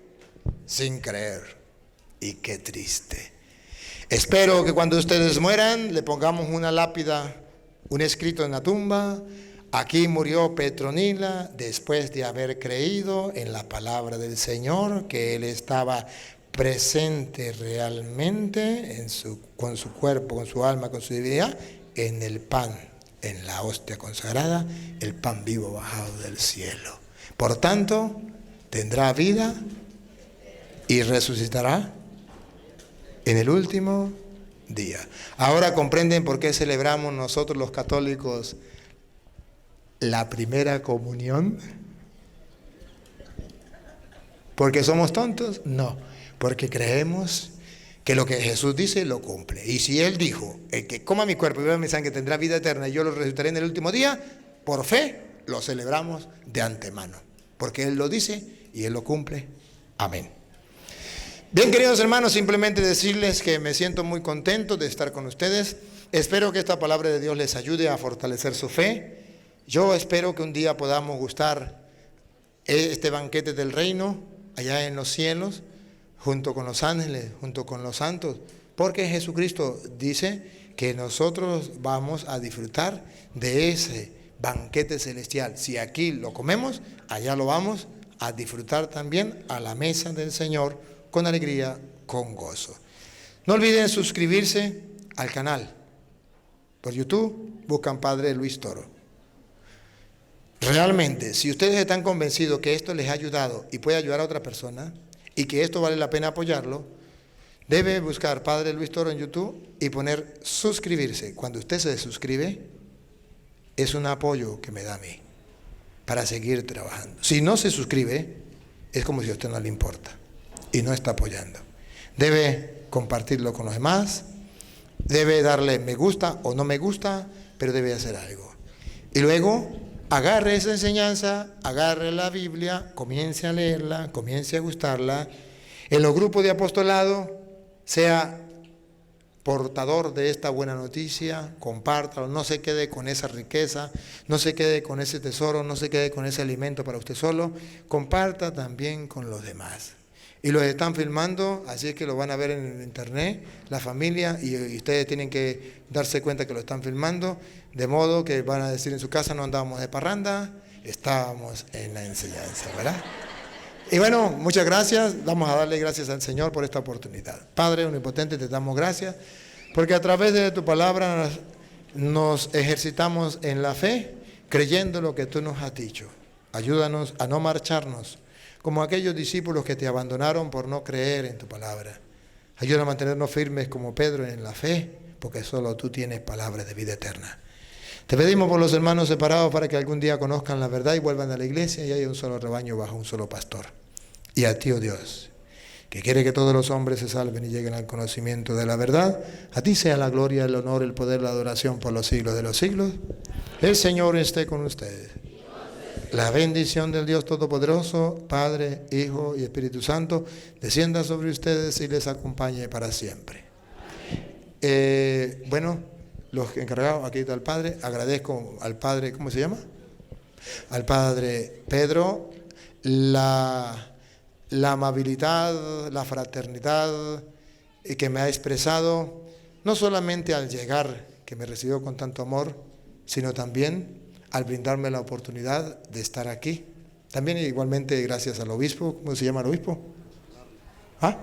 sin creer. Y qué triste. Espero que cuando ustedes mueran, le pongamos una lápida, un escrito en la tumba. Aquí murió Petronila después de haber creído en la palabra del Señor, que Él estaba presente realmente con su cuerpo, con su alma, con su divinidad, en el pan, en la hostia consagrada, el pan vivo bajado del cielo. Por tanto, tendrá vida y resucitará en el último día. Ahora comprenden por qué celebramos nosotros los católicos la primera comunión. ¿Porque somos tontos? No, porque creemos que lo que Jesús dice lo cumple. Y si Él dijo, el que coma mi cuerpo y beba mi sangre tendrá vida eterna y yo lo resucitaré en el último día, por fe lo celebramos de antemano. Porque Él lo dice y Él lo cumple. Amén. Bien, queridos hermanos, simplemente decirles que me siento muy contento de estar con ustedes. Espero que esta palabra de Dios les ayude a fortalecer su fe. Yo espero que un día podamos gustar este banquete del reino allá en los cielos, junto con los ángeles, junto con los santos, porque Jesucristo dice que nosotros vamos a disfrutar de ese banquete celestial. Si aquí lo comemos, allá lo vamos a disfrutar también a la mesa del Señor con alegría, con gozo. No olviden suscribirse al canal. Por YouTube buscan Padre Luis Toro. Realmente, si ustedes están convencidos que esto les ha ayudado y puede ayudar a otra persona y que esto vale la pena apoyarlo, debe buscar Padre Luis Toro en YouTube y poner suscribirse. Cuando usted se suscribe, es un apoyo que me da a mí para seguir trabajando. Si no se suscribe, es como si a usted no le importa y no está apoyando. Debe compartirlo con los demás, debe darle me gusta o no me gusta, pero debe hacer algo. Y luego agarre esa enseñanza, agarre la Biblia, comience a leerla, comience a gustarla. En los grupos de apostolado, sea portador de esta buena noticia, compártalo, no se quede con esa riqueza, no se quede con ese tesoro, no se quede con ese alimento para usted solo, comparta también con los demás. Y los están filmando, así es que lo van a ver en internet, la familia, y ustedes tienen que darse cuenta que lo están filmando, de modo que van a decir en su casa no andábamos de parranda, estábamos en la enseñanza, ¿verdad? Y bueno, muchas gracias, vamos a darle gracias al Señor por esta oportunidad. Padre omnipotente, te damos gracias, porque a través de tu palabra nos ejercitamos en la fe, creyendo lo que tú nos has dicho. Ayúdanos a no marcharnos como aquellos discípulos que te abandonaron por no creer en tu palabra. Ayúdanos a mantenernos firmes como Pedro en la fe, porque solo tú tienes palabras de vida eterna. Te pedimos por los hermanos separados para que algún día conozcan la verdad y vuelvan a la iglesia y haya un solo rebaño bajo un solo pastor. Y a ti, oh Dios, que quiere que todos los hombres se salven y lleguen al conocimiento de la verdad, a ti sea la gloria, el honor, el poder, la adoración por los siglos de los siglos. El Señor esté con ustedes. La bendición del Dios Todopoderoso, Padre, Hijo y Espíritu Santo, descienda sobre ustedes y les acompañe para siempre. Bueno, los encargados, aquí está el Padre, agradezco al Padre, ¿cómo se llama? Al Padre Pedro, la amabilidad, la fraternidad que me ha expresado, no solamente al llegar, que me recibió con tanto amor, sino también al brindarme la oportunidad de estar aquí. También igualmente gracias al obispo, ¿cómo se llama el obispo? ¿Ah?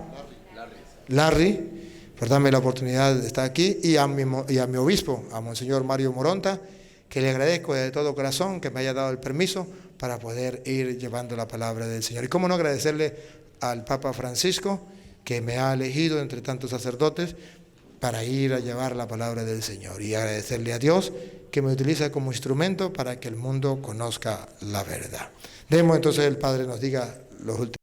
Larry, por darme la oportunidad de estar aquí, y a mi obispo, a Monseñor Mario Moronta, que le agradezco de todo corazón que me haya dado el permiso para poder ir llevando la palabra del Señor. Y cómo no agradecerle al Papa Francisco, que me ha elegido entre tantos sacerdotes para ir a llevar la palabra del Señor, y agradecerle a Dios que me utiliza como instrumento para que el mundo conozca la verdad. Demos entonces el Padre nos diga los últimos.